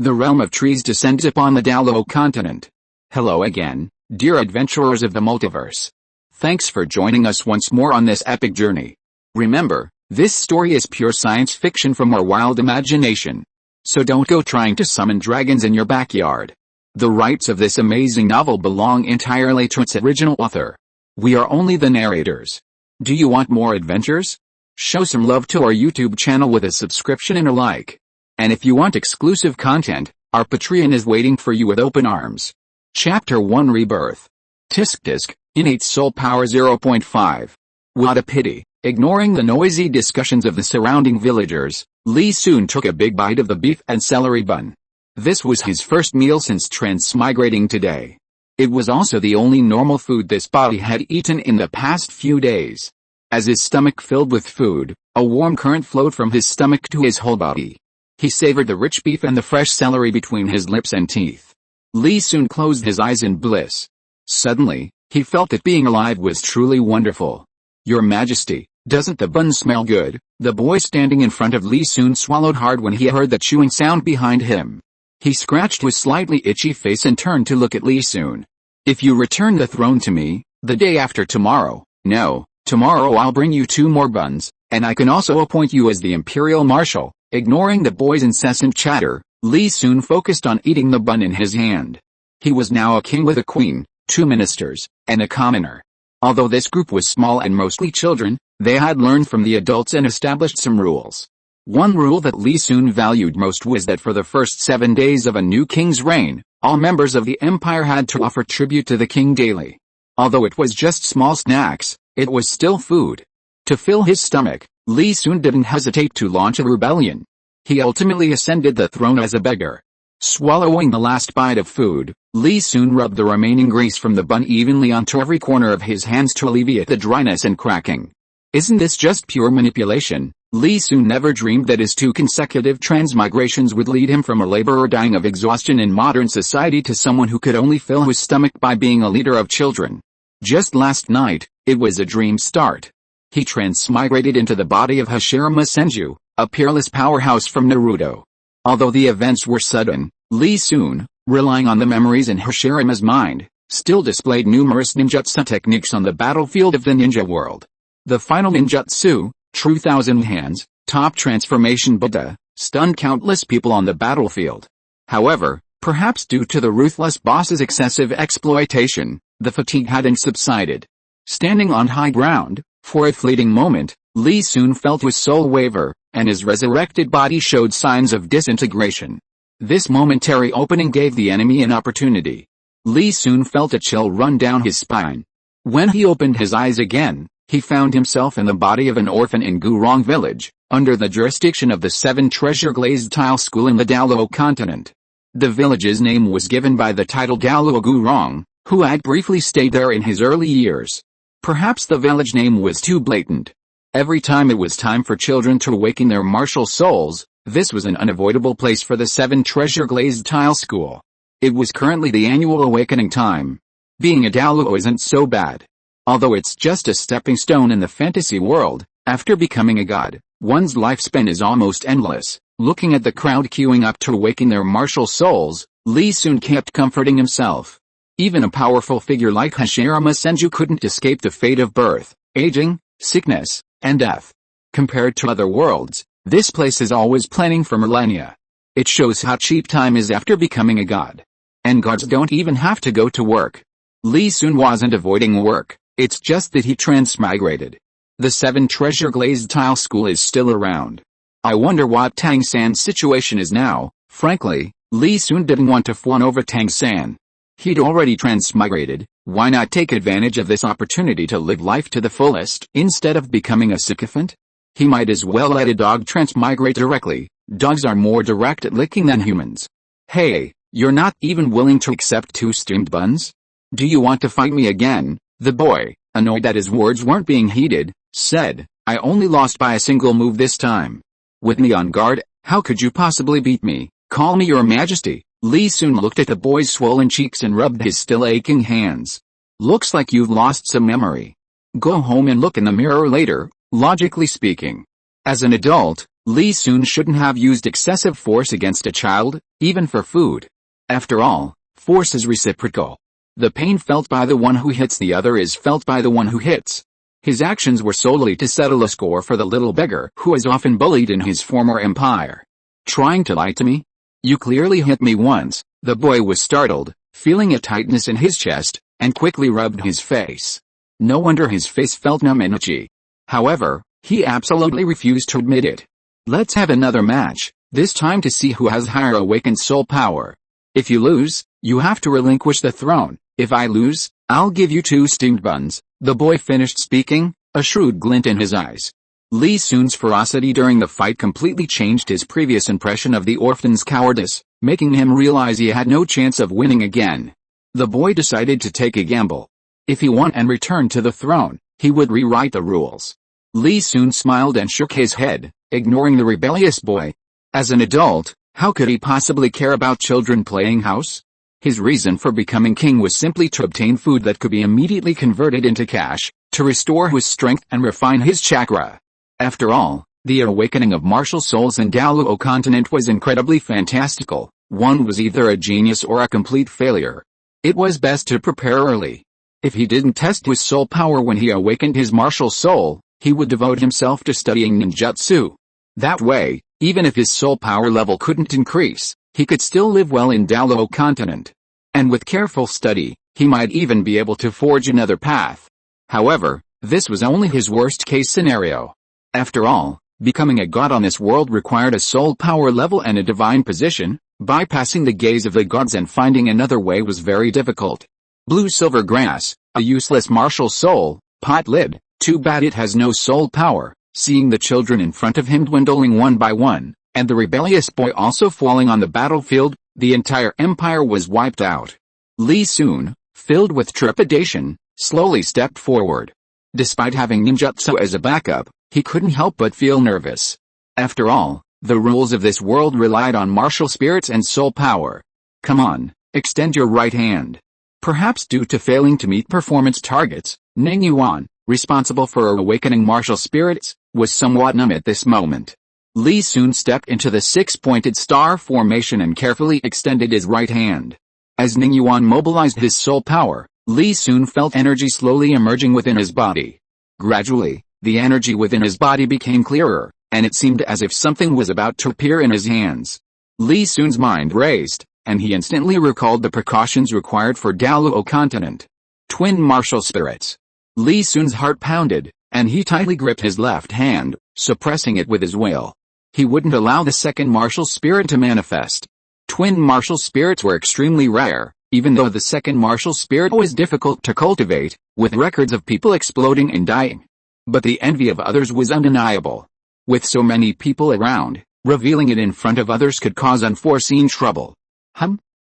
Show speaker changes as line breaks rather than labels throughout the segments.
the realm of trees descends upon the Dalo continent. Hello again, dear adventurers of the multiverse. Thanks for joining us once more on this epic journey. Remember, this story is pure science fiction from our wild imagination. So don't go trying to summon dragons in your backyard. The rights of this amazing novel belong entirely to its original author. We are only the narrators. Do you want more adventures? Show some love to our YouTube channel with a subscription and a like. And if you want exclusive content, our Patreon is waiting for you with open arms. Chapter 1 Rebirth. Tisk tisk, innate soul power 0.5. What a pity. Ignoring the noisy discussions of the surrounding villagers, Lee soon took a big bite of the beef and celery bun. This was his first meal since transmigrating today. It was also the only normal food this body had eaten in the past few days. As his stomach filled with food, a warm current flowed from his stomach to his whole body. He savored the rich beef and the fresh celery between his lips and teeth. Lee soon closed his eyes in bliss. Suddenly, he felt that being alive was truly wonderful. Your Majesty, doesn't the bun smell good? The boy standing in front of Lee soon swallowed hard when he heard the chewing sound behind him. He scratched his slightly itchy face and turned to look at Lee soon. If you return the throne to me, the day after tomorrow, no, tomorrow I'll bring you 2 more buns, and I can also appoint you as the Imperial Marshal. Ignoring the boy's incessant chatter, Lee soon focused on eating the bun in his hand. He was now a king with a queen, 2 ministers, and a commoner. Although this group was small and mostly children, they had learned from the adults and established some rules. One rule that Lee soon valued most was that for the first 7 days of a new king's reign, all members of the empire had to offer tribute to the king daily. Although it was just small snacks, it was still food. To fill his stomach, Lee soon didn't hesitate to launch a rebellion. He ultimately ascended the throne as a beggar. Swallowing the last bite of food, Lee soon rubbed the remaining grease from the bun evenly onto every corner of his hands to alleviate the dryness and cracking. Isn't this just pure manipulation? Lee soon never dreamed that his 2 consecutive transmigrations would lead him from a laborer dying of exhaustion in modern society to someone who could only fill his stomach by being a leader of children. Just last night, it was a dream start. He transmigrated into the body of Hashirama Senju, a peerless powerhouse from Naruto. Although the events were sudden, Lee soon, relying on the memories in Hashirama's mind, still displayed numerous ninjutsu techniques on the battlefield of the ninja world. The final ninjutsu, True Thousand Hands, top transformation Buddha, stunned countless people on the battlefield. However, perhaps due to the ruthless boss's excessive exploitation, the fatigue hadn't subsided. Standing on high ground, for a fleeting moment, Lee soon felt his soul waver, and his resurrected body showed signs of disintegration. This momentary opening gave the enemy an opportunity. Lee soon felt a chill run down his spine. When he opened his eyes again, he found himself in the body of an orphan in Gurong village, under the jurisdiction of the 7 Treasure Glazed Tile School in the Dalo continent. The village's name was given by the title Dalo Gurong, who had briefly stayed there in his early years. Perhaps the village name was too blatant. Every time it was time for children to awaken their martial souls, this was an unavoidable place for the 7 Treasure Glazed Tile School. It was currently the annual awakening time. Being a Dalo isn't so bad. Although it's just a stepping stone in the fantasy world, after becoming a god, one's lifespan is almost endless. Looking at the crowd queuing up to awaken their martial souls, Lee soon kept comforting himself. Even a powerful figure like Hashirama Senju couldn't escape the fate of birth, aging, sickness, and death. Compared to other worlds, this place is always planning for millennia. It shows how cheap time is after becoming a god. And gods don't even have to go to work. Lee soon wasn't avoiding work. It's just that he transmigrated. The 7 Treasure Glazed Tile School is still around. I wonder what Tang San's situation is now. Frankly, Lee soon didn't want to fawn over Tang San. He'd already transmigrated, why not take advantage of this opportunity to live life to the fullest? Instead of becoming a sycophant? He might as well let a dog transmigrate directly. Dogs are more direct at licking than humans. Hey, you're not even willing to accept 2 steamed buns? Do you want to fight me again? The boy, annoyed that his words weren't being heeded, said, I only lost by a single move this time. With me on guard, how could you possibly beat me? Call me your Majesty. Lee soon looked at the boy's swollen cheeks and rubbed his still aching hands. Looks like you've lost some memory. Go home and look in the mirror later, logically speaking. As an adult, Li Sun shouldn't have used excessive force against a child, even for food. After all, force is reciprocal. The pain felt by the one who hits the other is felt by the one who hits. His actions were solely to settle a score for the little beggar who was often bullied in his former empire. Trying to lie to me? You clearly hit me once. The boy was startled, feeling a tightness in his chest, and quickly rubbed his face. No wonder his face felt numb and itchy. However, he absolutely refused to admit it. Let's have another match, this time to see who has higher awakened soul power. If you lose, you have to relinquish the throne. If I lose, I'll give you 2 steamed buns. The boy finished speaking, a shrewd glint in his eyes. Li Sun's ferocity during the fight completely changed his previous impression of the orphan's cowardice, making him realize he had no chance of winning again. The boy decided to take a gamble. If he won and returned to the throne, he would rewrite the rules. Li Sun smiled and shook his head, ignoring the rebellious boy. As an adult, how could he possibly care about children playing house? His reason for becoming king was simply to obtain food that could be immediately converted into cash, to restore his strength and refine his chakra. After all, the awakening of martial souls in Daluo continent was incredibly fantastical. One was either a genius or a complete failure. It was best to prepare early. If he didn't test his soul power when he awakened his martial soul, he would devote himself to studying ninjutsu. That way, even if his soul power level couldn't increase, he could still live well in Daluo continent. And with careful study, he might even be able to forge another path. However, this was only his worst-case scenario. After all, becoming a god on this world required a soul power level and a divine position. Bypassing the gaze of the gods and finding another way was very difficult. Blue-silver grass, a useless martial soul, pot lid, too bad it has no soul power. Seeing the children in front of him dwindling one by one, and the rebellious boy also falling on the battlefield, the entire empire was wiped out. Li Sun, filled with trepidation, slowly stepped forward. Despite having ninjutsu as a backup, he couldn't help but feel nervous. After all, the rules of this world relied on martial spirits and soul power. Come on, extend your right hand. Perhaps due to failing to meet performance targets, Ning Yuan, responsible for awakening martial spirits, was somewhat numb at this moment. Li Sun stepped into the 6-pointed star formation and carefully extended his right hand. As Ning Yuan mobilized his soul power, Li Sun felt energy slowly emerging within his body. Gradually, the energy within his body became clearer, and it seemed as if something was about to appear in his hands. Li Sun's mind raced, and he instantly recalled the precautions required for Daluo continent. Twin martial spirits. Li Sun's heart pounded, and he tightly gripped his left hand, suppressing it with his will. He wouldn't allow the second martial spirit to manifest. Twin martial spirits were extremely rare, even though the second martial spirit was difficult to cultivate, with records of people exploding and dying. But the envy of others was undeniable. With so many people around, revealing it in front of others could cause unforeseen trouble.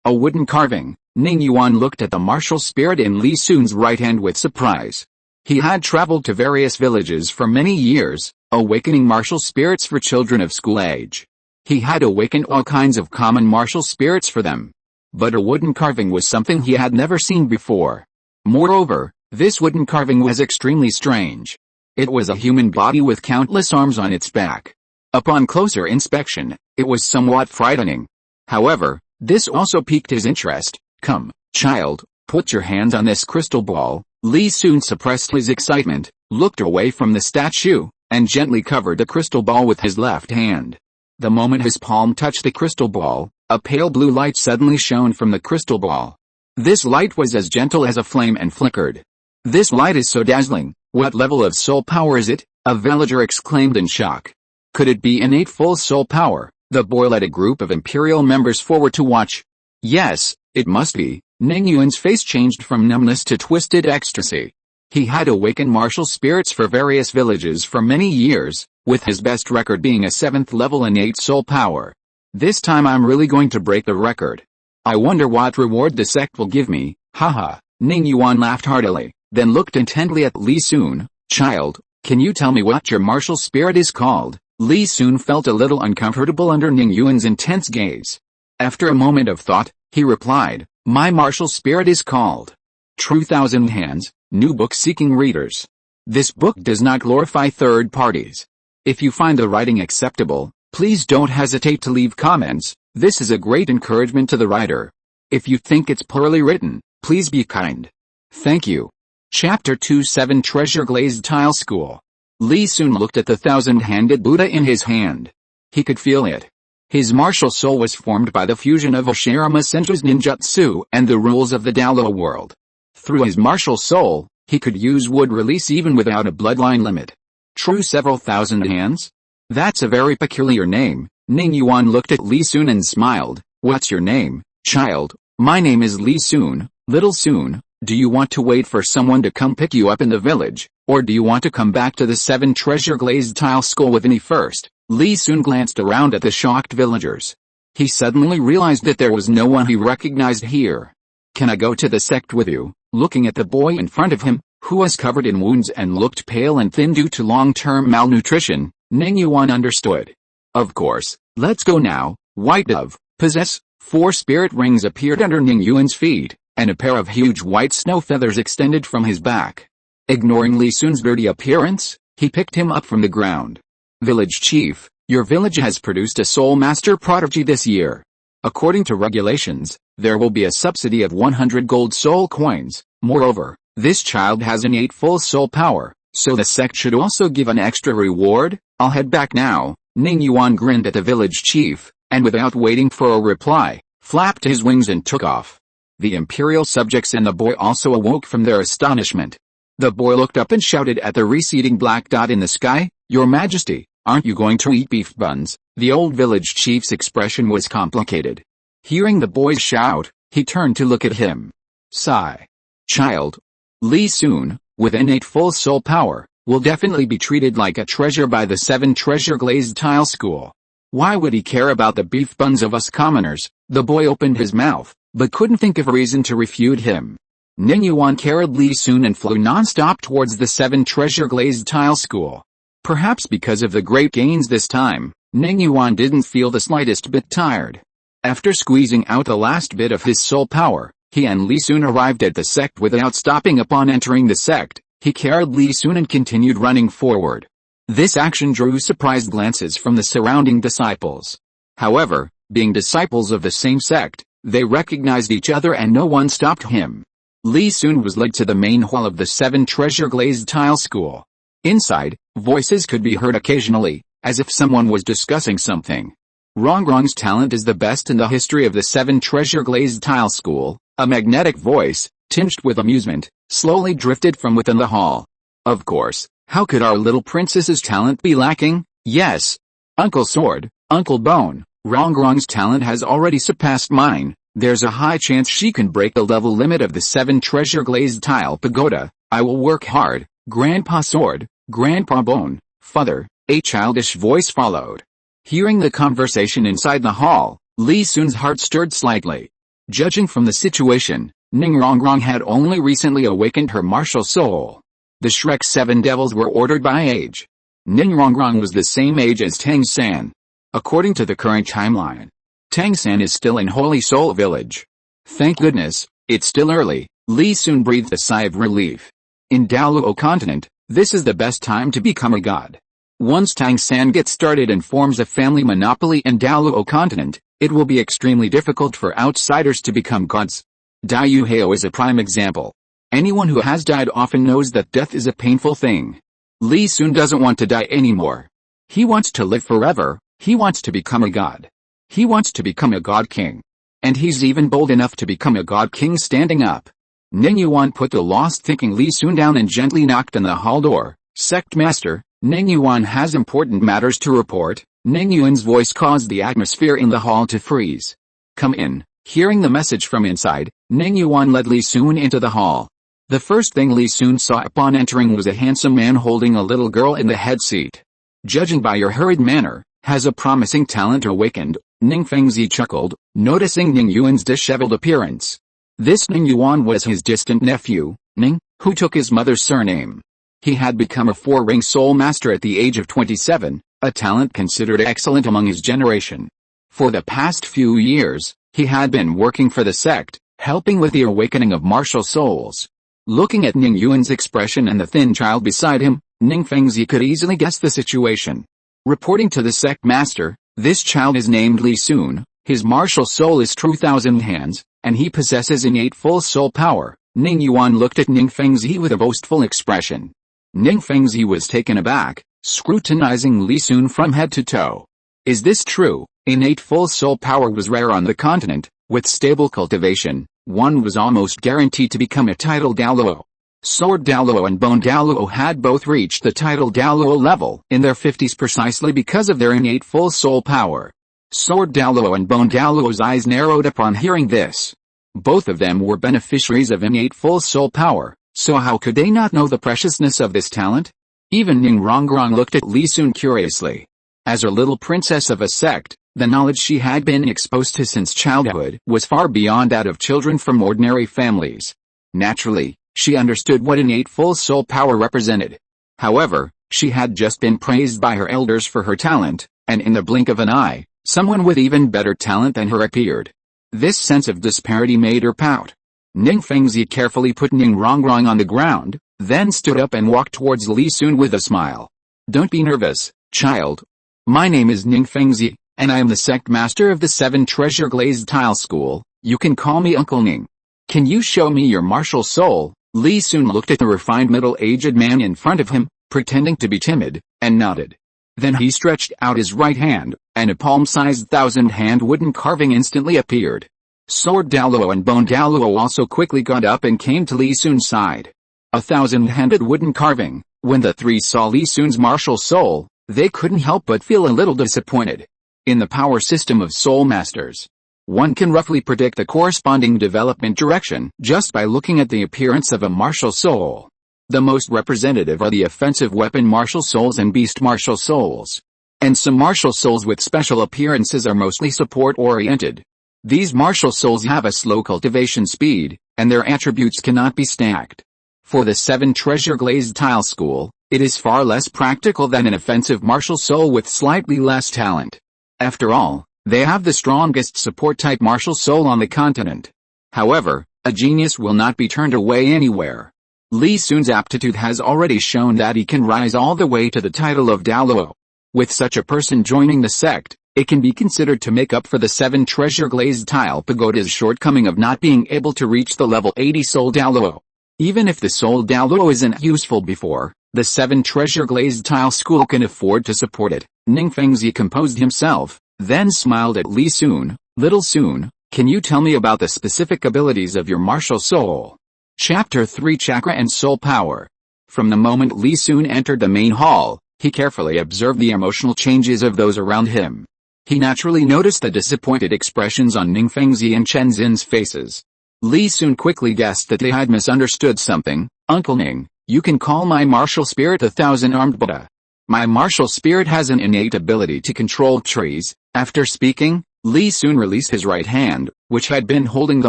A wooden carving. Ning Yuan looked at the martial spirit in Li Sun's right hand with surprise. He had traveled to various villages for many years, awakening martial spirits for children of school age. He had awakened all kinds of common martial spirits for them. But a wooden carving was something he had never seen before. Moreover, this wooden carving was extremely strange. It was a human body with countless arms on its back. Upon closer inspection, it was somewhat frightening. However, this also piqued his interest. Come, child, put your hands on this crystal ball. Li Sun suppressed his excitement, looked away from the statue, and gently covered the crystal ball with his left hand. The moment his palm touched the crystal ball, a pale blue light suddenly shone from the crystal ball. This light was as gentle as a flame and flickered. This light is so dazzling. What level of soul power is it? A villager exclaimed in shock. Could it be innate full soul power? The boy led a group of imperial members forward to watch. Yes, it must be. Ning Yuan's face changed from numbness to twisted ecstasy. He had awakened martial spirits for various villages for many years, with his best record being a 7th level innate soul power. This time I'm really going to break the record. I wonder what reward the sect will give me. Haha. Ning Yuan laughed heartily, then looked intently at Li Sun. Child, can you tell me what your martial spirit is called? Li Sun felt a little uncomfortable under Ning Yuan's intense gaze. After a moment of thought, he replied, my martial spirit is called True Thousand Hands, new book seeking readers. This book does not glorify third parties. If you find the writing acceptable, please don't hesitate to leave comments. This is a great encouragement to the writer. If you think it's poorly written, please be kind. Thank you. Chapter 27 Treasure Glazed Tile School. Lee Soon looked at the thousand-handed Buddha in his hand. He could feel it. His martial soul was formed by the fusion of Oshirama Senju's ninjutsu and the rules of the Dalo world. Through his martial soul, he could use wood release even without a bloodline limit. True several thousand hands? That's a very peculiar name. Ning Yuan looked at Lee Soon and smiled. What's your name, child? My name is Lee Soon, Little Soon. Do you want to wait for someone to come pick you up in the village, or do you want to come back to the 7 Treasure Glazed Tile School with me first? Lee Soon glanced around at the shocked villagers. He suddenly realized that there was no one he recognized here. Can I go to the sect with you? Looking at the boy in front of him, who was covered in wounds and looked pale and thin due to long-term malnutrition, Ning Yuan understood. Of course, let's go now. White Dove, possess. 4 spirit rings appeared under Ning Yuan's feet, and a pair of huge white snow feathers extended from his back. Ignoring Lee Soon's dirty appearance, he picked him up from the ground. Village Chief, your village has produced a Soul Master prodigy this year. According to regulations, there will be a subsidy of 100 gold soul coins. Moreover, this child has innate full soul power, so the sect should also give an extra reward. I'll head back now. Ning Yuan grinned at the village chief, and without waiting for a reply, flapped his wings and took off. The imperial subjects and the boy also awoke from their astonishment. The boy looked up and shouted at the receding black dot in the sky, Your Majesty, aren't you going to eat beef buns? The old village chief's expression was complicated. Hearing the boy's shout, he turned to look at him. Sigh. Child. Lee Soon, with innate full soul power, will definitely be treated like a treasure by the 7 Treasure Glazed Tile School. Why would he care about the beef buns of us commoners? The boy opened his mouth, but couldn't think of a reason to refute him. Ning Yuan carried Lee Soon and flew non-stop towards the 7 Treasure Glazed Tile School. Perhaps because of the great gains this time, Ning Yuan didn't feel the slightest bit tired. After squeezing out the last bit of his soul power, he and Lee Soon arrived at the sect without stopping. Upon entering the sect, he carried Lee Soon and continued running forward. This action drew surprised glances from the surrounding disciples. However, being disciples of the same sect, they recognized each other and no one stopped him. Lee Soon was led to the main hall of the 7 Treasure Glazed Tile School. Inside, voices could be heard occasionally, as if someone was discussing something. Rongrong's talent is the best in the history of the 7 Treasure Glazed Tile School. A magnetic voice, tinged with amusement, slowly drifted from within the hall. Of course, how could our little princess's talent be lacking? Yes. Uncle Sword, Uncle Bone, Rongrong's talent has already surpassed mine. There's a high chance she can break the level limit of the 7 Treasure Glazed Tile Pagoda. I will work hard. Grandpa Sword, Grandpa Bone, Father, a childish voice followed. Hearing the conversation inside the hall, Lee Soon's heart stirred slightly. Judging from the situation, Ning Rongrong had only recently awakened her martial soul. The Shrek 7 devils were ordered by age. Ning Rongrong was the same age as Tang San. According to the current timeline, Tang San is still in Holy Soul Village. Thank goodness, it's still early. Lee Soon breathed a sigh of relief. In Daluo continent, this is the best time to become a god. Once Tang San gets started and forms a family monopoly in Daluo continent, it will be extremely difficult for outsiders to become gods. Dai Yuheo is a prime example. Anyone who has died often knows that death is a painful thing. Lee Soon doesn't want to die anymore. He wants to live forever. He wants to become a god. He wants to become a god king. And he's even bold enough to become a god king standing up. Ning Yuan put the lost-thinking Lee Soon down and gently knocked on the hall door. Sect Master, Ning Yuan has important matters to report. Ning Yuan's voice caused the atmosphere in the hall to freeze. Come in. Hearing the message from inside, Ning Yuan led Lee Soon into the hall. The first thing Lee Soon saw upon entering was a handsome man holding a little girl in the head seat. Judging by your hurried manner, has a promising talent awakened? Ning Fengzi chuckled, noticing Ning Yuan's disheveled appearance. This Ning Yuan was his distant nephew, Ning, who took his mother's surname. He had become a 4-ring soul master at the age of 27. A talent considered excellent among his generation. For the past few years, he had been working for the sect, helping with the awakening of martial souls. Looking at Ning Yuan's expression and the thin child beside him, Ning Fengzi could easily guess the situation. Reporting to the sect master, this child is named Li Sun, his martial soul is True Thousand Hands, and he possesses innate full soul power. Ning Yuan looked at Ning Fengzi with a boastful expression. Ning Fengzi was taken aback, scrutinizing Li Sun from head to toe. Is this true? Innate full soul power was rare on the continent. With stable cultivation, one was almost guaranteed to become a title Daluo. Sword Daluo and Bone Daluo had both reached the title Daluo level in their 50s precisely because of their innate full soul power. Sword Daluo and Bone Daluo's eyes narrowed upon hearing this. Both of them were beneficiaries of innate full soul power, so how could they not know the preciousness of this talent? Even Ning Rongrong looked at Li Sun curiously. As a little princess of a sect, the knowledge she had been exposed to since childhood was far beyond that of children from ordinary families. Naturally, she understood what innate full soul power represented. However, she had just been praised by her elders for her talent, and in the blink of an eye, someone with even better talent than her appeared. This sense of disparity made her pout. Ning Fengzi carefully put Ning Rongrong on the ground, then stood up and walked towards Li Sun with a smile. Don't be nervous, child. My name is Ning Fengzi, and I am the sect master of the 7 Treasure Glazed Tile School. You can call me Uncle Ning. Can you show me your martial soul? Li Sun looked at the refined middle-aged man in front of him, pretending to be timid, and nodded. Then he stretched out his right hand, and a palm-sized 1,000-hand wooden carving instantly appeared. Sword Daluo and Bone Daluo also quickly got up and came to Li Sun's side. A 1,000-handed wooden carving. When the three saw Li Sun's martial soul, they couldn't help but feel a little disappointed. In the power system of Soul Masters, one can roughly predict the corresponding development direction just by looking at the appearance of a martial soul. The most representative are the offensive weapon martial souls and beast martial souls. And some martial souls with special appearances are mostly support-oriented. These martial souls have a slow cultivation speed, and their attributes cannot be stacked. For the 7 Treasure Glazed Tile School, it is far less practical than an offensive martial soul with slightly less talent. After all, they have the strongest support-type martial soul on the continent. However, a genius will not be turned away anywhere. Li Sun's aptitude has already shown that he can rise all the way to the title of Daluo. With such a person joining the sect, it can be considered to make up for the 7 Treasure Glazed Tile Pagoda's shortcoming of not being able to reach the level 80 Soul Daluo. Even if the Soul Daluo isn't useful before, the 7 Treasure Glazed Tile School can afford to support it. Ning Fengzi composed himself, then smiled at Li Sun. Little Sun, can you tell me about the specific abilities of your martial soul? Chapter 3 Chakra and Soul Power. From the moment Li Sun entered the main hall, he carefully observed the emotional changes of those around him. He naturally noticed the disappointed expressions on Ning Fengzi and Chen Xin's faces. Li Sun quickly guessed that they had misunderstood something. Uncle Ning, you can call my martial spirit the 1,000-armed Buddha. My martial spirit has an innate ability to control trees. After speaking, Li Sun released his right hand, which had been holding the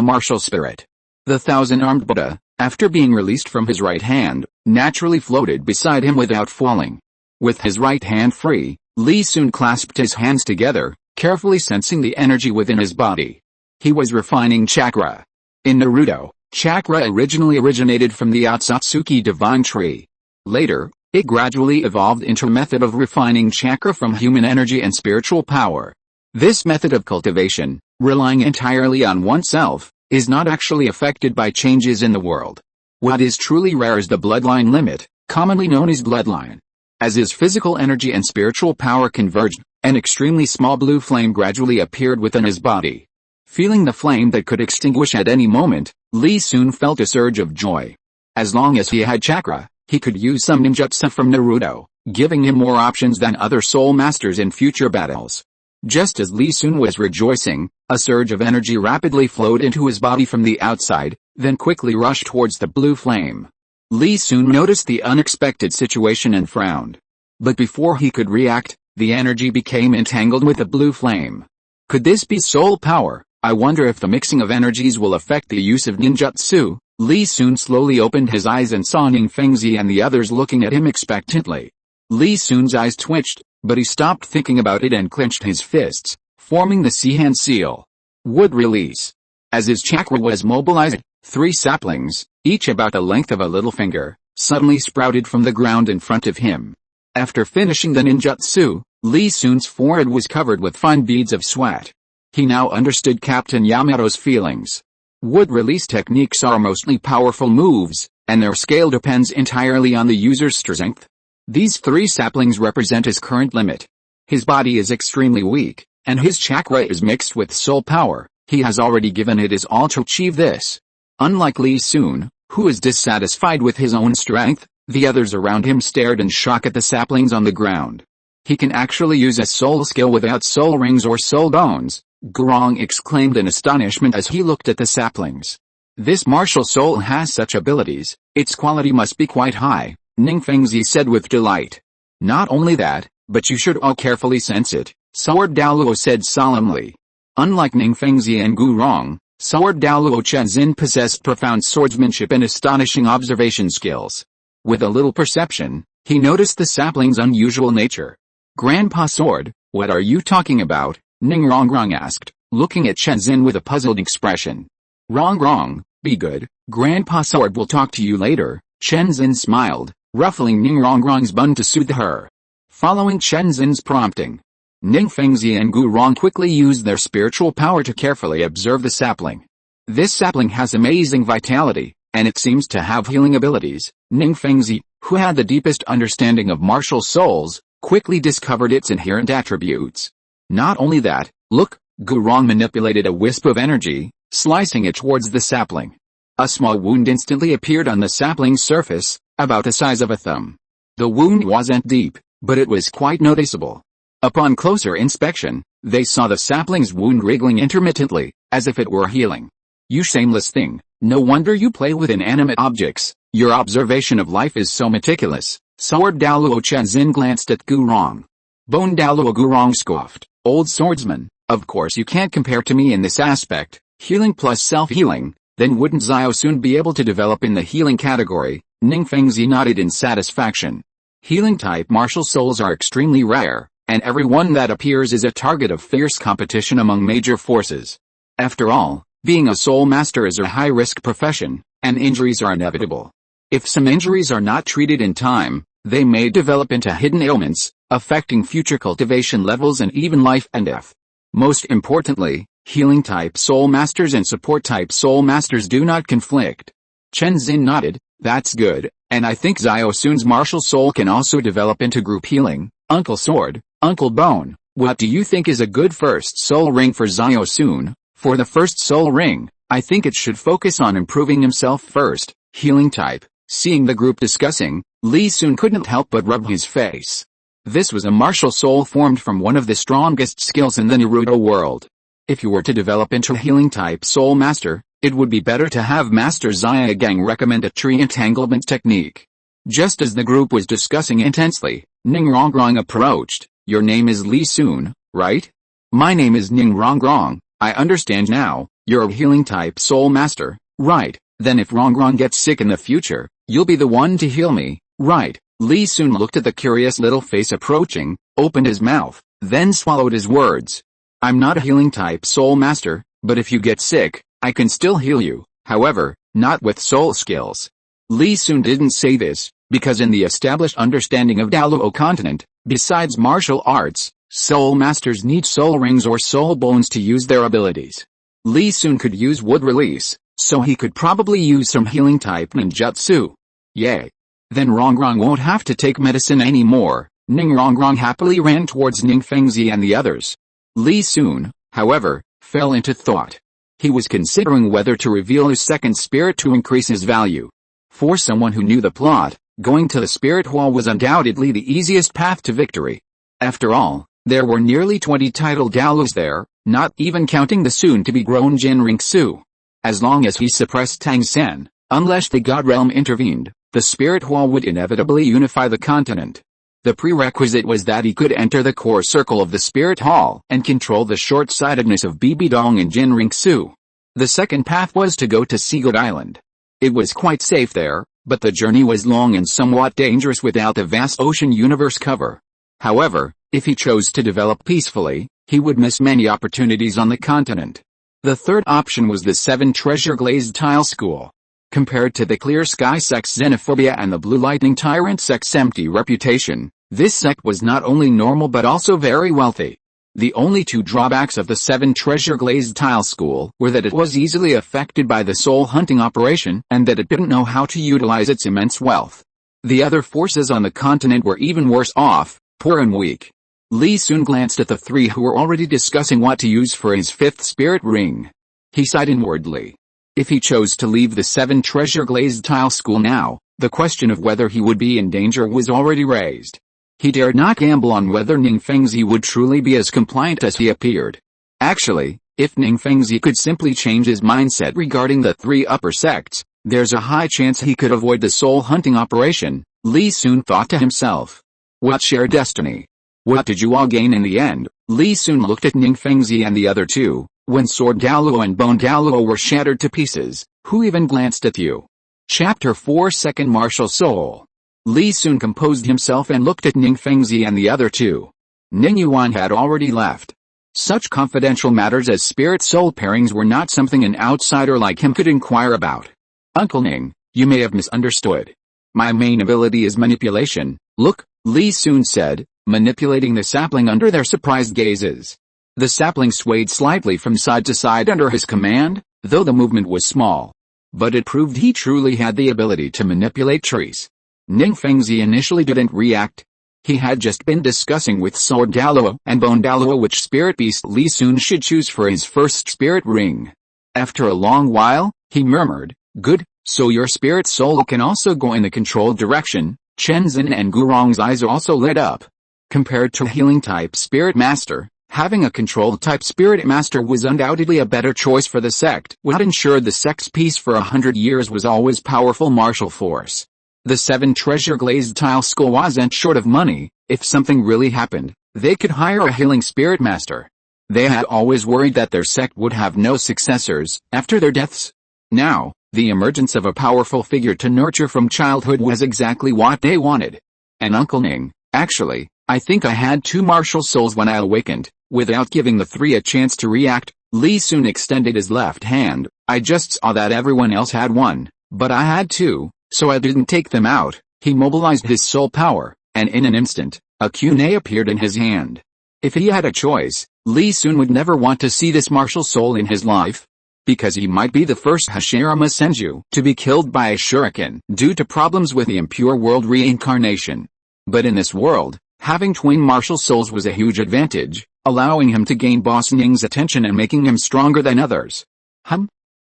martial spirit. The 1,000-armed Buddha, after being released from his right hand, naturally floated beside him without falling. With his right hand free, Li Sun clasped his hands together, carefully sensing the energy within his body. He was refining chakra. In Naruto, chakra originally originated from the Otsutsuki divine tree. Later, it gradually evolved into a method of refining chakra from human energy and spiritual power. This method of cultivation, relying entirely on oneself, is not actually affected by changes in the world. What is truly rare is the bloodline limit, commonly known as bloodline. As his physical energy and spiritual power converged, an extremely small blue flame gradually appeared within his body. Feeling the flame that could extinguish at any moment, Li Sun felt a surge of joy. As long as he had chakra, he could use some ninjutsu from Naruto, giving him more options than other soul masters in future battles. Just as Li Sun was rejoicing, a surge of energy rapidly flowed into his body from the outside, then quickly rushed towards the blue flame. Li Sun noticed the unexpected situation and frowned. But before he could react, the energy became entangled with the blue flame. Could this be soul power? I wonder if the mixing of energies will affect the use of ninjutsu. Li Sun slowly opened his eyes and saw Ning Fengzi and the others looking at him expectantly. Li Sun's eyes twitched, but he stopped thinking about it and clenched his fists, forming the Sehan seal. Wood release. As his chakra was mobilized, 3 saplings, each about the length of a little finger, suddenly sprouted from the ground in front of him. After finishing the ninjutsu, Lee Sun's forehead was covered with fine beads of sweat. He now understood Captain Yamato's feelings. Wood release techniques are mostly powerful moves, and their scale depends entirely on the user's strength. These 3 saplings represent his current limit. His body is extremely weak, and his chakra is mixed with soul power. He has already given it his all to achieve this. Unlike Lee Sun, who is dissatisfied with his own strength, the others around him stared in shock at the saplings on the ground. He can actually use a soul skill without soul rings or soul bones, Gurong exclaimed in astonishment as he looked at the saplings. This martial soul has such abilities, its quality must be quite high, Ning Fengzi said with delight. Not only that, but you should all carefully sense it, Sword Daoluo said solemnly. Unlike Ning Fengzi and Gurong, Sword Daoluo Chenzin possessed profound swordsmanship and astonishing observation skills. With a little perception, he noticed the sapling's unusual nature. Grandpa Sword, what are you talking about? Ning Rongrong asked, looking at Chenzin with a puzzled expression. Rongrong, be good, Grandpa Sword will talk to you later, Chenzin smiled, ruffling Ning Rongrong's bun to soothe her. Following Chenzin's prompting, Ning Fengzi and Gurong quickly used their spiritual power to carefully observe the sapling. This sapling has amazing vitality, and it seems to have healing abilities. Ning Fengzi, who had the deepest understanding of martial souls, quickly discovered its inherent attributes. Not only that, look, Gurong manipulated a wisp of energy, slicing it towards the sapling. A small wound instantly appeared on the sapling's surface, about the size of a thumb. The wound wasn't deep, but it was quite noticeable. Upon closer inspection, they saw the sapling's wound wriggling intermittently, as if it were healing. You shameless thing, no wonder you play with inanimate objects, your observation of life is so meticulous. Sword Daoluo Chenzin glanced at Gurong. Bone Daoluo Gurong scoffed, old swordsman, of course you can't compare to me in this aspect, healing plus self-healing, then wouldn't Xiao soon be able to develop in the healing category? Ning Fengzi nodded in satisfaction. Healing-type martial souls are extremely rare, and everyone that appears is a target of fierce competition among major forces. After all, being a soul master is a high-risk profession, and injuries are inevitable. If some injuries are not treated in time, they may develop into hidden ailments, affecting future cultivation levels and even life and death. Most importantly, healing-type soul masters and support-type soul masters do not conflict. Chenzin nodded, that's good, and I think Xiao Sun's martial soul can also develop into group healing. Uncle Sword, Uncle Bone, what do you think is a good first soul ring for Xiao Sun? For the first soul ring, I think it should focus on improving himself first, healing type. Seeing the group discussing, Lee Sun couldn't help but rub his face. This was a martial soul formed from one of the strongest skills in the Naruto world. If you were to develop into a healing type soul master, it would be better to have Master Xiaogang recommend a tree entanglement technique. Just as the group was discussing intensely, Ning Rongrong approached. Your name is Lee Sun, right? My name is Ning Rongrong, I understand now, you're a healing type soul master, right? Then if Rongrong gets sick in the future, you'll be the one to heal me, right? Lee Sun looked at the curious little face approaching, opened his mouth, then swallowed his words. I'm not a healing type soul master, but if you get sick, I can still heal you, however, not with soul skills. Lee Sun didn't say this, because in the established understanding of Daoluo continent, besides martial arts, soul masters need soul rings or soul bones to use their abilities. Lee Sun could use wood release, so he could probably use some healing type ninjutsu. Yay. Then Rongrong won't have to take medicine anymore. Ning Rongrong happily ran towards Ning Fengzi and the others. Lee Sun, however, fell into thought. He was considering whether to reveal his second spirit to increase his value. For someone who knew the plot, going to the spirit hall was undoubtedly the easiest path to victory. After all, there were nearly 20 titled Daoluos there, not even counting the soon-to-be-grown Jin Ringsu. As long as he suppressed Tang Sen, unless the God Realm intervened, the spirit hall would inevitably unify the continent. The prerequisite was that he could enter the core circle of the spirit hall and control the short-sightedness of Bibi Dong and Jin Ringsu. The second path was to go to Seagoat Island. It was quite safe there, but the journey was long and somewhat dangerous without the vast ocean universe cover. However, if he chose to develop peacefully, he would miss many opportunities on the continent. The third option was the 7 treasure glazed tile school. Compared to the clear sky sect's xenophobia and the blue lightning tyrant sect's empty reputation, This sect was not only normal but also very wealthy. The only two drawbacks of the 7 Treasure Glazed Tile School were that it was easily affected by the soul hunting operation and that it didn't know how to utilize its immense wealth. The other forces on the continent were even worse off, poor and weak. Li Sun glanced at the three who were already discussing what to use for his 5th spirit ring. He sighed inwardly. If he chose to leave the 7 Treasure Glazed Tile School now, the question of whether he would be in danger was already raised. He dared not gamble on whether Ning Fengzi would truly be as compliant as he appeared. Actually, if Ning Fengzi could simply change his mindset regarding the 3 upper sects, there's a high chance he could avoid the soul hunting operation, Li Sun thought to himself. What shared destiny? What did you all gain in the end? Li Sun looked at Ning Fengzi and the other two. When Sword Daluo and Bone Daluo were shattered to pieces, who even glanced at you? Chapter 4 Second Martial Soul. Li Sun composed himself and looked at Ning Fengzi and the other two. Ning Yuan had already left. Such confidential matters as spirit-soul pairings were not something an outsider like him could inquire about. Uncle Ning, you may have misunderstood. My main ability is manipulation. Look, Li Sun said, manipulating the sapling under their surprised gazes. The sapling swayed slightly from side to side under his command, though the movement was small. But it proved he truly had the ability to manipulate trees. Ning Fengzi initially didn't react. He had just been discussing with Sword Daluo and Bone Daluo which spirit beast Li Sun should choose for his 1st spirit ring. After a long while, he murmured, "Good, so your spirit soul can also go in the controlled direction." Chen Zin and Gurong's eyes also lit up. Compared to healing type spirit master, having a controlled type spirit master was undoubtedly a better choice for the sect. What ensured the sect's peace for 100 years was always powerful martial force. The 7 Treasure Glazed Tile School wasn't short of money. If something really happened, they could hire a healing spirit master. They had always worried that their sect would have no successors after their deaths. Now, the emergence of a powerful figure to nurture from childhood was exactly what they wanted. And Uncle Ning, actually, I think I had 2 martial souls when I awakened. Without giving the 3 a chance to react, Li Sun extended his left hand. I just saw that everyone else had 1, but I had 2. So I didn't take them out. He mobilized his soul power, and in an instant, a kunai appeared in his hand. If he had a choice, Li Sun would never want to see this martial soul in his life. Because he might be the first Hashirama Senju to be killed by a shuriken due to problems with the impure world reincarnation. But in this world, having twin martial souls was a huge advantage, allowing him to gain Boss Ning's attention and making him stronger than others.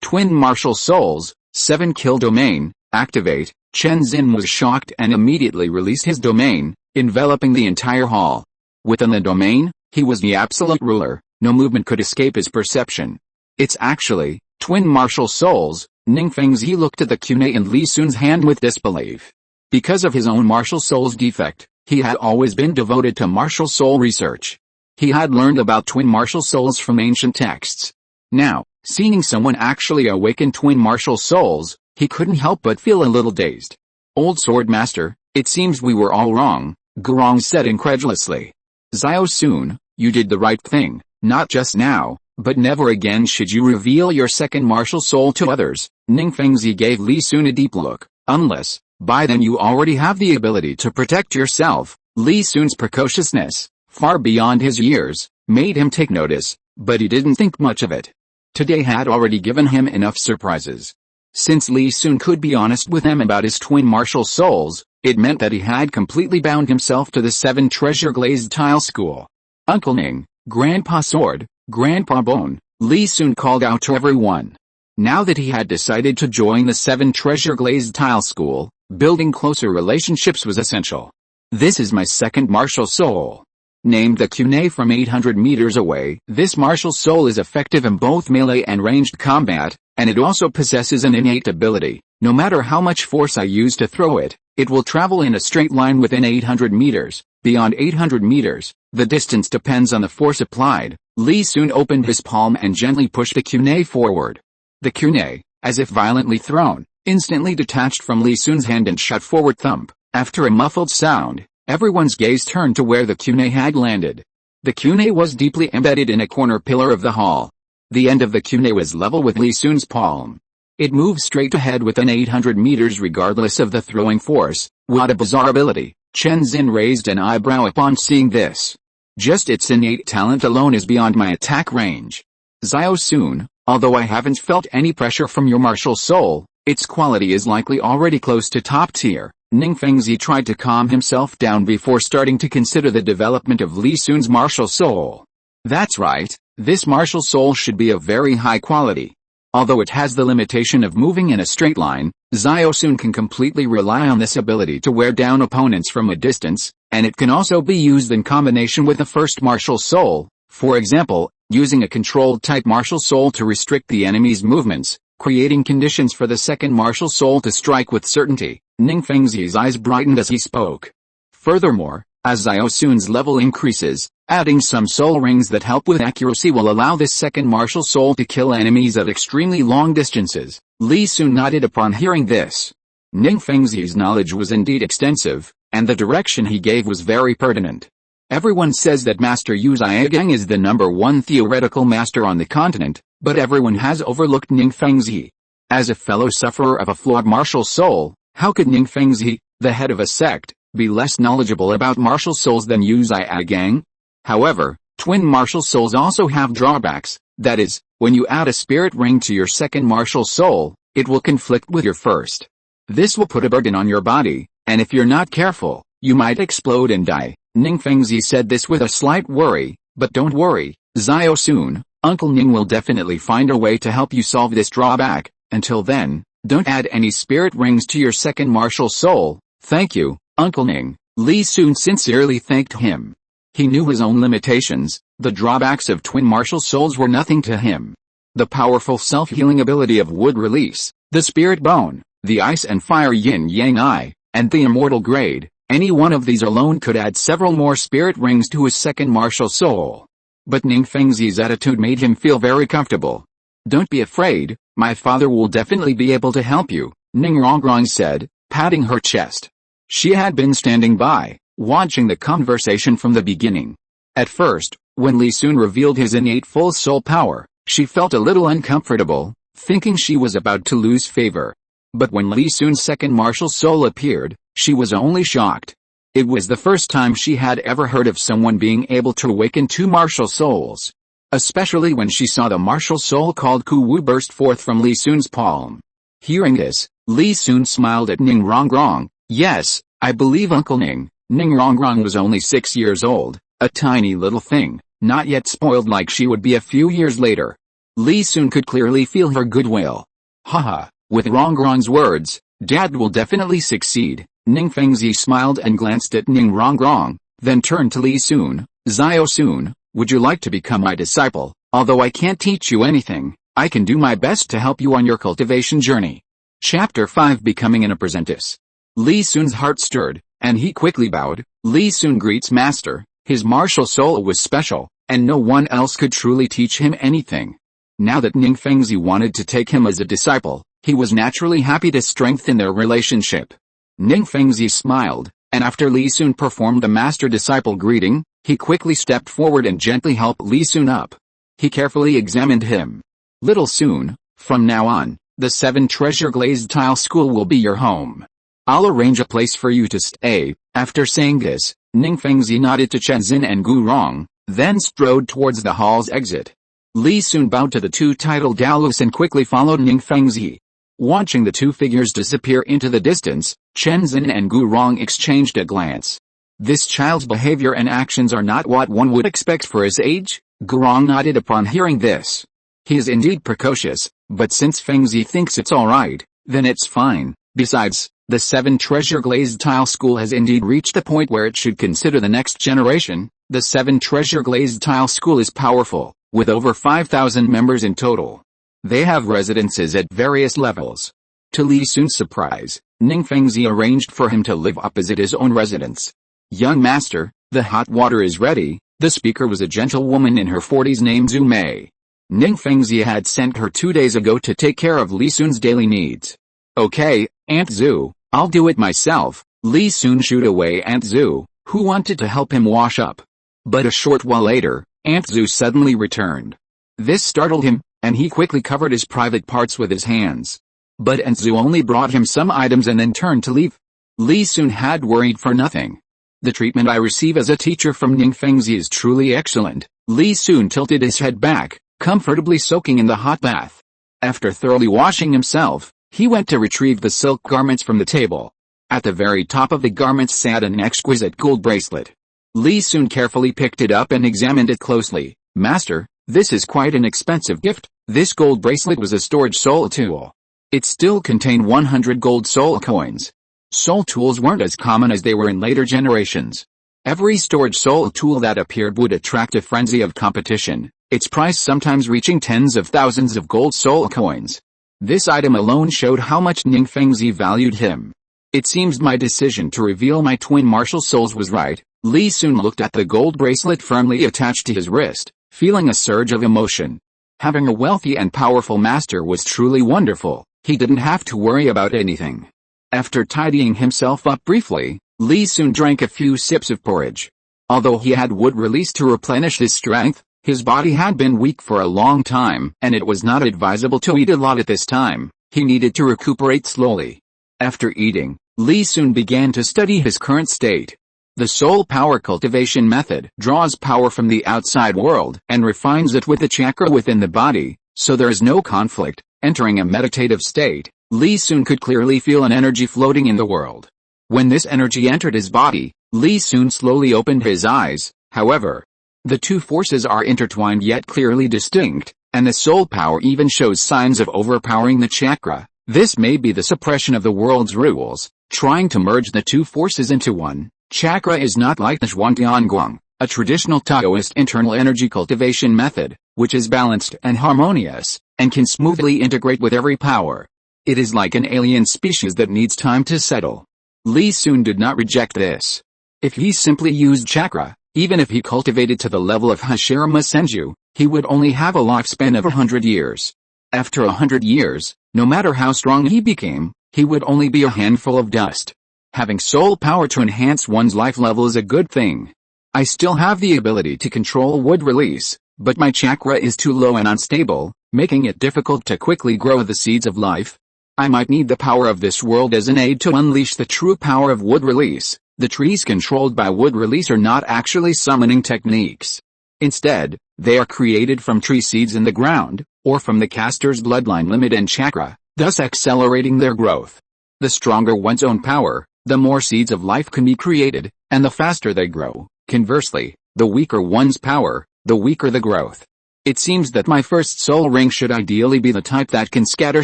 Twin martial souls, 7 kill domain. Activate. Chen Zin was shocked and immediately released his domain, enveloping the entire hall. Within the domain, he was the absolute ruler, no movement could escape his perception. It's actually, twin martial souls. Ning Fengzi looked at the kunai in Li Sun's hand with disbelief. Because of his own martial soul's defect, he had always been devoted to martial soul research. He had learned about twin martial souls from ancient texts. Now, seeing someone actually awaken twin martial souls, he couldn't help but feel a little dazed. Old Sword Master, it seems we were all wrong, Gurong said incredulously. Xiao Sun, you did the right thing, not just now, but never again should you reveal your 2nd martial soul to others. Ning Fengzi gave Li Sun a deep look, unless, by then you already have the ability to protect yourself. Li Sun's precociousness, far beyond his years, made him take notice, but he didn't think much of it. Today had already given him enough surprises. Since Li Sun could be honest with him about his twin martial souls, it meant that he had completely bound himself to the 7 Treasure Glazed Tile School. Uncle Ning, Grandpa Sword, Grandpa Bone, Li Sun called out to everyone. Now that he had decided to join the 7 Treasure Glazed Tile School, building closer relationships was essential. This is my 2nd martial soul. Named the kunai from 800 meters away, this martial soul is effective in both melee and ranged combat, and it also possesses an innate ability. No matter how much force I use to throw it, it will travel in a straight line within 800 meters. Beyond 800 meters, the distance depends on the force applied. Li Sun opened his palm and gently pushed the kunai forward. The kunai, as if violently thrown, instantly detached from Li Sun's hand and shot forward thump. After a muffled sound, everyone's gaze turned to where the kunai had landed. The kunai was deeply embedded in a corner pillar of the hall. The end of the kunai was level with Li Sun's palm. It moved straight ahead within 800 meters regardless of the throwing force. What a bizarre ability. Chen Xin raised an eyebrow upon seeing this. Just its innate talent alone is beyond my attack range. Xiao Sun, although I haven't felt any pressure from your martial soul, its quality is likely already close to top tier. Ning Fengzi tried to calm himself down before starting to consider the development of Li Sun's martial soul. That's right, this martial soul should be of very high quality. Although it has the limitation of moving in a straight line, Xiao Sun can completely rely on this ability to wear down opponents from a distance, and it can also be used in combination with the first martial soul, for example, using a controlled type martial soul to restrict the enemy's movements, creating conditions for the second martial soul to strike with certainty. Ning Fengzi's eyes brightened as he spoke. Furthermore, as Xiao Sun's level increases, adding some soul rings that help with accuracy will allow this second martial soul to kill enemies at extremely long distances. Li Sun nodded upon hearing this. Ning Fengzi's knowledge was indeed extensive, and the direction he gave was very pertinent. Everyone says that Master Yu Zhigang is the #1 theoretical master on the continent, but everyone has overlooked Ning Fengzi. As a fellow sufferer of a flawed martial soul, how could Ning Fengzi, the head of a sect, be less knowledgeable about martial souls than Yu Zhigang? However, twin martial souls also have drawbacks, that is, when you add a spirit ring to your second martial soul, it will conflict with your first. This will put a burden on your body, and if you're not careful, you might explode and die. Ning Fengzi said this with a slight worry, but don't worry, Xiao Sun, Uncle Ning will definitely find a way to help you solve this drawback. Until then, don't add any spirit rings to your second martial soul. Thank you, Uncle Ning. Li Sun sincerely thanked him. He knew his own limitations, the drawbacks of twin martial souls were nothing to him. The powerful self-healing ability of wood release, the spirit bone, the ice and fire yin-yang eye, and the immortal grade, any one of these alone could add several more spirit rings to his second martial soul. But Ning Fengzi's attitude made him feel very comfortable. Don't be afraid, my father will definitely be able to help you, Ning Rongrong said, patting her chest. She had been standing by, watching the conversation from the beginning. At first, when Li Sun revealed his innate full soul power, she felt a little uncomfortable, thinking she was about to lose favor. But when Li Sun's second martial soul appeared, she was only shocked. It was the first time she had ever heard of someone being able to awaken two martial souls. Especially when she saw the martial soul called Ku Wu burst forth from Li Sun's palm. Hearing this, Li Sun smiled at Ning Rongrong. Yes, I believe Uncle Ning. Ning Rongrong was only 6 years old, a tiny little thing, not yet spoiled like she would be a few years later. Li Sun could clearly feel her goodwill. Haha, with Rongrong's words, Dad will definitely succeed. Ning Fengzi smiled and glanced at Ning Rongrong, then turned to Li Sun. Xiao Sun, would you like to become my disciple? Although I can't teach you anything, I can do my best to help you on your cultivation journey. Chapter 5 Becoming an Apprentice. Li Sun's heart stirred, and he quickly bowed. Li Sun greets Master. His martial soul was special, and no one else could truly teach him anything. Now that Ning Fengzi wanted to take him as a disciple, he was naturally happy to strengthen their relationship. Ning Fengzi smiled, and after Li Sun performed the master-disciple greeting, he quickly stepped forward and gently helped Li Sun up. He carefully examined him. Little Sun, from now on, the 7 Treasure Glazed Tile School will be your home. I'll arrange a place for you to stay. After saying this, Ning Fengzi nodded to Chen Xin and Gu Rong, then strode towards the hall's exit. Li Sun bowed to the 2 title Daolus and quickly followed Ning Fengzi. Watching the 2 figures disappear into the distance, Chen Xin and Gu Rong exchanged a glance. This child's behavior and actions are not what one would expect for his age. Gu Rong nodded upon hearing this. He is indeed precocious, but since Fengzi thinks it's alright, then it's fine. Besides, the 7 Treasure Glazed Tile School has indeed reached the point where it should consider the next generation. The 7 Treasure Glazed Tile School is powerful, with over 5,000 members in total. They have residences at various levels. To Li Sun's surprise, Ning Fengzi arranged for him to live opposite his own residence. Young master, the hot water is ready. The speaker was a gentle woman in her 40s named Zhu Mei. Ning Fengzi had sent her 2 days ago to take care of Li Sun's daily needs. Okay, Aunt Zhu, I'll do it myself. Li Sun shooed away Aunt Zhu, who wanted to help him wash up. But a short while later, Aunt Zhu suddenly returned. This startled him, and he quickly covered his private parts with his hands. But Aunt Zhu only brought him some items and then turned to leave. Li Sun had worried for nothing. The treatment I receive as a teacher from Ningfengzi is truly excellent. Li Sun tilted his head back, comfortably soaking in the hot bath. After thoroughly washing himself, he went to retrieve the silk garments from the table. At the very top of the garments sat an exquisite gold bracelet. Li Sun carefully picked it up and examined it closely. "Master, this is quite an expensive gift." This gold bracelet was a storage soul tool. It still contained 100 gold soul coins. Soul tools weren't as common as they were in later generations. Every storage soul tool that appeared would attract a frenzy of competition, its price sometimes reaching tens of thousands of gold soul coins. This item alone showed how much Ningfengzi valued him. It seems my decision to reveal my twin martial souls was right. Li Sun looked at the gold bracelet firmly attached to his wrist, feeling a surge of emotion. Having a wealthy and powerful master was truly wonderful. He didn't have to worry about anything. After tidying himself up briefly, Li Sun drank a few sips of porridge. Although he had wood release to replenish his strength, his body had been weak for a long time, and it was not advisable to eat a lot at this time. He needed to recuperate slowly. After eating, Li Sun began to study his current state. The soul power cultivation method draws power from the outside world and refines it with the chakra within the body, so there is no conflict. Entering a meditative state, Li Sun could clearly feel an energy floating in the world. When this energy entered his body, Li Sun slowly opened his eyes. However, the two forces are intertwined yet clearly distinct, and the soul power even shows signs of overpowering the chakra. This may be the suppression of the world's rules, trying to merge the two forces into one. Chakra is not like the Zhuangtianguang, a traditional Taoist internal energy cultivation method, which is balanced and harmonious, and can smoothly integrate with every power. It is like an alien species that needs time to settle. Li Sun did not reject this. If he simply used chakra, even if he cultivated to the level of Hashirama Senju, he would only have a lifespan of 100 years. After 100 years, no matter how strong he became, he would only be a handful of dust. Having soul power to enhance one's life level is a good thing. I still have the ability to control wood release, but my chakra is too low and unstable, making it difficult to quickly grow the seeds of life. I might need the power of this world as an aid to unleash the true power of wood release. The trees controlled by wood release are not actually summoning techniques. Instead, they are created from tree seeds in the ground, or from the caster's bloodline limit and chakra, thus accelerating their growth. The stronger one's own power, the more seeds of life can be created, and the faster they grow. Conversely, the weaker one's power, the weaker the growth. It seems that my first soul ring should ideally be the type that can scatter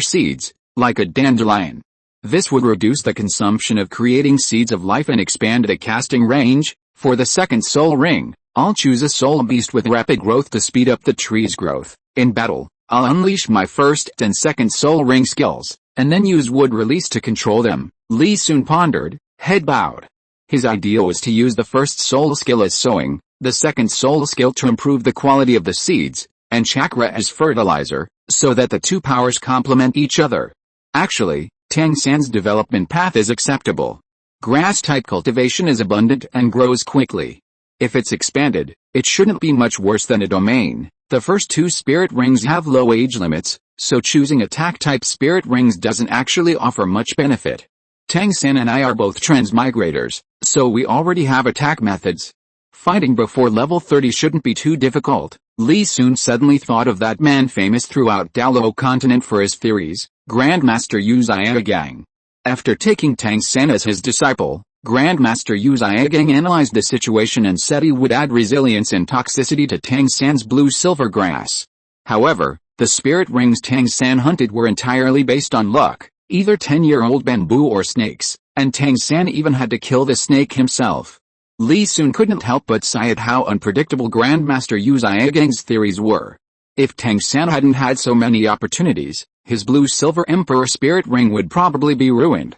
seeds, like a dandelion. This would reduce the consumption of creating seeds of life and expand the casting range. For the second soul ring, I'll choose a soul beast with rapid growth to speed up the tree's growth. In battle, I'll unleash my first and second soul ring skills, and then use wood release to control them. Li Sun pondered, head bowed. His idea was to use the first soul skill as sowing, the second soul skill to improve the quality of the seeds, and chakra as fertilizer, so that the two powers complement each other. Actually, Tang San's development path is acceptable. Grass-type cultivation is abundant and grows quickly. If it's expanded, it shouldn't be much worse than a domain. The first two spirit rings have low age limits, so choosing attack-type spirit rings doesn't actually offer much benefit. Tang San and I are both transmigrators, so we already have attack methods. Fighting before level 30 shouldn't be too difficult. Li Sun suddenly thought of that man famous throughout Dalao continent for his theories, Grandmaster Yu Zhiagang. After taking Tang San as his disciple, Grandmaster Yu Zhiagang analyzed the situation and said he would add resilience and toxicity to Tang San's blue-silver grass. However, the spirit rings Tang San hunted were entirely based on luck, either 10-year-old bamboo or snakes, and Tang San even had to kill the snake himself. Li Sun couldn't help but sigh at how unpredictable Grandmaster Yu Zhiagang's theories were. If Tang San hadn't had so many opportunities, his blue-silver Emperor spirit ring would probably be ruined.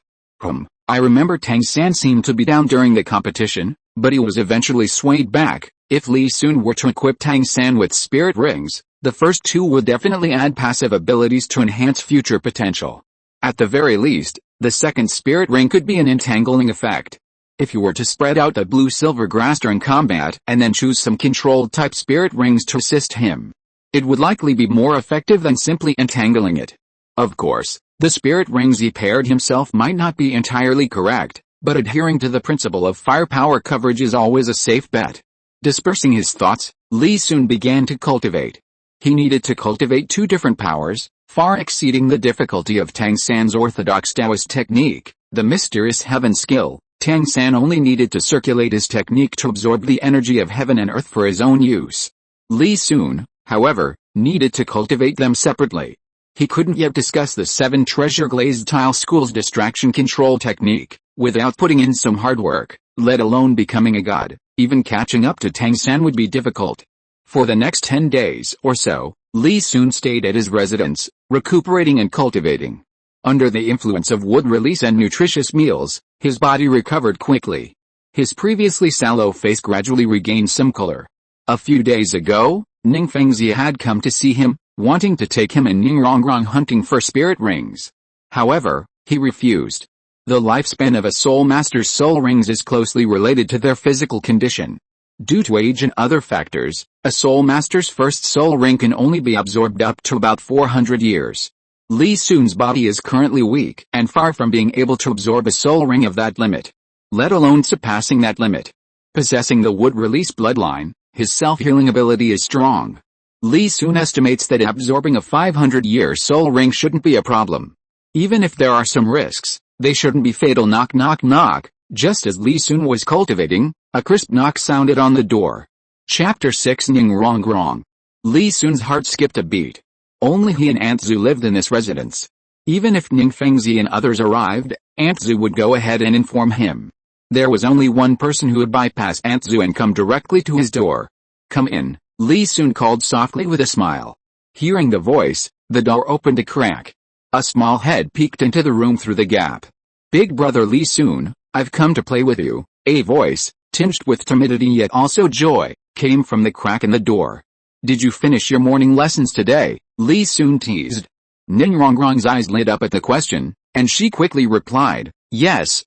I remember Tang San seemed to be down during the competition, but he was eventually swayed back. If Li Sun were to equip Tang San with spirit rings, the first two would definitely add passive abilities to enhance future potential. At the very least, the second spirit ring could be an entangling effect. If you were to spread out the blue-silver grass during combat and then choose some controlled type spirit rings to assist him, it would likely be more effective than simply entangling it. Of course, the spirit rings he paired himself might not be entirely correct, but adhering to the principle of firepower coverage is always a safe bet. Dispersing his thoughts, Li soon began to cultivate. He needed to cultivate two different powers, far exceeding the difficulty of Tang San's orthodox Taoist technique, the mysterious heaven skill. Tang San only needed to circulate his technique to absorb the energy of heaven and earth for his own use. Li soon, however, needed to cultivate them separately. He couldn't yet discuss the 7 treasure glazed tile school's distraction control technique, without putting in some hard work, let alone becoming a god. Even catching up to Tang San would be difficult. For the next 10 days or so, Li soon stayed at his residence, recuperating and cultivating. Under the influence of wood release and nutritious meals, his body recovered quickly. His previously sallow face gradually regained some color. A few days ago, Ning Fengzi had come to see him, wanting to take him and Ning Rongrong hunting for spirit rings. However, he refused. The lifespan of a soul master's soul rings is closely related to their physical condition. Due to age and other factors, a soul master's first soul ring can only be absorbed up to about 400 years. Li Sun's body is currently weak and far from being able to absorb a soul ring of that limit, let alone surpassing that limit. Possessing the wood release bloodline, his self-healing ability is strong. Li Sun estimates that absorbing a 500-year soul ring shouldn't be a problem. Even if there are some risks, they shouldn't be fatal. Knock knock knock. Just as Li Sun was cultivating, a crisp knock sounded on the door. Chapter 6 Ning Rongrong. Li Sun's heart skipped a beat. Only he and Aunt Zhu lived in this residence. Even if Ning Fengzi and others arrived, Aunt Zhu would go ahead and inform him. There was only one person who would bypass Aunt Zhu and come directly to his door. Come in, Li Sun called softly with a smile. Hearing the voice, the door opened a crack. A small head peeked into the room through the gap. Big brother Li Sun, I've come to play with you. A voice, tinged with timidity yet also joy, came from the crack in the door. Did you finish your morning lessons today? Li Sun teased. Ning Rongrong's eyes lit up at the question, and she quickly replied, yes,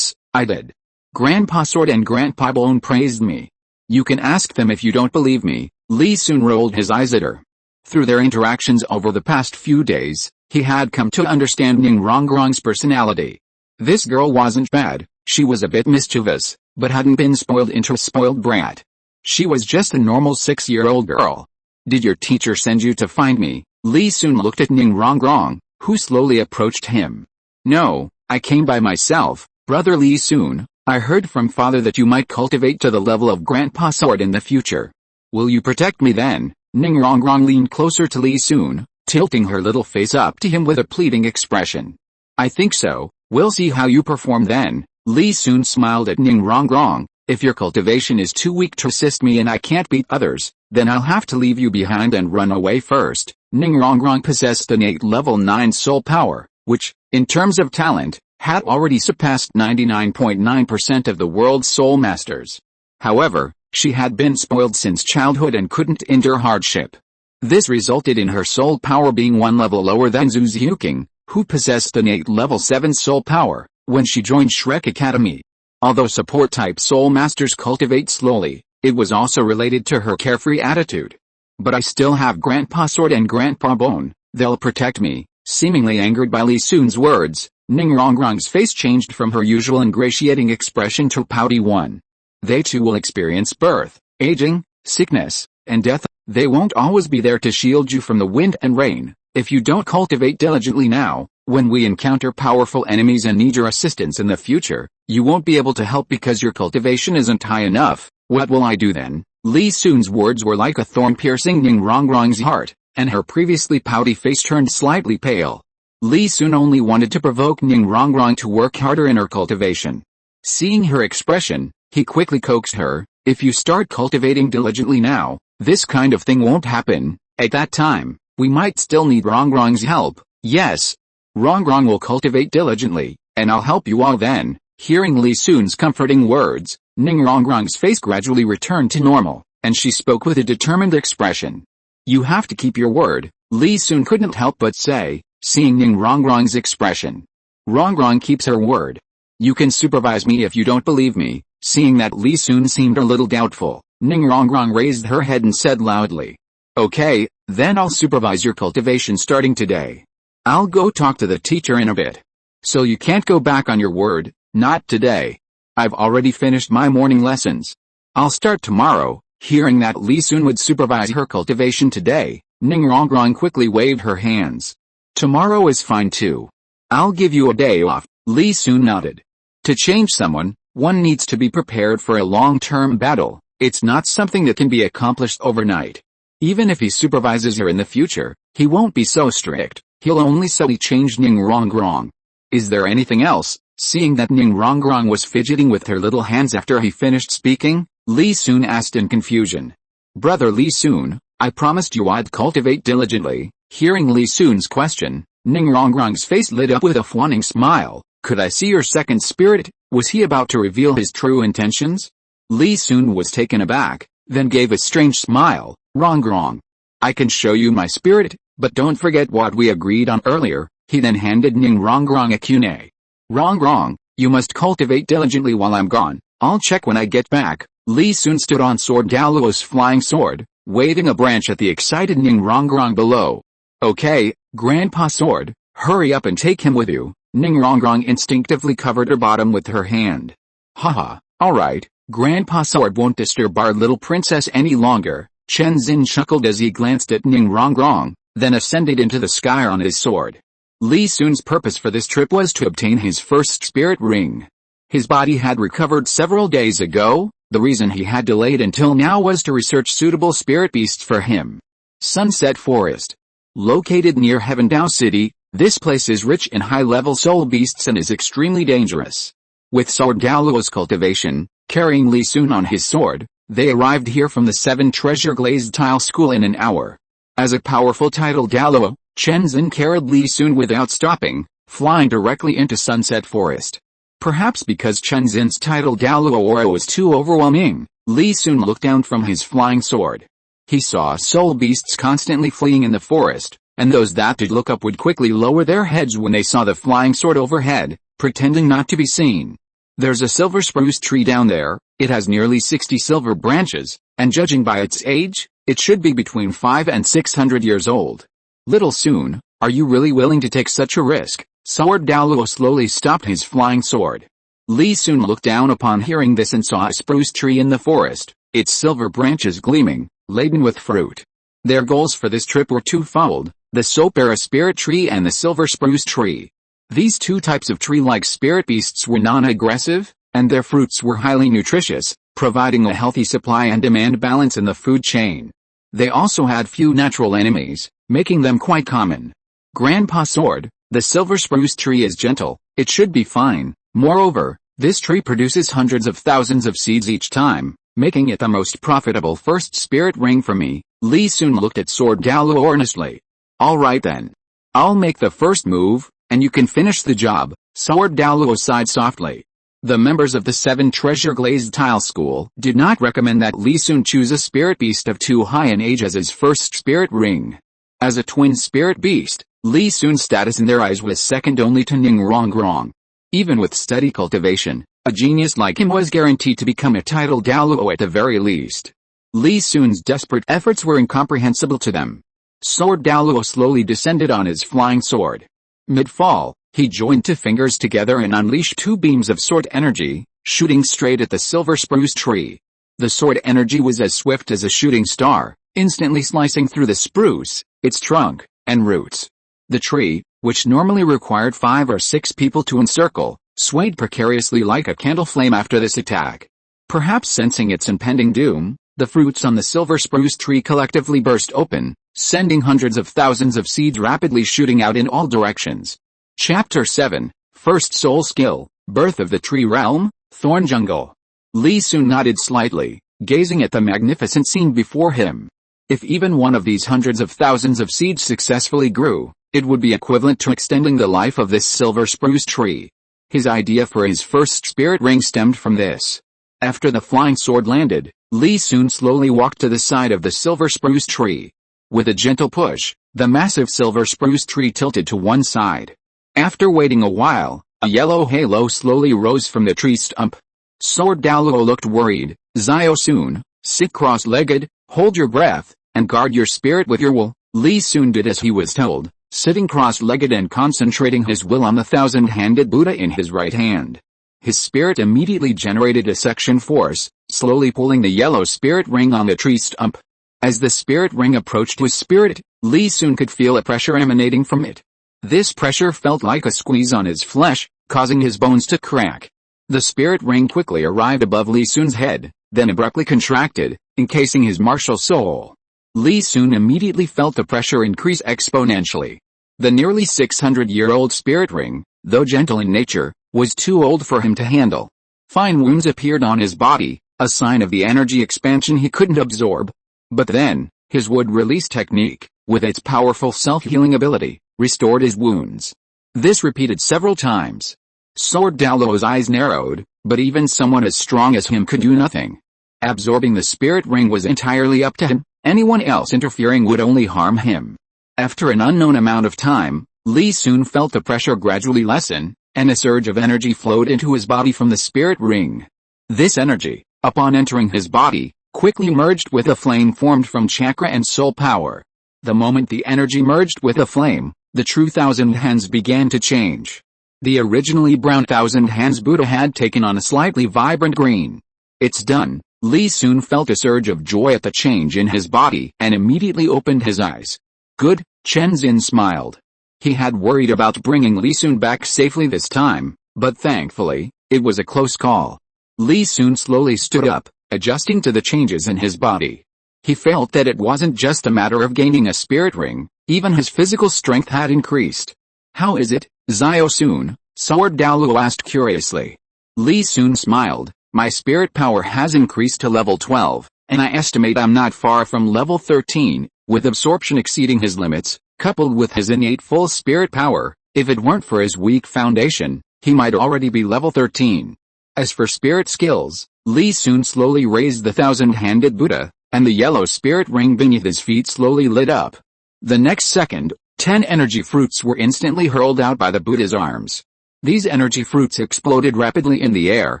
I did. Grandpa Sword and Grandpa Bone praised me. You can ask them if you don't believe me. Li Sun rolled his eyes at her. Through their interactions over the past few days, he had come to understand Ning Rongrong's personality. This girl wasn't bad, she was a bit mischievous, but hadn't been spoiled into a spoiled brat. She was just a normal 6-year-old girl. Did your teacher send you to find me? Li Sun looked at Ning Rongrong, who slowly approached him. No, I came by myself, brother Li Sun. I heard from father that you might cultivate to the level of Grandpa Sword in the future. Will you protect me then? Ning Rongrong leaned closer to Li Sun, tilting her little face up to him with a pleading expression. I think so, we'll see how you perform then. Li Sun smiled at Ning Rongrong. If your cultivation is too weak to assist me and I can't beat others, then I'll have to leave you behind and run away first. Ning Rongrong possessed innate level 9 soul power, which, in terms of talent, had already surpassed 99.9% of the world's soul masters. However, she had been spoiled since childhood and couldn't endure hardship. This resulted in her soul power being one level lower than Zhu Xiuqing, who possessed innate level 7 soul power, when she joined Shrek Academy. Although support-type soul masters cultivate slowly, it was also related to her carefree attitude. But I still have Grandpa Sword and Grandpa Bone, they'll protect me. Seemingly angered by Li Sun's words, Ning Rongrong's face changed from her usual ingratiating expression to a pouty one. They too will experience birth, aging, sickness, and death. They won't always be there to shield you from the wind and rain. If you don't cultivate diligently now, when we encounter powerful enemies and need your assistance in the future, you won't be able to help because your cultivation isn't high enough. What will I do then? Li Sun's words were like a thorn piercing Ning Rongrong's heart, and her previously pouty face turned slightly pale. Li Sun only wanted to provoke Ning Rongrong to work harder in her cultivation. Seeing her expression, he quickly coaxed her, if you start cultivating diligently now, this kind of thing won't happen. At that time, we might still need Rongrong's help. Yes, Rongrong will cultivate diligently, and I'll help you all then. Hearing Li Sun's comforting words, Ning Rongrong's face gradually returned to normal, and she spoke with a determined expression. You have to keep your word, Li Sun couldn't help but say, seeing Ning Rongrong's expression. Rongrong keeps her word. You can supervise me if you don't believe me. Seeing that Li Sun seemed a little doubtful, Ning Rongrong raised her head and said loudly. Okay, then I'll supervise your cultivation starting today. I'll go talk to the teacher in a bit. So you can't go back on your word? Not today. I've already finished my morning lessons. I'll start tomorrow. Hearing that Li Sun would supervise her cultivation today, Ning Rongrong quickly waved her hands. Tomorrow is fine too. I'll give you a day off, Li Sun nodded. To change someone, one needs to be prepared for a long-term battle. It's not something that can be accomplished overnight. Even if he supervises her in the future, he won't be so strict. He'll only subtly change Ning Rongrong. Is there anything else? Seeing that Ning Rongrong was fidgeting with her little hands after he finished speaking, Li Sun asked in confusion. Brother Li Sun, I promised you I'd cultivate diligently. Hearing Li Sun's question, Ning Rongrong's face lit up with a fawning smile. Could I see your second spirit? Was he about to reveal his true intentions? Li Sun was taken aback, then gave a strange smile. Rongrong, I can show you my spirit, but don't forget what we agreed on earlier. He then handed Ning Rongrong a kunai. Rongrong, you must cultivate diligently while I'm gone. I'll check when I get back. Li Sun stood on Sword Daluo's flying sword, waving a branch at the excited Ning Rongrong below. Okay, Grandpa Sword, hurry up and take him with you. Ning Rongrong instinctively covered her bottom with her hand. Haha, alright, Grandpa Sword won't disturb our little princess any longer. Chen Xin chuckled as he glanced at Ning Rongrong, then ascended into the sky on his sword. Li Sun's purpose for this trip was to obtain his first spirit ring. His body had recovered several days ago. The reason he had delayed until now was to research suitable spirit beasts for him. Sunset Forest. Located near Heavendao City, this place is rich in high-level soul beasts and is extremely dangerous. With Sword Daluo's cultivation, carrying Li Sun on his sword, they arrived here from the 7 Treasure Glazed Tile School in an hour. As a powerful title Daluo, Chen Xin carried Li Sun without stopping, flying directly into Sunset Forest. Perhaps because Chen Xin's title Daluo aura was too overwhelming, Li Sun looked down from his flying sword. He saw soul beasts constantly fleeing in the forest, and those that did look up would quickly lower their heads when they saw the flying sword overhead, pretending not to be seen. There's a silver spruce tree down there. It has nearly 60 silver branches, and judging by its age, it should be between 500 and 600 years old. Little Sun, are you really willing to take such a risk? Sword Daluo slowly stopped his flying sword. Li Sun looked down upon hearing this and saw a spruce tree in the forest, its silver branches gleaming, laden with fruit. Their goals for this trip were twofold, the Sopera spirit tree and the silver spruce tree. These two types of tree-like spirit beasts were non-aggressive, and their fruits were highly nutritious, providing a healthy supply and demand balance in the food chain. They also had few natural enemies, making them quite common. Grandpa Sword, the silver spruce tree is gentle, it should be fine. Moreover, this tree produces hundreds of thousands of seeds each time, making it the most profitable first spirit ring for me. Li Sun looked at Sword Daluo earnestly. Alright then. I'll make the first move, and you can finish the job. Sword Daluo sighed softly. The members of the 7 Treasure Glazed Tile School did not recommend that Li Sun choose a spirit beast of too high an age as his first spirit ring. As a twin spirit beast, Li Sun's status in their eyes was second only to Ning Rongrong. Even with steady cultivation, a genius like him was guaranteed to become a title Daluo at the very least. Li Sun's desperate efforts were incomprehensible to them. Sword Daluo slowly descended on his flying sword. Mid-fall, he joined 2 fingers together and unleashed 2 beams of sword energy, shooting straight at the silver spruce tree. The sword energy was as swift as a shooting star, instantly slicing through the spruce, its trunk, and roots. The tree, which normally required 5 or 6 people to encircle, swayed precariously like a candle flame after this attack. Perhaps sensing its impending doom, the fruits on the silver spruce tree collectively burst open, sending hundreds of thousands of seeds rapidly shooting out in all directions. Chapter 7, First Soul Skill, Birth of the Tree Realm, Thorn Jungle. Li Sun nodded slightly, gazing at the magnificent scene before him. If even one of these hundreds of thousands of seeds successfully grew, it would be equivalent to extending the life of this silver spruce tree. His idea for his first spirit ring stemmed from this. After the flying sword landed, Li Sun slowly walked to the side of the silver spruce tree. With a gentle push, the massive silver spruce tree tilted to one side. After waiting a while, a yellow halo slowly rose from the tree stump. Sword Daluo looked worried. Zio Sun, sit cross-legged, hold your breath, and guard your spirit with your will. Li Sun did as he was told, sitting cross-legged and concentrating his will on the 1,000-handed Buddha in his right hand. His spirit immediately generated a suction force, slowly pulling the yellow spirit ring on the tree stump. As the spirit ring approached his spirit, Li Sun could feel a pressure emanating from it. This pressure felt like a squeeze on his flesh, causing his bones to crack. The spirit ring quickly arrived above Li Sun's head, then abruptly contracted, encasing his martial soul. Li Sun immediately felt the pressure increase exponentially. The nearly 600-year-old spirit ring, though gentle in nature, was too old for him to handle. Fine wounds appeared on his body, a sign of the energy expansion he couldn't absorb. But then, his wood release technique, with its powerful self-healing ability, restored his wounds. This repeated several times. Sword Daluo's eyes narrowed, but even someone as strong as him could do nothing. Absorbing the spirit ring was entirely up to him, anyone else interfering would only harm him. After an unknown amount of time, Li Sun felt the pressure gradually lessen, and a surge of energy flowed into his body from the spirit ring. This energy, upon entering his body, quickly merged with a flame formed from chakra and soul power. The moment the energy merged with the flame, the true Thousand Hands began to change. The originally brown Thousand Hands Buddha had taken on a slightly vibrant green. It's done. Li Sun felt a surge of joy at the change in his body and immediately opened his eyes. Good, Chen Xin smiled. He had worried about bringing Li Sun back safely this time, but thankfully, it was a close call. Li Sun slowly stood up, adjusting to the changes in his body. He felt that it wasn't just a matter of gaining a spirit ring, even his physical strength had increased. How is it, Xiao Sun? Sword Daluo asked curiously. Li Sun smiled. My spirit power has increased to level 12, and I estimate I'm not far from level 13, with absorption exceeding his limits. Coupled with his innate full spirit power, if it weren't for his weak foundation, he might already be level 13. As for spirit skills, Li Sun slowly raised the thousand-handed Buddha, and the yellow spirit ring beneath his feet slowly lit up. The next second, 10 energy fruits were instantly hurled out by the Buddha's arms. These energy fruits exploded rapidly in the air,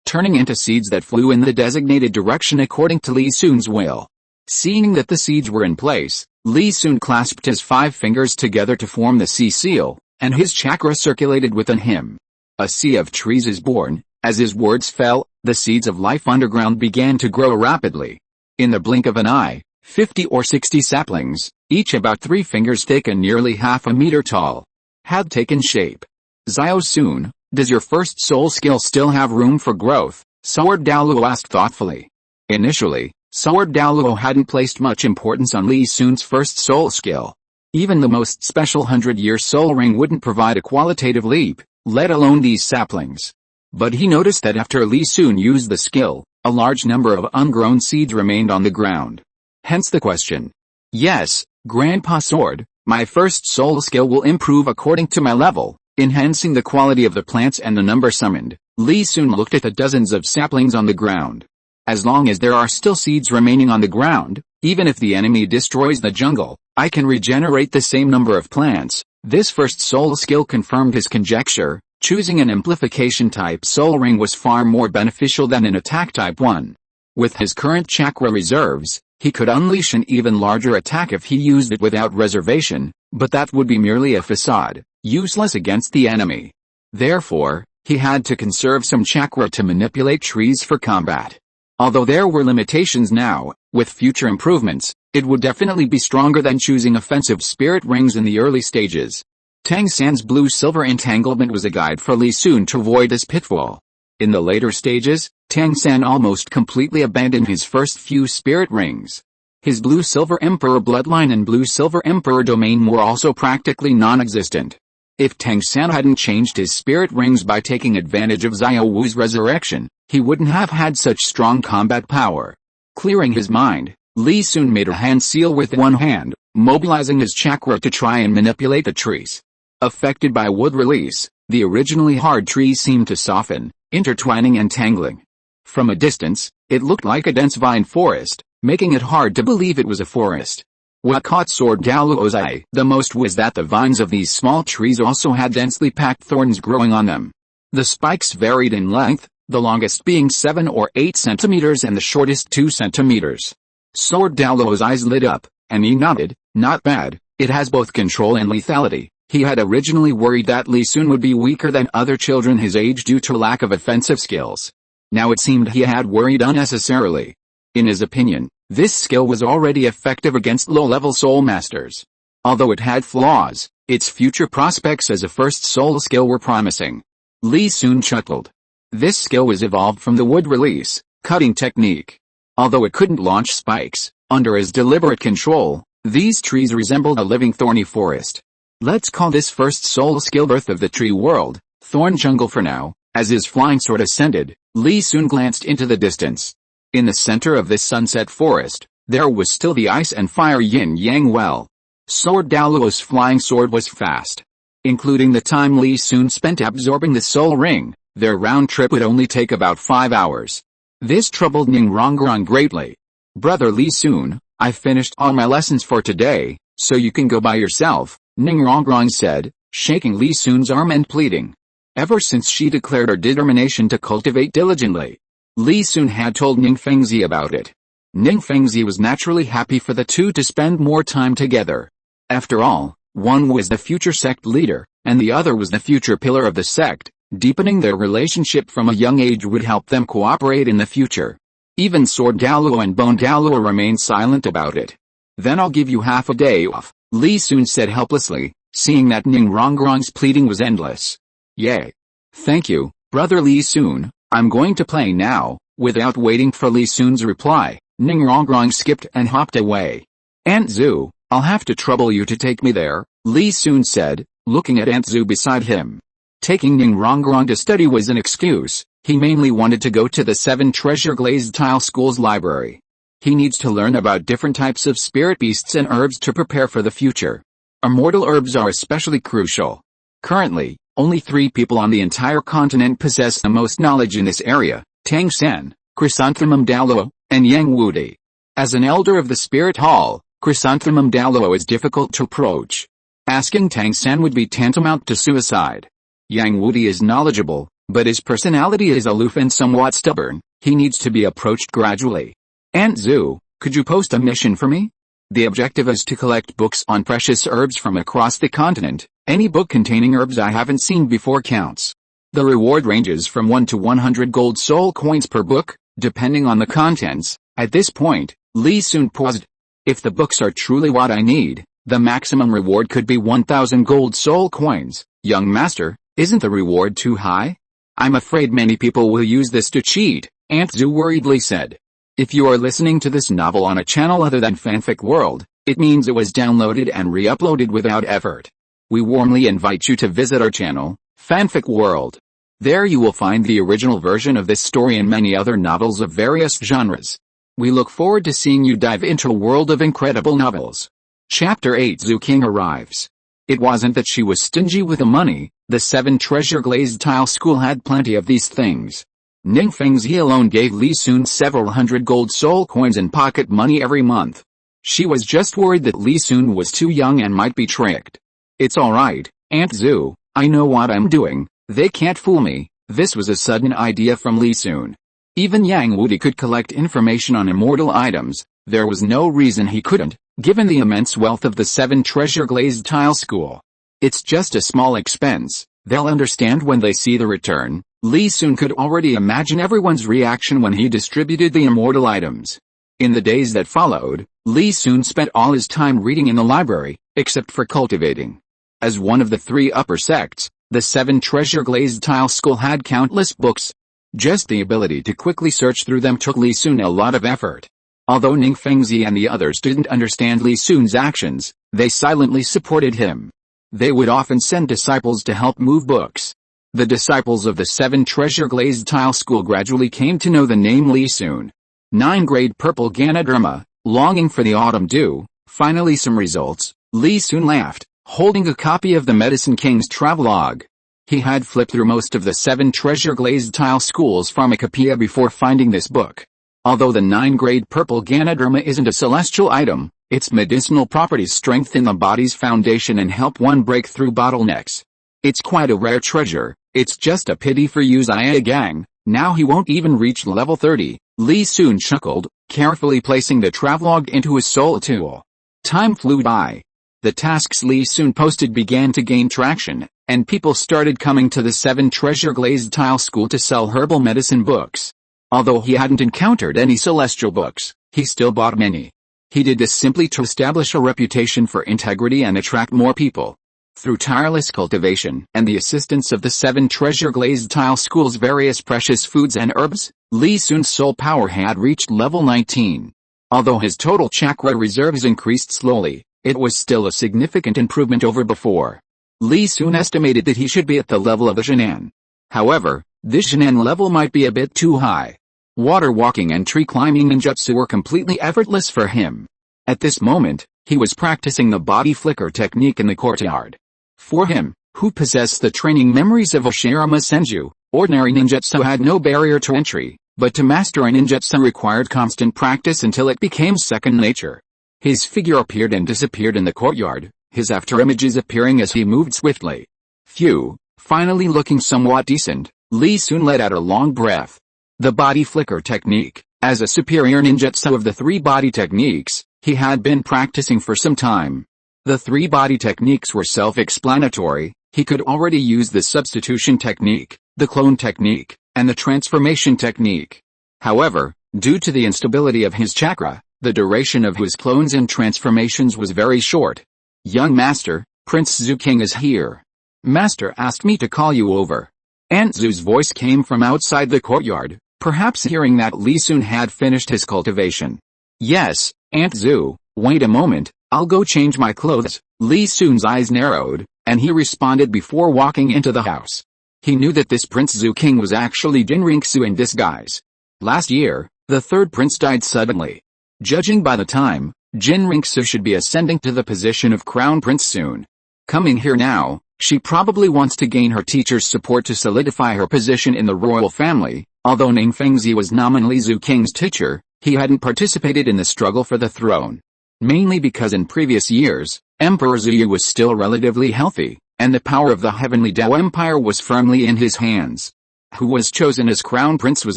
turning into seeds that flew in the designated direction according to Li Sun's will. Seeing that the seeds were in place, Li Sun clasped his 5 fingers together to form the sea seal, and his chakra circulated within him. A sea of trees is born. As his words fell, the seeds of life underground began to grow rapidly. In the blink of an eye, 50 or 60 saplings, each about 3 fingers thick and nearly half a meter tall, had taken shape. Xiao Sun, does your first soul skill still have room for growth? Sword Daluo asked thoughtfully. Initially, Sword Daluo hadn't placed much importance on Li Sun's first soul skill. Even the most special 100-year soul ring wouldn't provide a qualitative leap, let alone these saplings. But he noticed that after Li Sun used the skill, a large number of ungrown seeds remained on the ground. Hence the question. Yes, Grandpa Sword, my first soul skill will improve according to my level, enhancing the quality of the plants and the number summoned. Li Sun looked at the dozens of saplings on the ground. As long as there are still seeds remaining on the ground, even if the enemy destroys the jungle, I can regenerate the same number of plants. This first soul skill confirmed his conjecture. Choosing an amplification type soul ring was far more beneficial than an attack type one. With his current chakra reserves, he could unleash an even larger attack if he used it without reservation, but that would be merely a facade, useless against the enemy. Therefore, he had to conserve some chakra to manipulate trees for combat. Although there were limitations now, with future improvements, it would definitely be stronger than choosing offensive spirit rings in the early stages. Tang San's blue-silver entanglement was a guide for Li Sun to avoid this pitfall. In the later stages, Tang San almost completely abandoned his first few spirit rings. His blue-silver emperor bloodline and blue-silver emperor domain were also practically non-existent. If Tang San hadn't changed his spirit rings by taking advantage of Xiao Wu's resurrection, he wouldn't have had such strong combat power. Clearing his mind, Li Sun made a hand seal with one hand, mobilizing his chakra to try and manipulate the trees. Affected by wood release, the originally hard trees seemed to soften, intertwining and tangling. From a distance, it looked like a dense vine forest, making it hard to believe it was a forest. What caught Sword Daluo's eye the most was that the vines of these small trees also had densely packed thorns growing on them. The spikes varied in length, the longest being 7 or 8 centimeters and the shortest 2 centimeters. Sword Daluo's eyes lit up, and he nodded, not bad, it has both control and lethality. He had originally worried that Li Sun would be weaker than other children his age due to lack of offensive skills. Now it seemed he had worried unnecessarily. In his opinion, this skill was already effective against low-level soul masters. Although it had flaws, its future prospects as a first soul skill were promising. Li Sun chuckled. This skill was evolved from the wood release, cutting technique. Although it couldn't launch spikes, under his deliberate control, these trees resembled a living thorny forest. Let's call this first soul skill birth of the tree world, Thorn Jungle for now. As his flying sword ascended, Li Sun glanced into the distance. In the center of this sunset forest, there was still the ice and fire yin-yang well. Sword Daluo's flying sword was fast. Including the time Li Sun spent absorbing the soul ring, their round trip would only take about 5 hours. This troubled Ning Rongrong greatly. Brother Li Sun, I finished all my lessons for today, so you can go by yourself, Ning Rongrong said, shaking Li Sun's arm and pleading. Ever since she declared her determination to cultivate diligently, Li Sun had told Ning Fengzi about it. Ning Fengzi was naturally happy for the two to spend more time together. After all, one was the future sect leader, and the other was the future pillar of the sect. Deepening their relationship from a young age would help them cooperate in the future. Even Sword Daluo and Bone Daluo remained silent about it. Then I'll give you half a day off, Li Sun said helplessly, seeing that Ning Rongrong's pleading was endless. Yay. Thank you, Brother Li Sun, I'm going to play now. Without waiting for Li Sun's reply, Ning Rongrong skipped and hopped away. Aunt Zhu, I'll have to trouble you to take me there, Li Sun said, looking at Aunt Zhu beside him. Taking Ning Rongrong to study was an excuse. He mainly wanted to go to the 7 Treasure Glazed Tile School's library. He needs to learn about different types of spirit beasts and herbs to prepare for the future. Immortal herbs are especially crucial. Currently, only 3 people on the entire continent possess the most knowledge in this area, Tang Sen, Chrysanthemum Daluo, and Yang Wudi. As an elder of the Spirit Hall, Chrysanthemum Daluo is difficult to approach. Asking Tang Sen would be tantamount to suicide. Yang Wudi is knowledgeable, but his personality is aloof and somewhat stubborn. He needs to be approached gradually. Aunt Zhu, could you post a mission for me? The objective is to collect books on precious herbs from across the continent. Any book containing herbs I haven't seen before counts. The reward ranges from 1 to 100 gold soul coins per book, depending on the contents. At this point, Li Sun paused. If the books are truly what I need, the maximum reward could be 1,000 gold soul coins. Young master, isn't the reward too high? I'm afraid many people will use this to cheat, Aunt Zhu worriedly said. If you are listening to this novel on a channel other than Fanfic World, it means it was downloaded and re-uploaded without effort. We warmly invite you to visit our channel, Fanfic World. There you will find the original version of this story and many other novels of various genres. We look forward to seeing you dive into a world of incredible novels. Chapter 8 Zhu King arrives. It wasn't that she was stingy with the money, the 7 Treasure Glazed Tile School had plenty of these things. Ning Fengzi alone gave Li Sun several hundred gold soul coins and pocket money every month. She was just worried that Li Sun was too young and might be tricked. It's alright, Aunt Zhu, I know what I'm doing, they can't fool me. This was a sudden idea from Li Sun. Even Yang Wudi could collect information on immortal items, there was no reason he couldn't, given the immense wealth of the 7 Treasure Glazed Tile School. It's just a small expense, they'll understand when they see the return. Li Sun could already imagine everyone's reaction when he distributed the immortal items. In the days that followed, Li Sun spent all his time reading in the library, except for cultivating. As one of the 3 upper sects, the 7 Treasure Glazed Tile School had countless books. Just the ability to quickly search through them took Li Sun a lot of effort. Although Ning Fengzi and the others didn't understand Li Sun's actions, they silently supported him. They would often send disciples to help move books. The disciples of the 7 Treasure Glazed Tile School gradually came to know the name Li Sun. 9-grade purple Ganoderma, longing for the autumn dew. Finally some results. Li Sun laughed, holding a copy of the Medicine King's travelogue. He had flipped through most of the 7 Treasure Glazed Tile School's pharmacopoeia before finding this book. Although the 9-grade purple Ganoderma isn't a celestial item, its medicinal properties strengthen the body's foundation and help one break through bottlenecks. It's quite a rare treasure. It's just a pity for Yu Gang, now he won't even reach level 30, Li Sun chuckled, carefully placing the travelogue into his soul tool. Time flew by. The tasks Li Sun posted began to gain traction, and people started coming to the 7 Treasure Glazed Tile School to sell herbal medicine books. Although he hadn't encountered any celestial books, he still bought many. He did this simply to establish a reputation for integrity and attract more people. Through tireless cultivation and the assistance of the 7 Treasure Glazed Tile School's various precious foods and herbs, Li Sun's soul power had reached level 19. Although his total chakra reserves increased slowly, it was still a significant improvement over before. Li Sun estimated that he should be at the level of the Jinan. However, this Jinan level might be a bit too high. Water walking and tree climbing ninjutsu were completely effortless for him. At this moment, he was practicing the body flicker technique in the courtyard. For him, who possessed the training memories of Oshirama Senju, ordinary ninjutsu had no barrier to entry, but to master a ninjutsu required constant practice until it became second nature. His figure appeared and disappeared in the courtyard, his afterimages appearing as he moved swiftly. Phew, finally looking somewhat decent, Li Sun let out a long breath. The body flicker technique, as a superior ninjutsu of the 3 body techniques, he had been practicing for some time. The 3 body techniques were self-explanatory. He could already use the substitution technique, the clone technique, and the transformation technique. However, due to the instability of his chakra, the duration of his clones and transformations was very short. Young master, Prince Zhu King is here. Master asked me to call you over. Aunt Zhu's voice came from outside the courtyard, perhaps hearing that Li Sun had finished his cultivation. Yes, Aunt Zhu, wait a moment, I'll go change my clothes. Li Sun's eyes narrowed, and he responded before walking into the house. He knew that this Prince Zhu King was actually Jin Ringsu in disguise. Last year, the 3rd prince died suddenly. Judging by the time, Jin Ringsu should be ascending to the position of crown prince soon. Coming here now, she probably wants to gain her teacher's support to solidify her position in the royal family. Although Ning Fengzi was nominally Zhu King's teacher, he hadn't participated in the struggle for the throne. Mainly because in previous years, Emperor Zhu Yu was still relatively healthy, and the power of the Heavenly Dao Empire was firmly in his hands. Who was chosen as crown prince was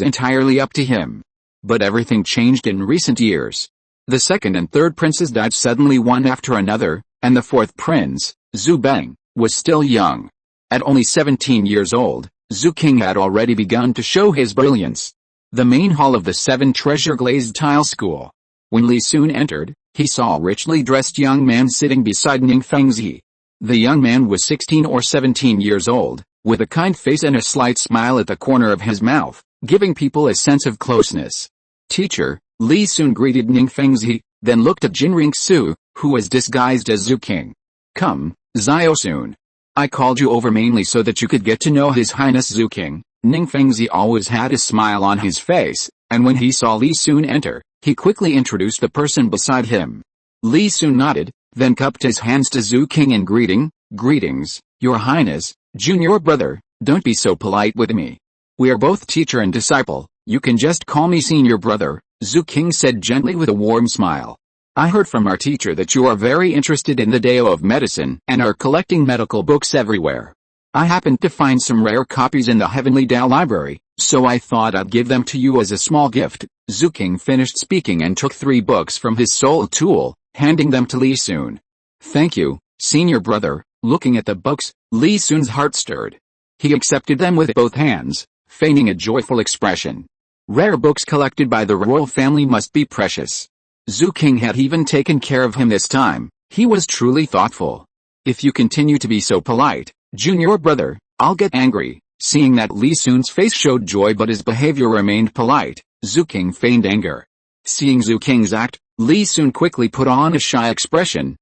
entirely up to him. But everything changed in recent years. The 2nd and 3rd princes died suddenly one after another, and the 4th prince, Zhu Beng, was still young. At only 17 years old, Zhu King had already begun to show his brilliance. The main hall of the 7 Treasure Glazed Tile School. When Li Sun entered, he saw a richly dressed young man sitting beside Ning Fengzi. The young man was 16 or 17 years old, with a kind face and a slight smile at the corner of his mouth, giving people a sense of closeness. Teacher, Li Sun greeted Ning Fengzi, then looked at Jin Ringsu, who was disguised as Zhu King. Come, Xiao Sun. I called you over mainly so that you could get to know His Highness Zhu King. Ning Fengzi always had a smile on his face, and when he saw Li Sun enter, he quickly introduced the person beside him. Li Sun nodded, then cupped his hands to Zhu King in greeting. Greetings, Your Highness, junior brother, don't be so polite with me. We are both teacher and disciple, you can just call me senior brother, Zhu King said gently with a warm smile. I heard from our teacher that you are very interested in the Dao of medicine and are collecting medical books everywhere. I happened to find some rare copies in the Heavenly Dao library, so I thought I'd give them to you as a small gift. Zhu King finished speaking and took 3 books from his soul tool, handing them to Li Sun. Thank you, senior brother. Looking at the books, Li Sun's heart stirred. He accepted them with both hands, feigning a joyful expression. Rare books collected by the royal family must be precious. Zhu King had even taken care of him this time. He was truly thoughtful. If you continue to be so polite, junior brother, I'll get angry. Seeing that Li Sun's face showed joy but his behavior remained polite, Zhu King feigned anger. Seeing Zhu King's act, Li Sun quickly put on a shy expression.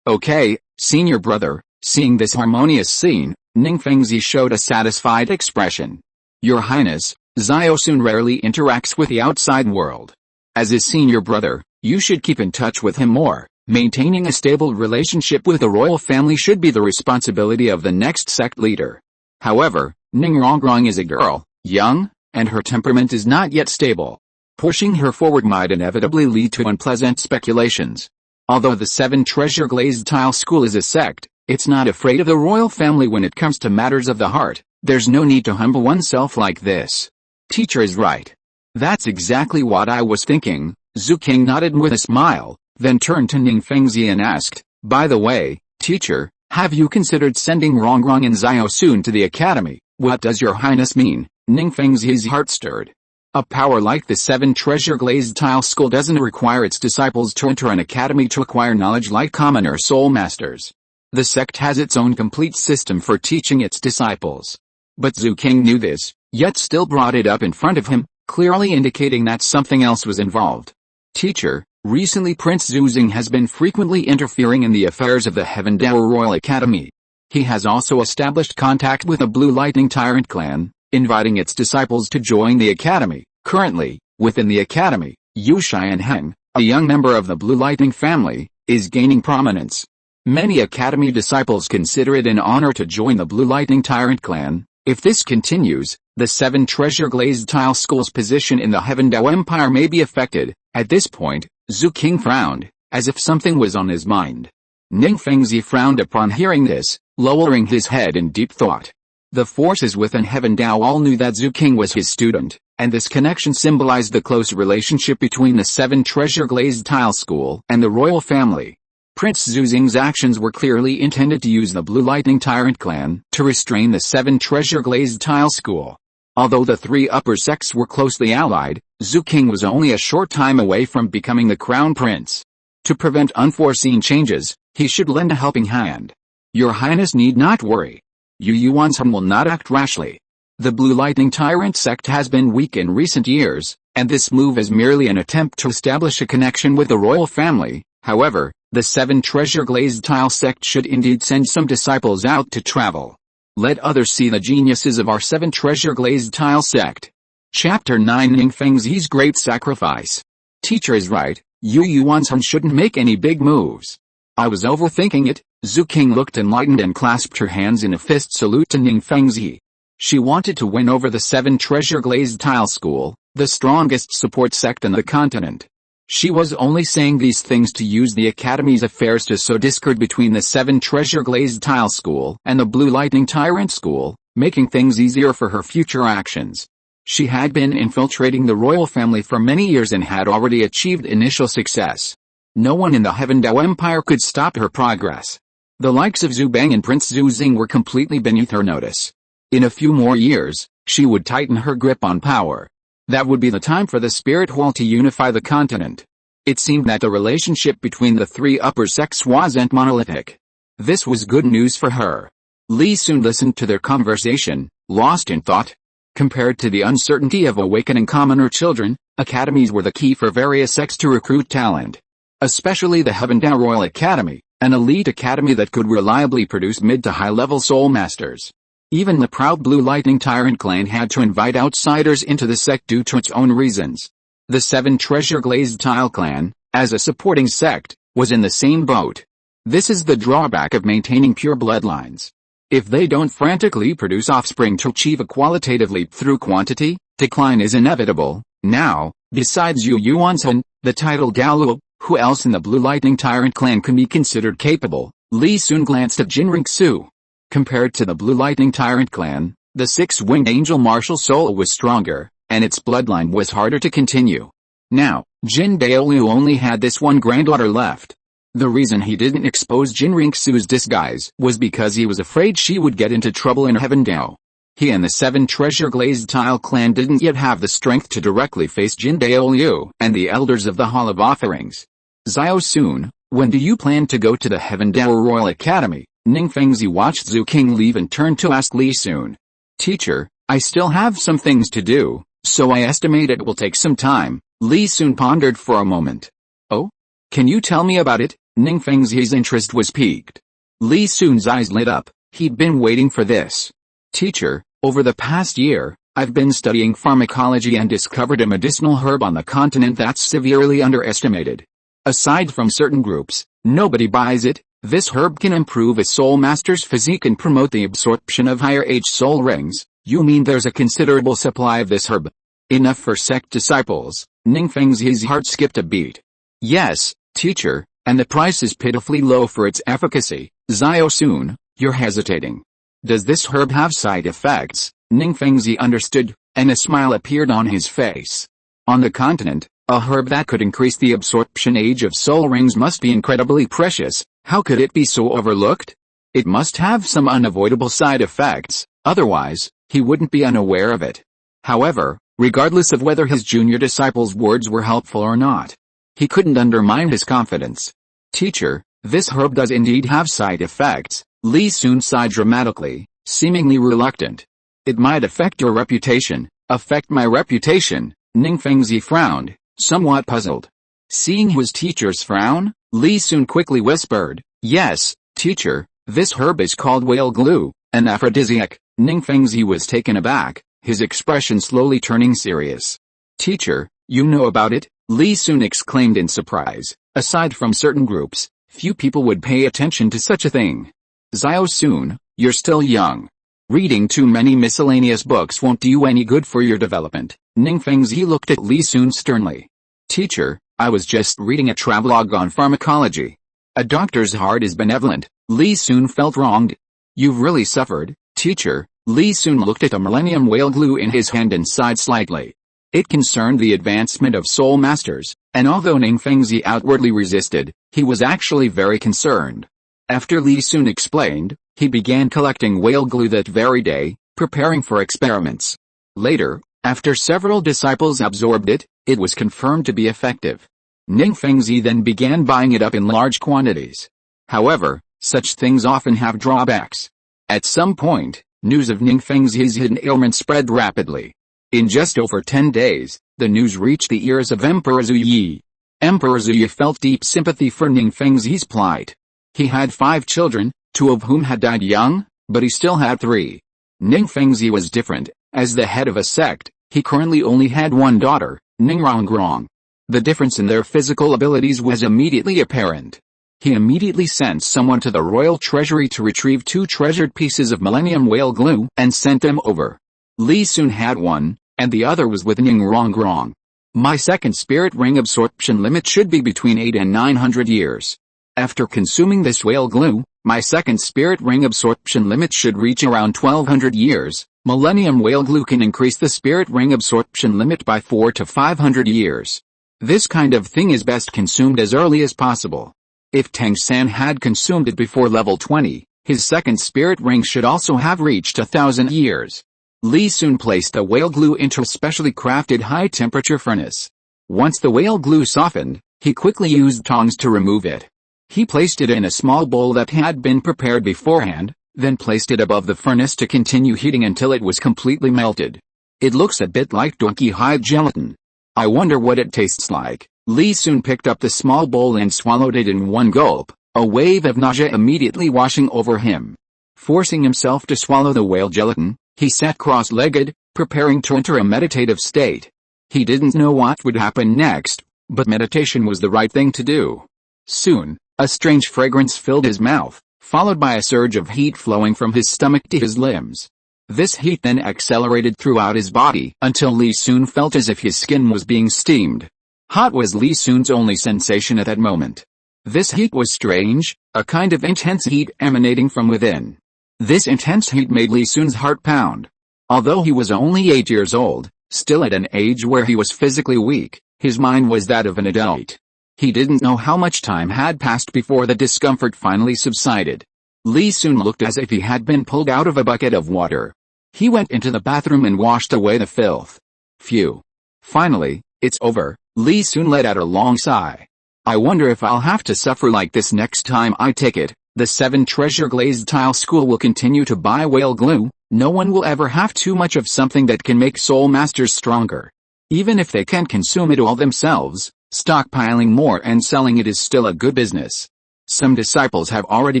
Okay, senior brother. Seeing this harmonious scene, Ning Fengzi showed a satisfied expression. Your Highness, Xiao Sun rarely interacts with the outside world. As his senior brother, you should keep in touch with him more. Maintaining a stable relationship with the royal family should be the responsibility of the next sect leader. However, Ning Rongrong is a girl, young, and her temperament is not yet stable. Pushing her forward might inevitably lead to unpleasant speculations. Although the 7 Treasure Glazed Tile School is a sect, it's not afraid of the royal family when it comes to matters of the heart. There's no need to humble oneself like this. Teacher is right. That's exactly what I was thinking. Zhu King nodded with a smile, then turned to Ning Fengzi and asked, By the way, teacher, have you considered sending Rongrong and Xiao soon to the academy? What does your highness mean? Ning Fengzi's heart stirred. A power like the Seven Treasure Glazed Tile School doesn't require its disciples to enter an academy to acquire knowledge like commoner soul masters. The sect has its own complete system for teaching its disciples. But Zhu King knew this, yet still brought it up in front of him, clearly indicating that something else was involved. Teacher, recently Prince Zuzing has been frequently interfering in the affairs of the Heaven Dao Royal Academy. He has also established contact with the Blue Lightning Tyrant clan, inviting its disciples to join the academy. Currently, within the academy, Yu Xianheng, a young member of the Blue Lightning family, is gaining prominence. Many academy disciples consider it an honor to join the Blue Lightning Tyrant clan. If this continues, the Seven Treasure Glazed Tile School's position in the Heaven Dao Empire may be affected. At this point, Zhu King frowned, as if something was on his mind. Ning Fengzi frowned upon hearing this, lowering his head in deep thought. The forces within Heaven Dao all knew that Zhu King was his student, and this connection symbolized the close relationship between the Seven Treasure Glazed Tile School and the royal family. Prince Zuzing's actions were clearly intended to use the Blue Lightning Tyrant clan to restrain the Seven Treasure Glazed Tile School. Although the three upper sects were closely allied, Zhu King was only a short time away from becoming the crown prince. To prevent unforeseen changes, he should lend a helping hand. Your Highness need not worry. Yu Yuanzhen will not act rashly. The Blue Lightning Tyrant sect has been weak in recent years, and this move is merely an attempt to establish a connection with the royal family. However, the Seven Treasure Glazed Tile sect should indeed send some disciples out to travel. Let others see the geniuses of our Seven Treasure Glazed Tile sect. Chapter 9 Ning Fengzi's Great Sacrifice. Teacher is right, Yu Yuanzhen shouldn't make any big moves. I was overthinking it. Zhu King looked enlightened and clasped her hands in a fist salute to Ning Fengzi. She wanted to win over the Seven Treasure Glazed Tile School, the strongest support sect in the continent. She was only saying these things to use the Academy's affairs to sow discord between the Seven Treasure Glazed Tile School and the Blue Lightning Tyrant School, making things easier for her future actions. She had been infiltrating the royal family for many years and had already achieved initial success. No one in the Heaven Dao Empire could stop her progress. The likes of Zhu Bang and Prince Zuzing were completely beneath her notice. In a few more years, she would tighten her grip on power. That would be the time for the Spirit Hall to unify the continent. It seemed that the relationship between the three upper sects wasn't monolithic. This was good news for her. Li Sun listened to their conversation, lost in thought. Compared to the uncertainty of awakening commoner children, academies were the key for various sects to recruit talent. Especially the Heaven Dao Royal Academy, an elite academy that could reliably produce mid to high-level soul masters. Even the proud Blue Lightning Tyrant clan had to invite outsiders into the sect due to its own reasons. The Seven Treasure Glazed Tile clan, as a supporting sect, was in the same boat. This is the drawback of maintaining pure bloodlines. If they don't frantically produce offspring to achieve a qualitative leap through quantity, decline is inevitable. Now, besides Yu Yuanzhen, the title Gaoluo, who else in the Blue Lightning Tyrant clan can be considered capable? Li Sun glanced at Jin Rixu. Compared to the Blue Lightning Tyrant clan, the six-winged angel martial soul was stronger, and its bloodline was harder to continue. Now, Jin Daoliu only had this one granddaughter left. The reason he didn't expose Jin Rixu's disguise was because he was afraid she would get into trouble in Heaven Dao. He and the Seven Treasure Glazed Tile clan didn't yet have the strength to directly face Jin Daoliu and the elders of the Hall of Offerings. Xiao Sun, when do you plan to go to the Heaven Dao Royal Academy? Ning Fengzi watched Zhu King leave and turned to ask Li Sun. Teacher, I still have some things to do, so I estimate it will take some time. Li Sun pondered for a moment. Oh? Can you tell me about it? Ning Fengzi's interest was piqued. Li Sun's eyes lit up. He'd been waiting for this. Teacher, over the past year, I've been studying pharmacology and discovered a medicinal herb on the continent that's severely underestimated. Aside from certain groups, nobody buys it. This herb can improve a soul master's physique and promote the absorption of higher-age soul rings. You mean there's a considerable supply of this herb? Enough for sect disciples. Ning Fengzi's heart skipped a beat. Yes, teacher, and the price is pitifully low for its efficacy. Xiao Sun, you're hesitating. Does this herb have side effects? Ning Fengzi understood, and a smile appeared on his face. On the continent, a herb that could increase the absorption age of soul rings must be incredibly precious. How could it be so overlooked? It must have some unavoidable side effects, otherwise, he wouldn't be unaware of it. However, regardless of whether his junior disciple's words were helpful or not, he couldn't undermine his confidence. Teacher, this herb does indeed have side effects, Li Sun sighed dramatically, seemingly reluctant. It might affect your reputation. Affect my reputation? Ning Fengzi frowned, somewhat puzzled. Seeing his teacher's frown, Li Sun quickly whispered, yes, teacher, this herb is called whale glue, an aphrodisiac. Ning Fengzi was taken aback, his expression slowly turning serious. Teacher, you know about it? Li Sun exclaimed in surprise. Aside from certain groups, few people would pay attention to such a thing. Xiao Sun, you're still young. Reading too many miscellaneous books won't do you any good for your development. Ning Fengzi looked at Li Sun sternly. Teacher, I was just reading a travelogue on pharmacology. A doctor's heart is benevolent. Li Sun felt wronged. You've really suffered, teacher. Li Sun looked at the Millennium Whale glue in his hand and sighed slightly. It concerned the advancement of soul masters, and although Ning Fengzi outwardly resisted, he was actually very concerned. After Li Sun explained, he began collecting whale glue that very day, preparing for experiments. Later, after several disciples absorbed it, it was confirmed to be effective. Ning Fengzi then began buying it up in large quantities. However, such things often have drawbacks. At some point, news of Ning Fengzi's hidden ailment spread rapidly. In just over 10 days, the news reached the ears of Emperor Zhu Yi. Emperor Zhu Yi felt deep sympathy for Ning Fengzi's plight. He had 5 children, 2 of whom had died young, but he still had 3. Ning Fengzi was different. As the head of a sect, he currently only had 1 daughter, Ning Rongrong. The difference in their physical abilities was immediately apparent. He immediately sent someone to the royal treasury to retrieve 2 treasured pieces of Millennium Whale glue and sent them over. Li Sun had one, and the other was with Ning Rongrong. My second spirit ring absorption limit should be between 8 and 900 years. After consuming this whale glue, my second spirit ring absorption limit should reach around 1200 years. Millennium Whale glue can increase the spirit ring absorption limit by 4 to 500 years. This kind of thing is best consumed as early as possible. If Tang San had consumed it before level 20, his second spirit ring should also have reached 1000 years. Li Sun placed the whale glue into a specially crafted high-temperature furnace. Once the whale glue softened, he quickly used tongs to remove it. He placed it in a small bowl that had been prepared beforehand, then placed it above the furnace to continue heating until it was completely melted. It looks a bit like donkey hide gelatin. I wonder what it tastes like. Li Sun picked up the small bowl and swallowed it in one gulp, a wave of nausea immediately washing over him. Forcing himself to swallow the whale gelatin, he sat cross-legged, preparing to enter a meditative state. He didn't know what would happen next, but meditation was the right thing to do. Soon, a strange fragrance filled his mouth, followed by a surge of heat flowing from his stomach to his limbs. This heat then accelerated throughout his body until Li Sun felt as if his skin was being steamed. Hot was Li Sun's only sensation at that moment. This heat was strange, a kind of intense heat emanating from within. This intense heat made Li Sun's heart pound. Although he was only 8 years old, still at an age where he was physically weak, his mind was that of an adult. He didn't know how much time had passed before the discomfort finally subsided. Li Sun looked as if he had been pulled out of a bucket of water. He went into the bathroom and washed away the filth. Phew. Finally, it's over. Li Sun let out a long sigh. I wonder if I'll have to suffer like this next time I take it. The 7 Treasure Glazed Tile School will continue to buy whale glue. No one will ever have too much of something that can make soul masters stronger. Even if they can't consume it all themselves, stockpiling more and selling it is still a good business. Some disciples have already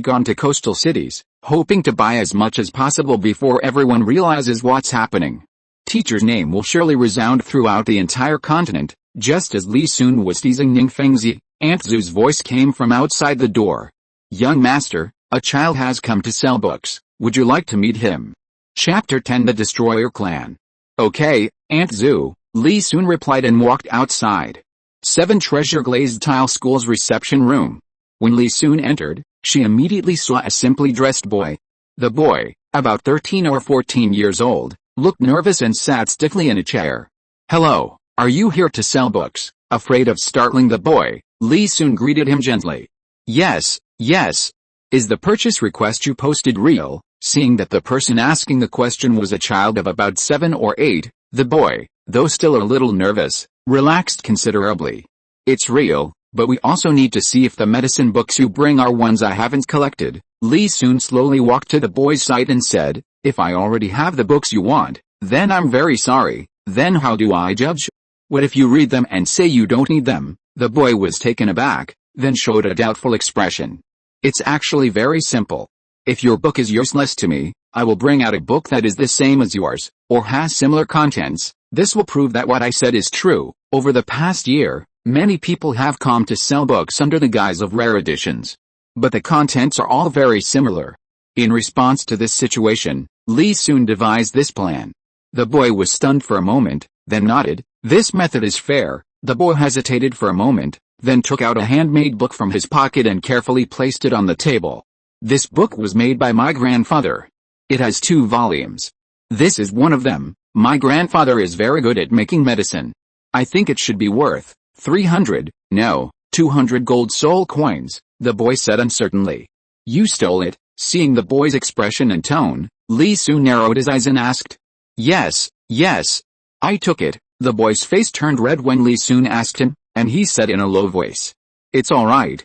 gone to coastal cities, hoping to buy as much as possible before everyone realizes what's happening. Teacher's name will surely resound throughout the entire continent. Just as Li Sun was teasing Ning Fengzi, Aunt Zhu's voice came from outside the door. Young master, a child has come to sell books. Would you like to meet him? Chapter 10 The Destroyer Clan. Okay, Aunt Zhu, Li Sun replied and walked outside. 7 Treasure Glazed Tile School's reception room. When Li Sun entered, she immediately saw a simply dressed boy. The boy, about 13 or 14 years old, looked nervous and sat stiffly in a chair. Hello, are you here to sell books? Afraid of startling the boy, Li Sun greeted him gently. Yes, yes. Is the purchase request you posted real? Seeing that the person asking the question was a child of about 7 or 8, the boy, though still a little nervous, relaxed considerably. It's real, but we also need to see if the medicine books you bring are ones I haven't collected. Lee Soon slowly walked to the boy's side and said, if I already have the books you want, then I'm very sorry. Then how do I judge? What if you read them and say you don't need them? The boy was taken aback, then showed a doubtful expression. It's actually very simple. If your book is useless to me, I will bring out a book that is the same as yours, or has similar contents. This will prove that what I said is true. Over the past year, many people have come to sell books under the guise of rare editions. But the contents are all very similar. In response to this situation, Lee Soon devised this plan. The boy was stunned for a moment, then nodded. This method is fair. The boy hesitated for a moment, then took out a handmade book from his pocket and carefully placed it on the table. This book was made by my grandfather. It has 2 volumes. This is one of them. My grandfather is very good at making medicine. I think it should be worth 300, no, 200 gold soul coins, the boy said uncertainly. You stole it. Seeing the boy's expression and tone, Lee Soon narrowed his eyes and asked. Yes, yes. I took it. The boy's face turned red when Lee Soon asked him, and he said in a low voice. It's alright,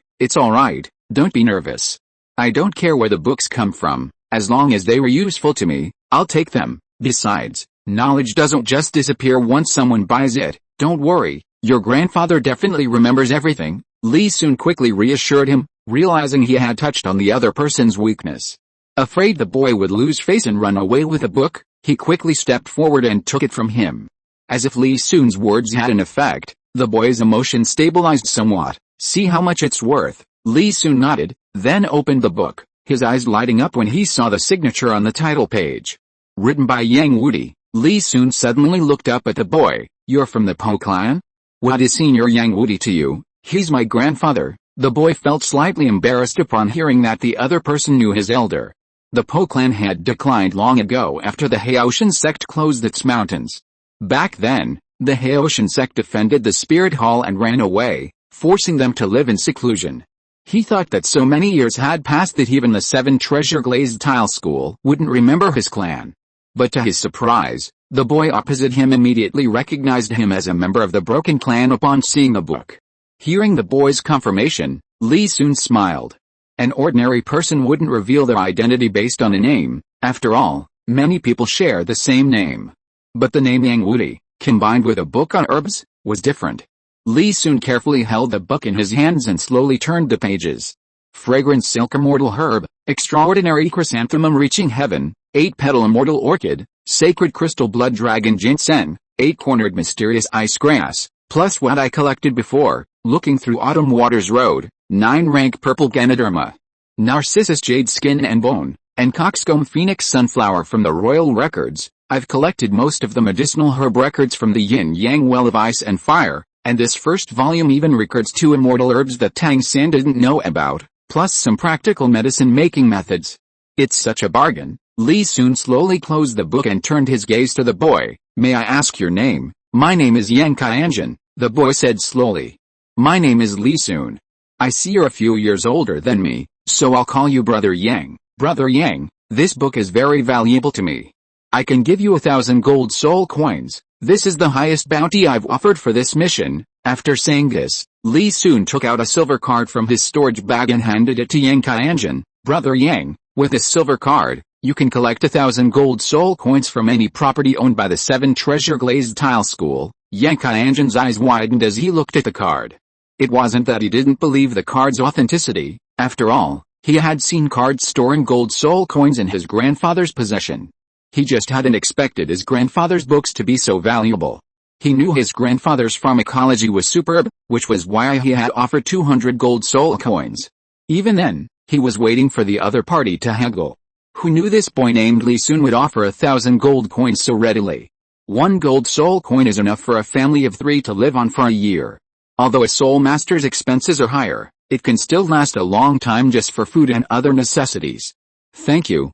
don't be nervous. I don't care where the books come from, as long as they were useful to me, I'll take them. Besides, knowledge doesn't just disappear once someone buys it. Don't worry, your grandfather definitely remembers everything. Lee Soon quickly reassured him, realizing he had touched on the other person's weakness. Afraid the boy would lose face and run away with the book, he quickly stepped forward and took it from him. As if Lee Soon's words had an effect, the boy's emotion stabilized somewhat. See how much it's worth. Lee Soon nodded, then opened the book, his eyes lighting up when he saw the signature on the title page. Written by Yang Wudi. Lee Soon suddenly looked up at the boy. You're from the Po clan? What is Senior Yang Wudi to you? He's my grandfather. The boy felt slightly embarrassed upon hearing that the other person knew his elder. The Po clan had declined long ago after the Haoshan sect closed its mountains. Back then, the Haoshan sect defended the spirit hall and ran away, forcing them to live in seclusion. He thought that so many years had passed that even the 7 treasure glazed tile school wouldn't remember his clan. But to his surprise, the boy opposite him immediately recognized him as a member of the Broken Clan upon seeing the book. Hearing the boy's confirmation, Lee Soon smiled. An ordinary person wouldn't reveal their identity based on a name. After all, many people share the same name. But the name Yang Wudi, combined with a book on herbs, was different. Lee Soon carefully held the book in his hands and slowly turned the pages. Fragrant silk immortal herb, extraordinary chrysanthemum reaching heaven, 8-petal immortal orchid, sacred crystal blood dragon ginseng, 8-cornered mysterious ice grass, plus what I collected before, looking through autumn waters road, 9-rank purple ganoderma, narcissus jade skin and bone, and coxcomb phoenix sunflower from the royal records. I've collected most of the medicinal herb records from the yin-yang well of ice and fire, and this first volume even records 2 immortal herbs that Tang San didn't know about, plus some practical medicine-making methods. It's such a bargain. Lee Soon slowly closed the book and turned his gaze to the boy. May I ask your name? My name is Yang Qianjun, the boy said slowly. My name is Lee Soon. I see you're a few years older than me, so I'll call you Brother Yang. Brother Yang, this book is very valuable to me. I can give you 1,000 gold soul coins. This is the highest bounty I've offered for this mission. After saying this, Lee Soon took out a silver card from his storage bag and handed it to Yang Qianjun. Brother Yang, with this silver card, you can collect 1,000 gold soul coins from any property owned by the 7 treasure glazed tile school. Yang Qianjun's eyes widened as he looked at the card. It wasn't that he didn't believe the card's authenticity. After all, he had seen cards storing gold soul coins in his grandfather's possession. He just hadn't expected his grandfather's books to be so valuable. He knew his grandfather's pharmacology was superb, which was why he had offered 200 gold soul coins. Even then, he was waiting for the other party to haggle. Who knew this boy named Lee Soon would offer 1,000 gold coins so readily? 1 gold soul coin is enough for a family of 3 to live on for a year. Although a soul master's expenses are higher, it can still last a long time just for food and other necessities. Thank you.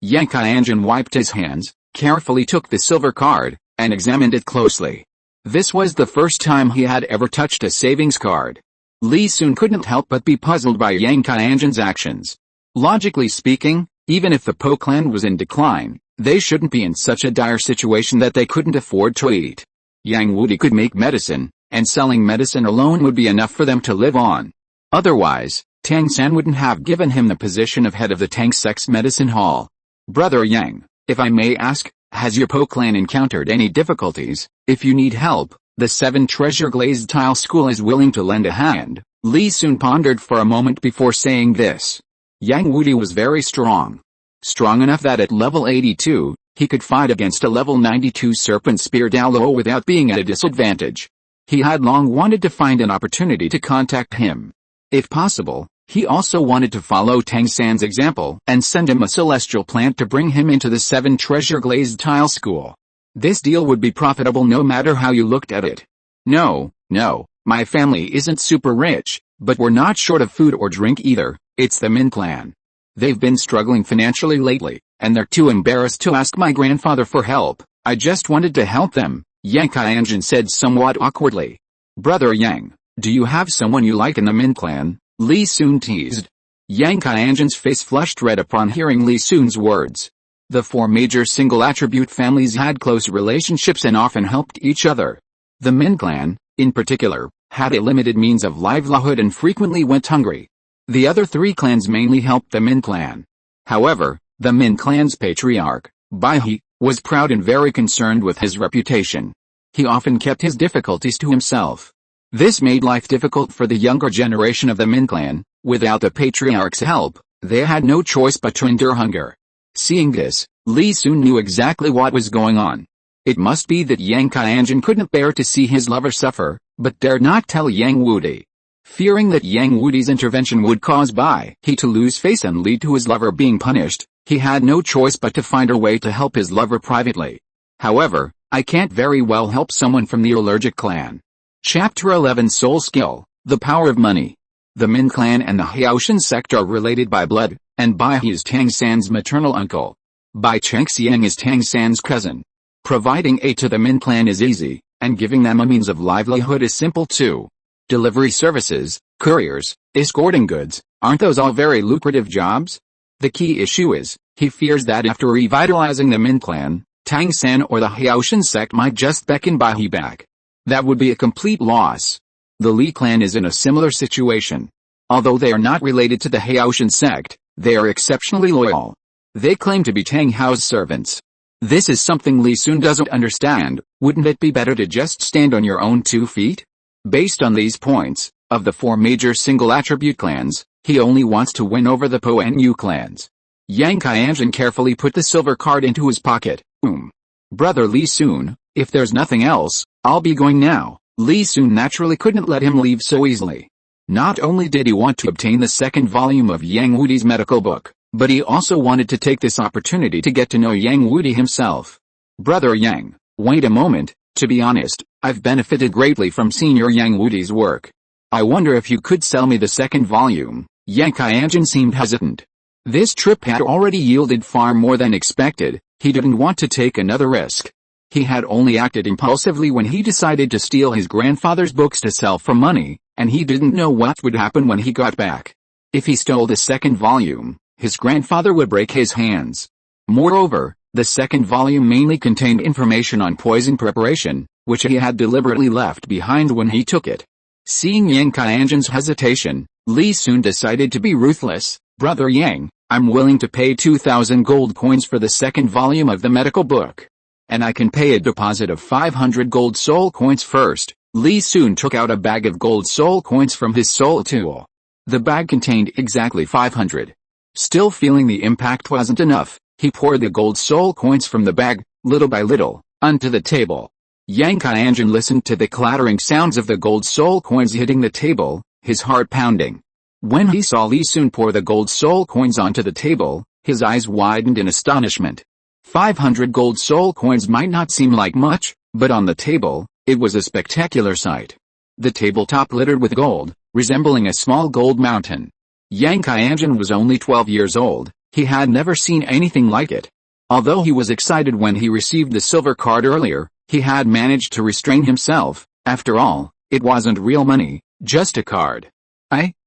Yang Qianjun wiped his hands, carefully took the silver card, and examined it closely. This was the first time he had ever touched a savings card. Li Sun couldn't help but be puzzled by Yang Qianjun's actions. Logically speaking, even if the Po clan was in decline, they shouldn't be in such a dire situation that they couldn't afford to eat. Yang Wudi could make medicine, and selling medicine alone would be enough for them to live on. Otherwise, Tang San wouldn't have given him the position of head of the Tang Sect's medicine hall. Brother Yang, if I may ask, has your Po clan encountered any difficulties? If you need help, the 7 Treasure Glazed Tile School is willing to lend a hand. Li Sun pondered for a moment before saying this. Yang Wudi was very strong. Strong enough that at level 82, he could fight against a level 92 Serpent Spear Daoluo without being at a disadvantage. He had long wanted to find an opportunity to contact him. If possible, he also wanted to follow Tang San's example and send him a celestial plant to bring him into the 7 Treasure Glazed Tile School. This deal would be profitable no matter how you looked at it. No, my family isn't super rich, but we're not short of food or drink either. It's the Min clan. They've been struggling financially lately, and they're too embarrassed to ask my grandfather for help. I just wanted to help them, Yang Qianjun said somewhat awkwardly. Brother Yang, do you have someone you like in the Min clan? Li Sun teased. Yang Qianjun's face flushed red upon hearing Li Sun's words. The 4 major single-attribute families had close relationships and often helped each other. The Min clan, in particular, had a limited means of livelihood and frequently went hungry. The other 3 clans mainly helped the Min clan. However, the Min clan's patriarch, Bai He, was proud and very concerned with his reputation. He often kept his difficulties to himself. This made life difficult for the younger generation of the Min clan. Without the patriarch's help, they had no choice but to endure hunger. Seeing this, Li Sun knew exactly what was going on. It must be that Yang Qianjun couldn't bear to see his lover suffer, but dared not tell Yang Wudi. Fearing that Yang Wudi's intervention would cause Bai He to lose face and lead to his lover being punished, he had no choice but to find a way to help his lover privately. However, I can't very well help someone from the allergic clan. Chapter 11 Soul Skill, The Power of Money. The Min clan and the Haoshan sect are related by blood, and Bai He is Tang San's maternal uncle. Bai Chengxiang is Tang San's cousin. Providing aid to the Min clan is easy, and giving them a means of livelihood is simple too. Delivery services, couriers, escorting goods, aren't those all very lucrative jobs? The key issue is, he fears that after revitalizing the Min clan, Tang San or the Haoshan sect might just beckon Bai He back. That would be a complete loss. The Li clan is in a similar situation. Although they are not related to the Haoshan sect, they are exceptionally loyal. They claim to be Tang Hao's servants. This is something Li Sun doesn't understand. Wouldn't it be better to just stand on your own 2 feet? Based on these points, of the 4 major single-attribute clans, he only wants to win over the Po and Yu clans. Yang Qianjun carefully put the silver card into his pocket. Brother Li Sun, if there's nothing else, I'll be going now. Li Sun naturally couldn't let him leave so easily. Not only did he want to obtain the 2nd volume of Yang Wudi's medical book, but he also wanted to take this opportunity to get to know Yang Wudi himself. Brother Yang, wait a moment, to be honest, I've benefited greatly from Senior Yang Wudi's work. I wonder if you could sell me the 2nd volume. Yang Qianjun seemed hesitant. This trip had already yielded far more than expected. He didn't want to take another risk. He had only acted impulsively when he decided to steal his grandfather's books to sell for money, and he didn't know what would happen when he got back. If he stole the 2nd volume, his grandfather would break his hands. Moreover, the 2nd volume mainly contained information on poison preparation, which he had deliberately left behind when he took it. Seeing Yang Qianjun's hesitation, Li Sun decided to be ruthless. Brother Yang, I'm willing to pay 2,000 gold coins for the 2nd volume of the medical book. And I can pay a deposit of 500 gold soul coins first. Li Sun took out a bag of gold soul coins from his soul tool. The bag contained exactly 500. Still feeling the impact wasn't enough, he poured the gold soul coins from the bag, little by little, onto the table. Yang Qianjun listened to the clattering sounds of the gold soul coins hitting the table, his heart pounding. When he saw Li Sun pour the gold soul coins onto the table, his eyes widened in astonishment. 500 gold soul coins might not seem like much, but on the table, it was a spectacular sight. The tabletop littered with gold, resembling a small gold mountain. Yang Qianjun was only 12 years old, he had never seen anything like it. Although he was excited when he received the silver card earlier, he had managed to restrain himself. After all, it wasn't real money, Just a card.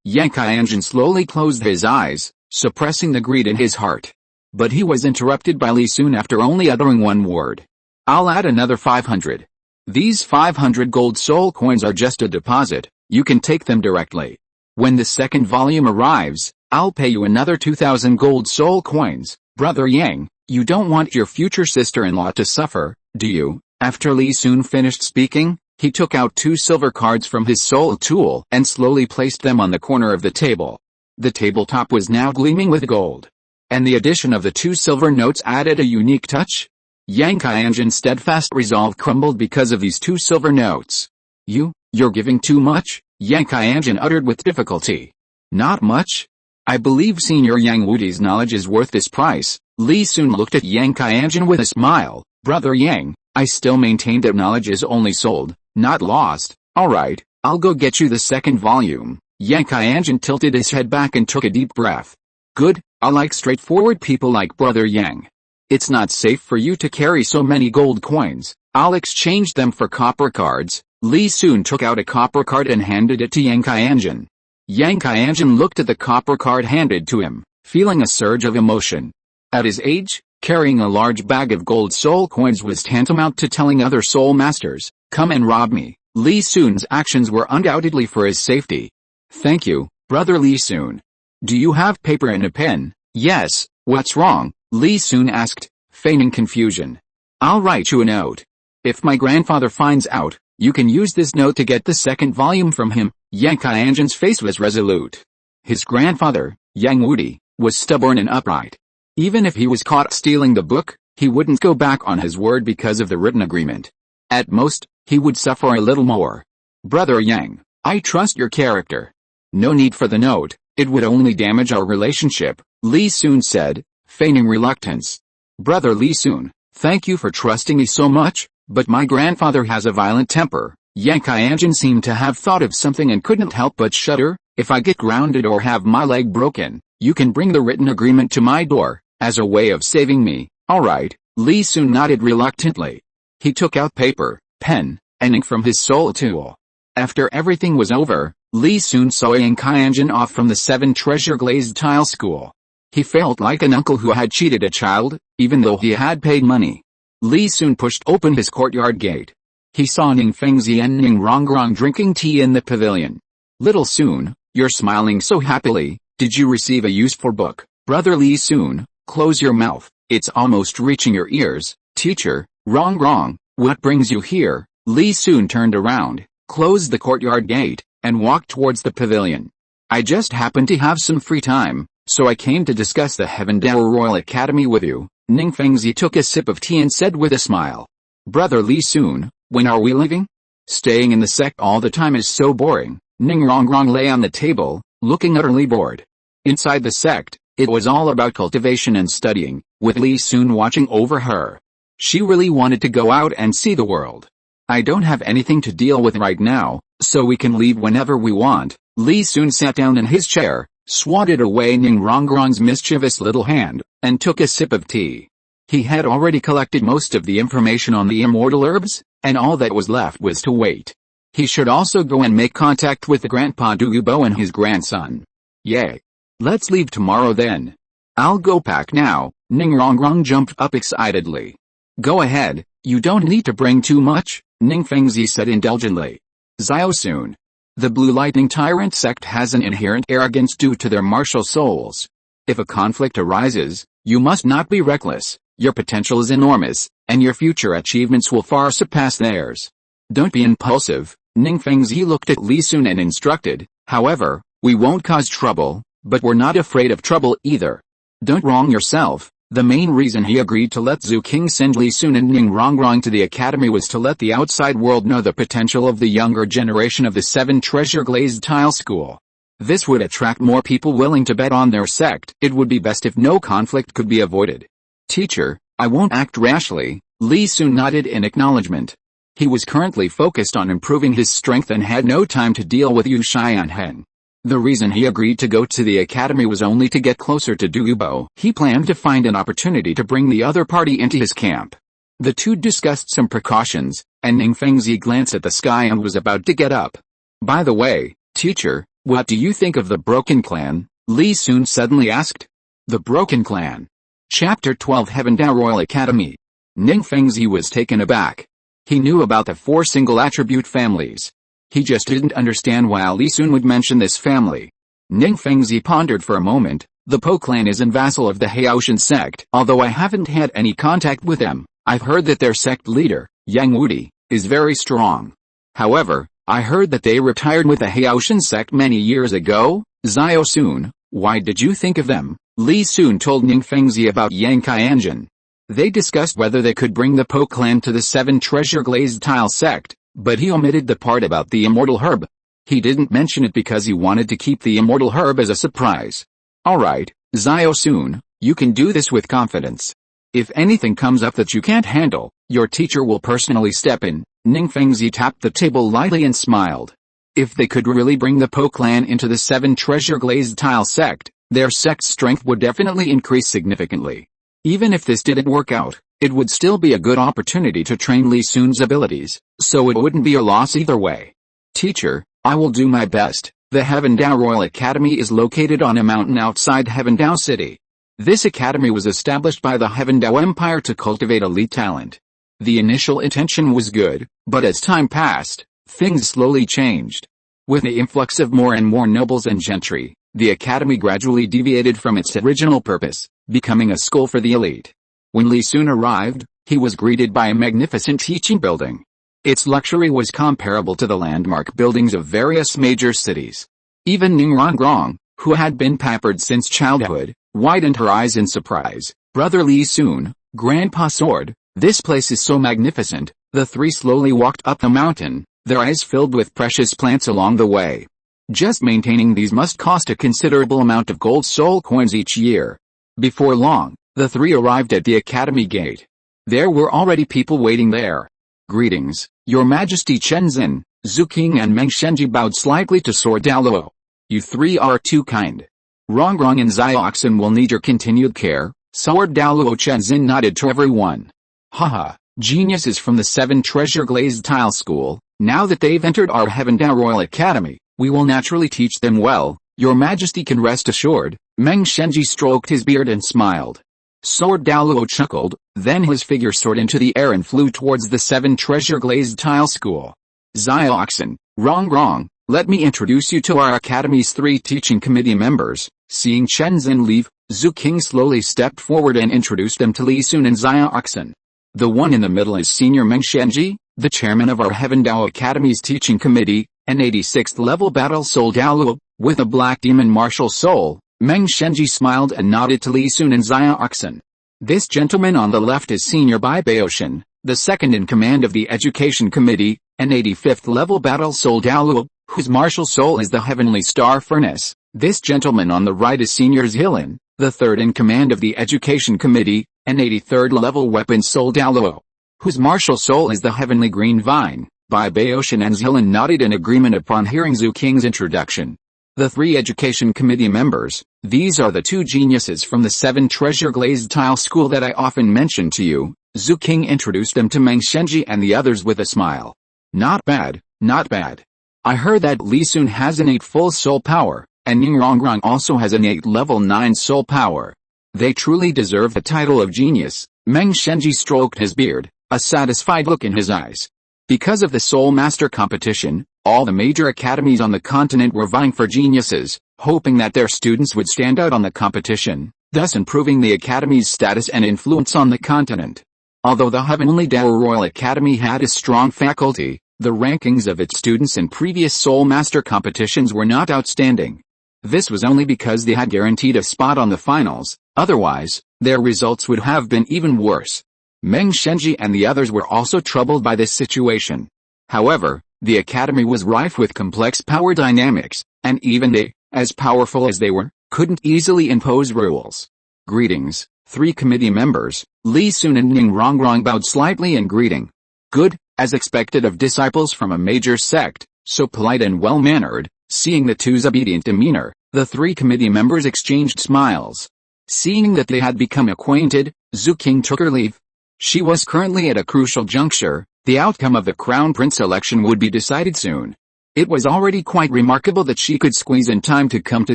Yang Qianjun slowly closed his eyes, suppressing the greed in his heart. But he was interrupted by Li Sun after only uttering one word. I'll add another 500. These 500 gold soul coins are just a deposit, you can take them directly. When the second volume arrives, I'll pay you another 2,000 gold soul coins. Brother Yang, you don't want your future sister-in-law to suffer, do you? After Li Sun finished speaking, he took out 2 silver cards from his soul tool and slowly placed them on the corner of the table. The tabletop was now gleaming with gold. And the addition of the 2 silver notes added a unique touch. Yang Qianjun's steadfast resolve crumbled because of these 2 silver notes. You're giving too much, Yang Qianjun uttered with difficulty. Not much? I believe Senior Yang Wudi's knowledge is worth this price. Li Sun looked at Yang Qianjun with a smile. Brother Yang, I still maintain that knowledge is only sold, not lost. Alright, I'll go get you the second volume. Yang Qianjun tilted his head back and took a deep breath. Good, I like straightforward people like Brother Yang. It's not safe for you to carry so many gold coins. I'll exchange them for copper cards. Li Sun took out a copper card and handed it to Yang Qianjun. Yang Qianjun looked at the copper card handed to him, feeling a surge of emotion. At his age, carrying a large bag of gold soul coins was tantamount to telling other soul masters, come and rob me. Li Sun's actions were undoubtedly for his safety. Thank you, Brother Li Sun. Do you have paper and a pen? Yes, what's wrong? Li Sun asked, feigning confusion. I'll write you a note. If my grandfather finds out, you can use this note to get the second volume from him. Yang Qianjun's face was resolute. His grandfather, Yang Wudi, was stubborn and upright. Even if he was caught stealing the book, he wouldn't go back on his word because of the written agreement. At most, he would suffer a little more. Brother Yang, I trust your character. No need for the note, it would only damage our relationship, Li Sun said, feigning reluctance. Brother Li Sun, thank you for trusting me so much, but my grandfather has a violent temper. Yang Qianjun seemed to have thought of something and couldn't help but shudder. If I get grounded or have my leg broken, you can bring the written agreement to my door, as a way of saving me. Alright, Li Sun nodded reluctantly. He took out paper, pen, and ink from his soul tool. After everything was over, Li Sun saw Yang Qianjun off from the 7 treasure glazed tile school. He felt like an uncle who had cheated a child, even though he had paid money. Li Sun pushed open his courtyard gate. He saw Ning Fengzi and Ning Rongrong drinking tea in the pavilion. Little Sun, you're smiling so happily, did you receive a useful book? Brother Li Sun, close your mouth, it's almost reaching your ears. Teacher, Rongrong, what brings you here? Li Sun turned around, closed the courtyard gate, and walked towards the pavilion. I just happened to have some free time, so I came to discuss the Heavendale Royal Academy with you. Ning Fengzi took a sip of tea and said with a smile. Brother Li Sun, when are we leaving? Staying in the sect all the time is so boring. Ning Rongrong lay on the table, looking utterly bored. Inside the sect, it was all about cultivation and studying, with Li Sun watching over her. She really wanted to go out and see the world. I don't have anything to deal with right now, so we can leave whenever we want. Li Sun sat down in his chair, swatted away Ning Rongrong's mischievous little hand, and took a sip of tea. He had already collected most of the information on the immortal herbs, and all that was left was to wait. He should also go and make contact with the Grandpa Dugubo and his grandson. Yay! Let's leave tomorrow then. I'll go pack now. Ning Rongrong jumped up excitedly. Go ahead, you don't need to bring too much, Ning Fengzi said indulgently. Xiao Sun. The Blue Lightning Tyrant sect has an inherent arrogance due to their martial souls. If a conflict arises, you must not be reckless. Your potential is enormous, and your future achievements will far surpass theirs. Don't be impulsive. Ning Fengzi looked at Li Sun and instructed, however, we won't cause trouble, but we're not afraid of trouble either. Don't wrong yourself. The main reason he agreed to let Zhu King send Li Sun and Ning Rongrong to the academy was to let the outside world know the potential of the younger generation of the 7 treasure glazed tile school. This would attract more people willing to bet on their sect. It would be best if no conflict could be avoided. Teacher, I won't act rashly, Li Sun nodded in acknowledgement. He was currently focused on improving his strength and had no time to deal with Yu Xianhen. The reason he agreed to go to the academy was only to get closer to Dugubo. He planned to find an opportunity to bring the other party into his camp. The two discussed some precautions, and Ning Fengzi glanced at the sky and was about to get up. By the way, Teacher, what do you think of the Broken Clan? Li Sun suddenly asked. The Broken Clan. Chapter 12 Heavendao Royal Academy. Ning Fengzi was taken aback. He knew about the 4 single attribute families. He just didn't understand why Li Sun would mention this family. Ning Fengzi pondered for a moment. The Po clan is an vassal of the Haoshan sect. Although I haven't had any contact with them, I've heard that their sect leader, Yang Wudi, is very strong. However, I heard that they retired with the Haoshan sect many years ago. Xiao Sun, why did you think of them? Li Sun told Ning Fengzi about Yang Qianjun. They discussed whether they could bring the Po clan to the 7 treasure glazed tile sect, but he omitted the part about the immortal herb. He didn't mention it because he wanted to keep the immortal herb as a surprise. Alright, Xiao Sun, you can do this with confidence. If anything comes up that you can't handle, your teacher will personally step in. Ning Fengzi tapped the table lightly and smiled. If they could really bring the Po clan into the 7 treasure glazed tile sect, their sect's strength would definitely increase significantly. Even if this didn't work out, it would still be a good opportunity to train Li Sun's abilities, so it wouldn't be a loss either way. Teacher, I will do my best. The Heavendao Royal Academy is located on a mountain outside Heavendao City. This academy was established by the Heavendao Empire to cultivate elite talent. The initial intention was good, but as time passed, things slowly changed. With the influx of more and more nobles and gentry, the academy gradually deviated from its original purpose, becoming a school for the elite. When Li Sun arrived, he was greeted by a magnificent teaching building. Its luxury was comparable to the landmark buildings of various major cities. Even Ning Rongrong, who had been pampered since childhood, widened her eyes in surprise. Brother Li Sun, Grandpa Sword, this place is so magnificent. The 3 slowly walked up the mountain, their eyes filled with precious plants along the way. Just maintaining these must cost a considerable amount of gold soul coins each year. Before long, the 3 arrived at the academy gate. There were already people waiting there. Greetings, Your Majesty. Chen Zin, Zhu King and Meng Shenji bowed slightly to Sword Daoluo. You 3 are too kind. Rongrong and Xiaoxin will need your continued care. Sword Daoluo. Chen Zin nodded to everyone. Haha, geniuses from the 7 treasure glazed tile school. Now that they've entered our Heavendao Royal Academy, we will naturally teach them well. Your Majesty can rest assured. Meng Shenji stroked his beard and smiled. Sword Daoluo chuckled, then his figure soared into the air and flew towards the 7 treasure glazed tile school. Xiaoxin, Rongrong, let me introduce you to our academy's 3 teaching committee members. Seeing Chen Zin leave, Zhu King slowly stepped forward and introduced them to Li Sun and Xiaoxin. The one in the middle is Senior Meng Shenji, the chairman of our Heavendao Academy's teaching committee, an 86th level battle soul Daoluo, with a black demon martial soul. Meng Shenji smiled and nodded to Li Sun and Xiaoxin. This gentleman on the left is Senior Bai Baoshan, the second in command of the Education Committee, an 85th level battle soul Daoluo, whose martial soul is the Heavenly Star Furnace. This gentleman on the right is Senior Zhilin, the third in command of the Education Committee, an 83rd level weapon soul Daoluo, whose martial soul is the Heavenly Green Vine. Bai Baoshan and Zhilin nodded in agreement upon hearing Zhu King's introduction. The 3 Education Committee members, these are the 2 geniuses from the 7 treasure glazed tile school that I often mention to you. Zhu King introduced them to Meng Shenji and the others with a smile. Not bad, not bad. I heard that Li Sun has innate full soul power, and Ning Rongrong also has innate level 9 soul power. They truly deserve the title of genius. Meng Shenji stroked his beard, a satisfied look in his eyes. Because of the Soul Master competition, all the major academies on the continent were vying for geniuses, hoping that their students would stand out on the competition, thus improving the academy's status and influence on the continent. Although the Heavendao Royal Academy had a strong faculty, the rankings of its students in previous Soul Master competitions were not outstanding. This was only because they had guaranteed a spot on the finals, otherwise, their results would have been even worse. Meng Shenji and the others were also troubled by this situation. However, the academy was rife with complex power dynamics, and even they, as powerful as they were, couldn't easily impose rules. Greetings, 3 committee members. Li Sun and Ning Rongrong bowed slightly in greeting. Good, as expected of disciples from a major sect, so polite and well-mannered. Seeing the 2's obedient demeanor, the 3 committee members exchanged smiles. Seeing that they had become acquainted, Zhu King took her leave. She was currently at a crucial juncture. The outcome of the Crown Prince election would be decided soon. It was already quite remarkable that she could squeeze in time to come to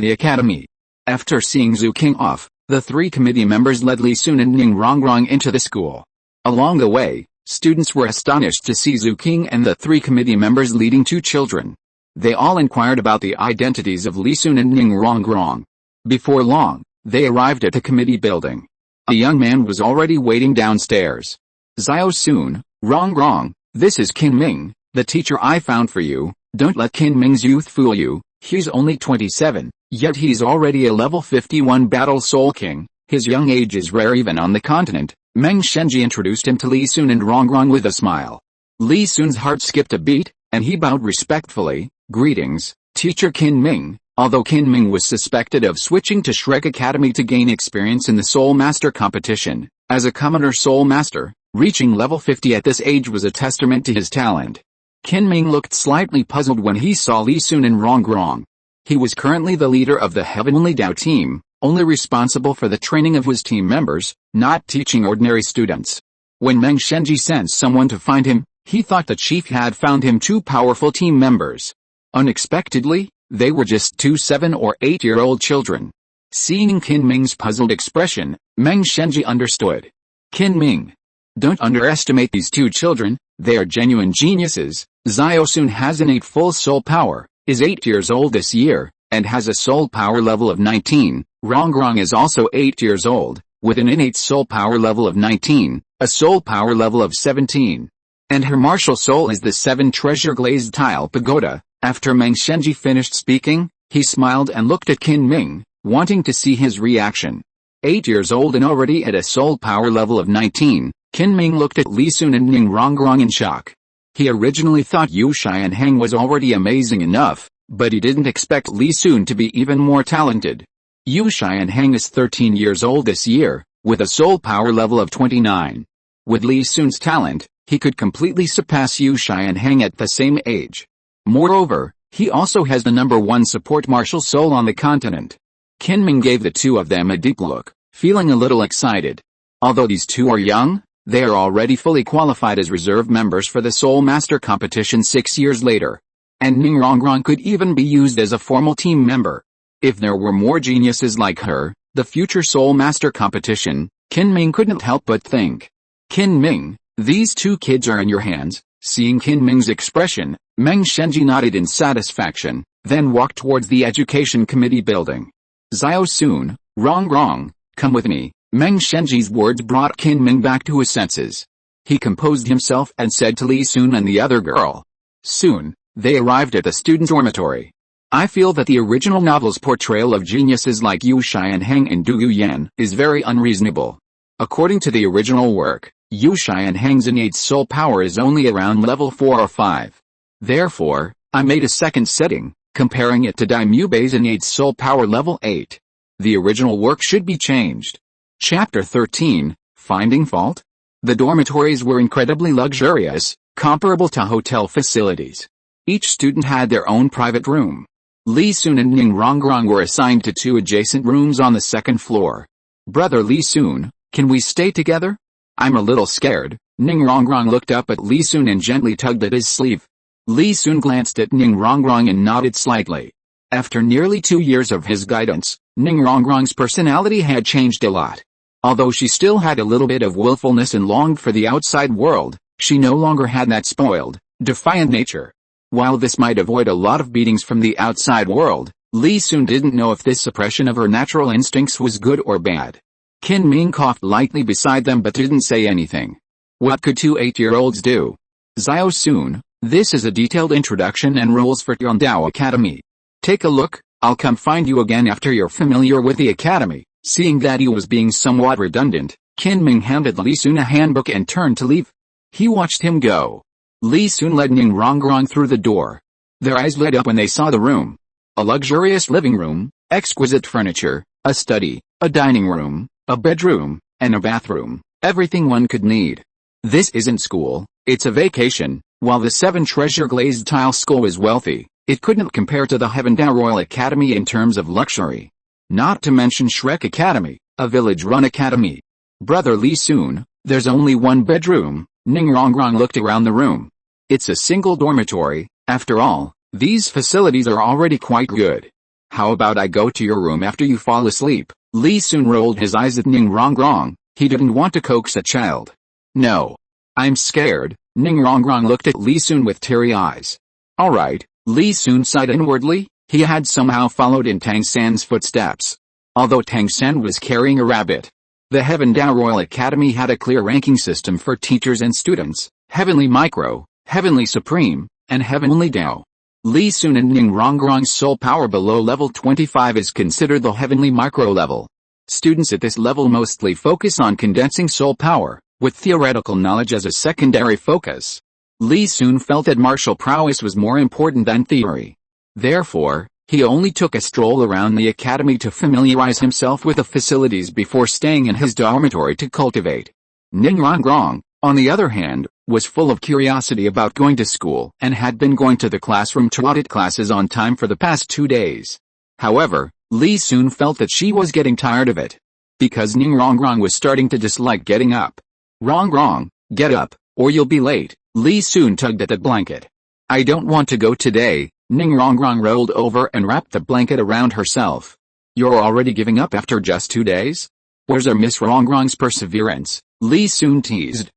the academy. After seeing Zhu King off, the three committee members led Li Sun and Ning Rongrong into the school. Along the way, students were astonished to see Zhu King and the three committee members leading two children. They all inquired about the identities of Li Sun and Ning Rongrong. Before long, they arrived at the committee building. A young man was already waiting downstairs. Xiao Sun, Rongrong, this is Qin Ming, the teacher I found for you. Don't let Qin Ming's youth fool you. He's only 27, yet he's already a level 51 Battle Soul King. His young age is rare even on the continent. Meng Shenji introduced him to Li Sun and Rongrong with a smile. Li Sun's heart skipped a beat, and he bowed respectfully. Greetings, Teacher Qin Ming. Although Qin Ming was suspected of switching to Shrek Academy to gain experience in the Soul Master competition, as a commoner Soul Master, reaching level 50 at this age was a testament to his talent. Qin Ming looked slightly puzzled when he saw Li Sun and Rongrong. He was currently the leader of the Heavenly Dao team, only responsible for the training of his team members, not teaching ordinary students. When Meng Shenji sent someone to find him, he thought the chief had found him two powerful team members. Unexpectedly, they were just two 7 or 8-year-old children. Seeing Qin Ming's puzzled expression, Meng Shenji understood. Qin Ming, don't underestimate these two children, they are genuine geniuses. Xiao Sun has innate full soul power, is 8 years old this year, and has a soul power level of 19. Rongrong is also 8 years old, with an innate soul power level of 19, a soul power level of 17. And her martial soul is the 7 treasure glazed tile pagoda. After Meng Shenji finished speaking, he smiled and looked at Qin Ming, wanting to see his reaction. 8 years old and already at a soul power level of 19, Qin Ming looked at Li Sun and Ning Rongrong in shock. He originally thought Yu Xianheng was already amazing enough, but he didn't expect Li Sun to be even more talented. Yu Xianheng is 13 years old this year, with a soul power level of 29. With Li Sun's talent, he could completely surpass Yu Xianheng at the same age. Moreover, he also has the #1 support martial soul on the continent. Qin Ming gave the two of them a deep look, feeling a little excited. Although these two are young, they are already fully qualified as reserve members for the Soul Master competition 6 years later. And Ning Rongrong could even be used as a formal team member. If there were more geniuses like her, the future Soul Master competition, Qin Ming couldn't help but think. Qin Ming, these two kids are in your hands. Seeing Qin Ming's expression, Meng Shenji nodded in satisfaction, then walked towards the education committee building. Xiao Sun, Rongrong, come with me. Meng Shenji's words brought Qin Ming back to his senses. He composed himself and said to Li Sun and the other girl. Soon, they arrived at the student dormitory. I feel that the original novel's portrayal of geniuses like Yu Xianheng and Du Yuyan is very unreasonable. According to the original work, Yu Xianheng's innate soul power is only around level 4 or 5. Therefore, I made a second setting, comparing it to Daimyo Bei's innate soul power level 8. The original work should be changed. Chapter 13, Finding Fault? The dormitories were incredibly luxurious, comparable to hotel facilities. Each student had their own private room. Li Sun and Ning Rongrong were assigned to 2 adjacent rooms on the 2nd floor. Brother Li Sun, can we stay together? I'm a little scared. Ning Rongrong looked up at Li Sun and gently tugged at his sleeve. Li Sun glanced at Ning Rongrong and nodded slightly. After nearly 2 years of his guidance, Ning Rongrong's personality had changed a lot. Although she still had a little bit of willfulness and longed for the outside world, she no longer had that spoiled, defiant nature. While this might avoid a lot of beatings from the outside world, Li Sun didn't know if this suppression of her natural instincts was good or bad. Qin Ming coughed lightly beside them but didn't say anything. What could 2 8-year-olds do? Xiao Sun, this is a detailed introduction and rules for Yondao Academy. Take a look, I'll come find you again after you're familiar with the academy. Seeing that he was being somewhat redundant, Qin Ming handed Li Sun a handbook and turned to leave. He watched him go. Li Sun led Ning Rongrong through the door. Their eyes lit up when they saw the room. A luxurious living room, exquisite furniture, a study, a dining room, a bedroom, and a bathroom, everything one could need. This isn't school, it's a vacation. While the 7 treasure glazed tile school is wealthy, it couldn't compare to the Heavendao Royal Academy in terms of luxury. Not to mention Shrek Academy, a village-run academy. Brother Li Sun, there's only 1 bedroom. Ning Rongrong looked around the room. It's a single dormitory, after all, These facilities are already quite good. How about I go to your room after you fall asleep? Lee Soon rolled his eyes at Ning Rongrong. He didn't want to coax a child. No. I'm scared. Ning Rongrong looked at Lee Soon with teary eyes. Alright, Lee Soon sighed inwardly. He had somehow followed in Tang San's footsteps. Although Tang San was carrying a rabbit. The Heaven Dao Royal Academy had a clear ranking system for teachers and students: Heavenly Micro, Heavenly Supreme, and Heavenly Dao. Lee Soon and Ning Rongrong's soul power below level 25 is considered the Heavenly Micro level. Students at this level mostly focus on condensing soul power, with theoretical knowledge as a secondary focus. Lee Soon felt that martial prowess was more important than theory. Therefore, he only took a stroll around the academy to familiarize himself with the facilities before staying in his dormitory to cultivate. Ning Rongrong, on the other hand, was full of curiosity about going to school and had been going to the classroom to audit classes on time for the past 2 days. However, Lee Soon felt that she was getting tired of it. Because Ning Rongrong was starting to dislike getting up. Rongrong, get up, or you'll be late. Lee Soon tugged at the blanket. I don't want to go today. Ning Rongrong rolled over and wrapped the blanket around herself. You're already giving up after just 2 days? Where's our Miss Rongrong's perseverance? Lee Soon teased.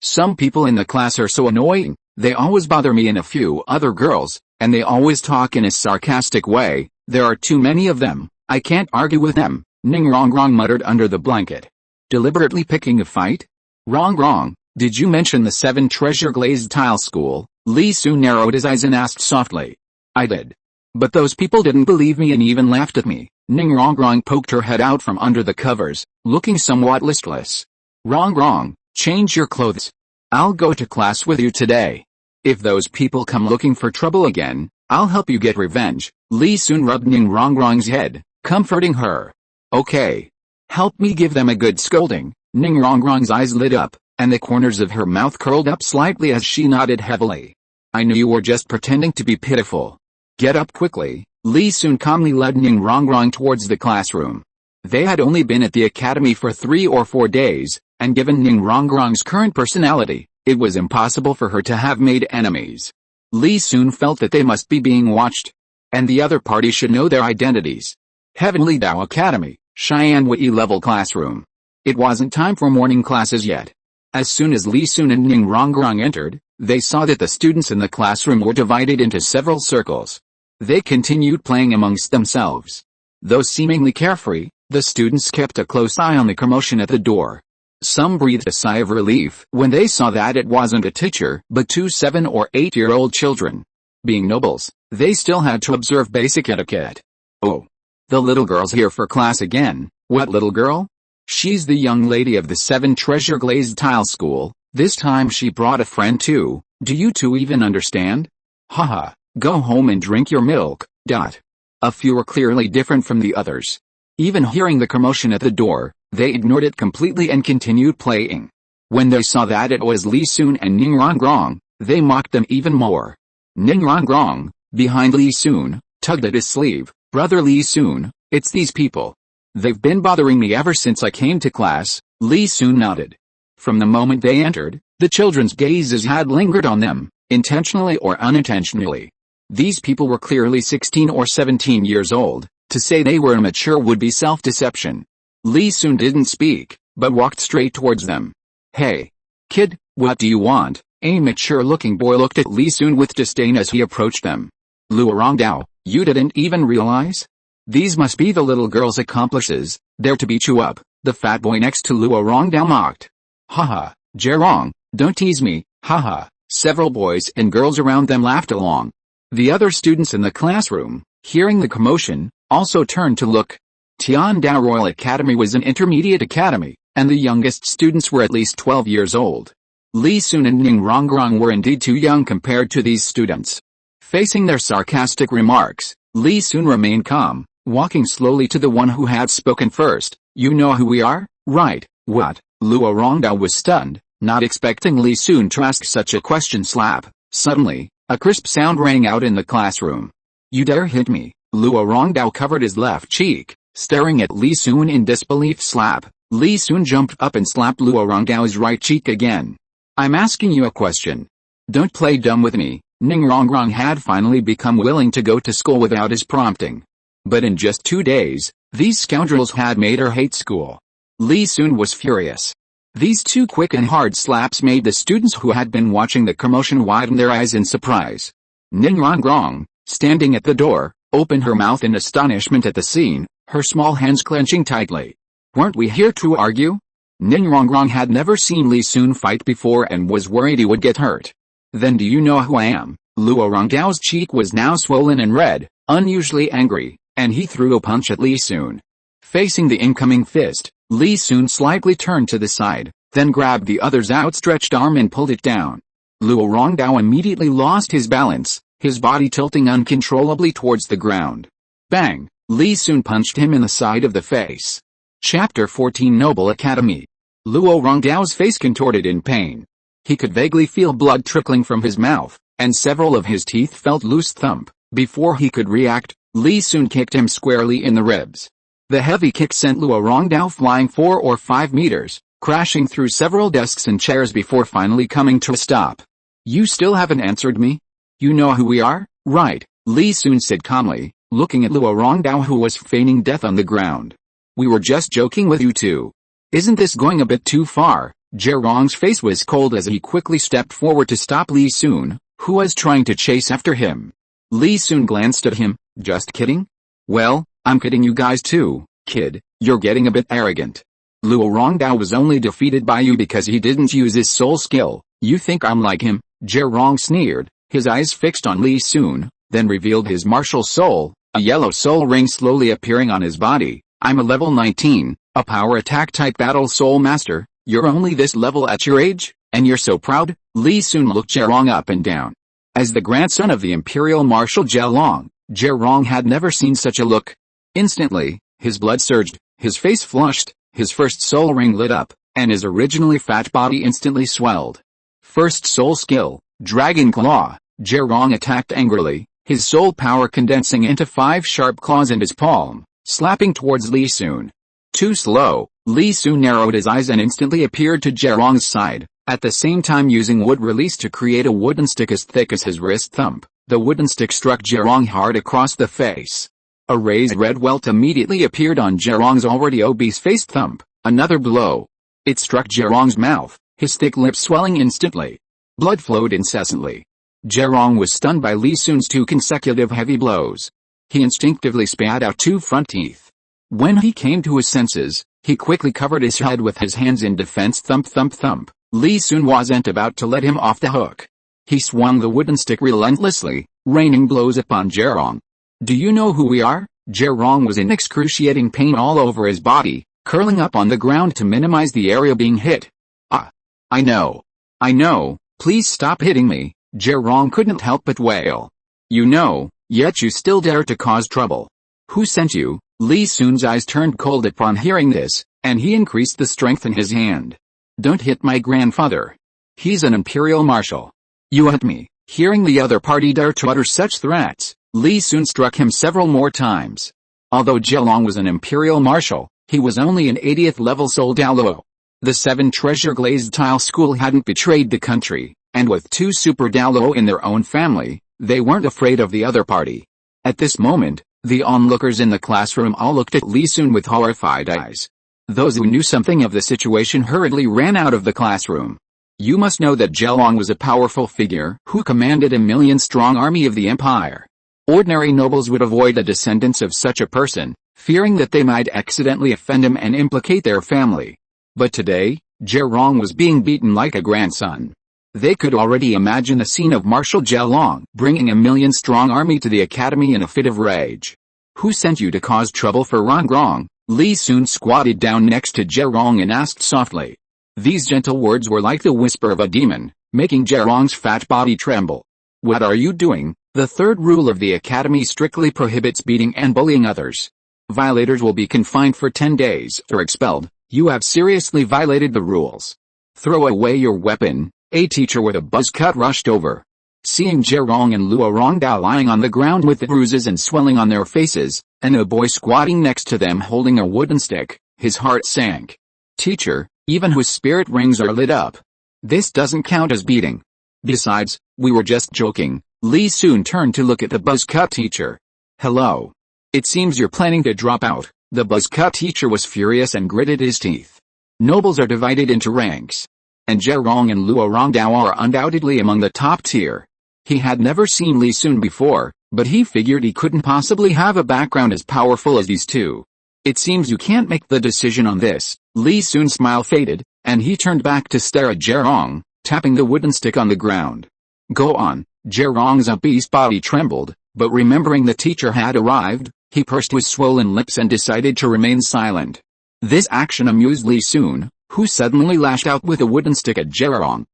Some people in the class are so annoying. They always bother me and a few other girls, and they always talk in a sarcastic way. There are too many of them. I can't argue with them, Ning Rongrong muttered under the blanket. Deliberately picking a fight? Rongrong, did you mention the 7 Treasure Glazed Tile School? Lee Soon narrowed his eyes and asked softly. I did. But those people didn't believe me and even laughed at me. Ning Rongrong poked her head out from under the covers, looking somewhat listless. Rongrong, change your clothes. I'll go to class with you today. If those people come looking for trouble again, I'll help you get revenge. Lee Soon rubbed Ning Rongrong's head, comforting her. Okay. Help me give them a good scolding. Ning Rongrong's eyes lit up, and the corners of her mouth curled up slightly as she nodded heavily. I knew you were just pretending to be pitiful. Get up quickly. Lee Soon calmly led Ning Rongrong towards the classroom. They had only been at the academy for 3 or 4 days, and given Ning Rongrong's current personality, it was impossible for her to have made enemies. Lee Soon felt that they must be being watched, and the other party should know their identities. Heavenly Dao Academy, Xianwei level classroom. It wasn't time for morning classes yet. As soon as Lee Soon and Ning Rongrong entered, they saw that the students in the classroom were divided into several circles. They continued playing amongst themselves. Though seemingly carefree, the students kept a close eye on the commotion at the door. Some breathed a sigh of relief when they saw that it wasn't a teacher but 2 7- or 8-year-old children. Being nobles, they still had to observe basic etiquette. Oh. The little girl's here for class again. What little girl? She's the young lady of the 7 Treasure Glazed Tile School. This time she brought a friend too. Do you two even understand? Haha, go home and drink your milk. A few were clearly different from the others. Even hearing the commotion at the door, they ignored it completely and continued playing. When they saw that it was Lee Soon and Ning Rongrong, they mocked them even more. Ning Rongrong, behind Lee Soon, tugged at his sleeve. Brother Lee Soon, it's these people. They've been bothering me ever since I came to class. Lee Soon nodded. From the moment they entered, the children's gazes had lingered on them, intentionally or unintentionally. These people were clearly 16 or 17 years old. To say they were immature would be self-deception. Lee Soon didn't speak, but walked straight towards them. Hey, kid, what do you want? A mature-looking boy looked at Lee Soon with disdain as he approached them. Luo Rongdao, you didn't even realize? These must be the little girl's accomplices. They're to beat you up. The fat boy next to Luo Rongdao mocked. Haha, Jerong, don't tease me, haha. Several boys and girls around them laughed along. The other students in the classroom, hearing the commotion, also turned to look. Tian Dao Royal Academy was an intermediate academy, and the youngest students were at least 12 years old. Lee Soon and Ning Rongrong were indeed too young compared to these students. Facing their sarcastic remarks, Lee Soon remained calm, walking slowly to the one who had spoken first. You know who we are, right? What? Luo Rongdao was stunned, not expecting Lee Soon to ask such a question. Slap. Suddenly, a crisp sound rang out in the classroom. You dare hit me? Luo Rongdao covered his left cheek, staring at Lee Soon in disbelief. Slap. Lee Soon jumped up and slapped Luo Rongdao's right cheek again. I'm asking you a question. Don't play dumb with me. Ning Rongrong had finally become willing to go to school without his prompting. But in just 2 days, these scoundrels had made her hate school. Li Sun was furious. These 2 quick and hard slaps made the students who had been watching the commotion widen their eyes in surprise. Ning Rongrong, standing at the door, opened her mouth in astonishment at the scene, her small hands clenching tightly. "Weren't we here to argue?" Ning Rongrong had never seen Li Sun fight before and was worried he would get hurt. "Then do you know who I am?" Luo Rongdao's cheek was now swollen and red, unusually angry, and he threw a punch at Li Sun. Facing the incoming fist, Li Sun slightly turned to the side, then grabbed the other's outstretched arm and pulled it down. Luo Rongdao immediately lost his balance, his body tilting uncontrollably towards the ground. Bang! Li Sun punched him in the side of the face. Chapter 14 Noble Academy. Luo Rongdao's face contorted in pain. He could vaguely feel blood trickling from his mouth, and several of his teeth felt loose thump. Before he could react, Li Sun kicked him squarely in the ribs. The heavy kick sent Luo Rongdao flying 4 or 5 meters, crashing through several desks and chairs before finally coming to a stop. "You still haven't answered me? You know who we are, right?" Li Sun said calmly, looking at Luo Rongdao who was feigning death on the ground. "We were just joking with you two. Isn't this going a bit too far?" Zherong's face was cold as he quickly stepped forward to stop Li Sun, who was trying to chase after him. Li Sun glanced at him. "Just kidding? Well, I'm kidding you guys too, kid. You're getting a bit arrogant. Luo Rongdao was only defeated by you because he didn't use his soul skill. You think I'm like him?" Zherong sneered, his eyes fixed on Li Sun, then revealed his martial soul, a yellow soul ring slowly appearing on his body. "I'm a level 19, a power attack type battle soul master. You're only this level at your age, and you're so proud?" Li Sun looked Zherong up and down. As the grandson of the Imperial Marshal Zhelong, Zherong had never seen such a look. Instantly, his blood surged, his face flushed, his first soul ring lit up, and his originally fat body instantly swelled. First soul skill, Dragon Claw. Zherong attacked angrily, his soul power condensing into 5 sharp claws in his palm, slapping towards Li Sun. Too slow, Li Sun narrowed his eyes and instantly appeared to Zherong's side, at the same time using wood release to create a wooden stick as thick as his wrist thumb. The wooden stick struck Zherong hard across the face. A raised red welt immediately appeared on Zherong's already obese face thumb. Another blow. It struck Zherong's mouth, his thick lips swelling instantly. Blood flowed incessantly. Zherong was stunned by Li Sun's 2 consecutive heavy blows. He instinctively spat out 2 front teeth. When he came to his senses, he quickly covered his head with his hands in defense. Thump thump thump. Li Sun wasn't about to let him off the hook. He swung the wooden stick relentlessly, raining blows upon Zherong. "Do you know who we are?" Zherong was in excruciating pain all over his body, curling up on the ground to minimize the area being hit. "Ah! I know. I know, please stop hitting me," Zherong couldn't help but wail. "You know, yet you still dare to cause trouble. Who sent you?" Li Sun's eyes turned cold upon hearing this, and he increased the strength in his hand. "Don't hit my grandfather. He's an imperial marshal. You hit me." Hearing the other party dare to utter such threats, Li Sun struck him several more times. Although Zhelong was an imperial marshal, he was only an 80th level Soul Daoluo. The 7 treasure glazed tile school hadn't betrayed the country, and with 2 super Daoluo in their own family, they weren't afraid of the other party. At this moment, the onlookers in the classroom all looked at Li Sun with horrified eyes. Those who knew something of the situation hurriedly ran out of the classroom. You must know that Zhelong was a powerful figure who commanded a 1,000,000-strong army of the empire. Ordinary nobles would avoid the descendants of such a person, fearing that they might accidentally offend him and implicate their family. But today, Zherong was being beaten like a grandson. They could already imagine the scene of Marshal Zhelong bringing a 1,000,000-strong army to the academy in a fit of rage. "Who sent you to cause trouble for Rongrong?" Li Sun squatted down next to Zherong and asked softly. These gentle words were like the whisper of a demon, making Zherong's fat body tremble. "What are you doing?" The 3rd rule of the academy strictly prohibits beating and bullying others. Violators will be confined for 10 days or expelled. You have seriously violated the rules. Throw away your weapon. A teacher with a buzz cut rushed over. Seeing Zherong and Luo Rongdao lying on the ground with the bruises and swelling on their faces, and a boy squatting next to them holding a wooden stick, his heart sank. "Teacher, even his spirit rings are lit up. This doesn't count as beating." Besides, we were just joking. Li Sun turned to look at the buzz cut teacher. Hello. It seems you're planning to drop out. The buzz cut teacher was furious and gritted his teeth. Nobles are divided into ranks. And Zherong and Luo Rongdao are undoubtedly among the top tier. He had never seen Li Sun before, but he figured he couldn't possibly have a background as powerful as these two. It seems you can't make the decision on this. Li Sun's smile faded, and he turned back to stare at Zherong, tapping the wooden stick on the ground. Go on. Zherong's obese body trembled, but remembering the teacher had arrived, he pursed his swollen lips and decided to remain silent. This action amused Li Sun, who suddenly lashed out with a wooden stick at Zherong.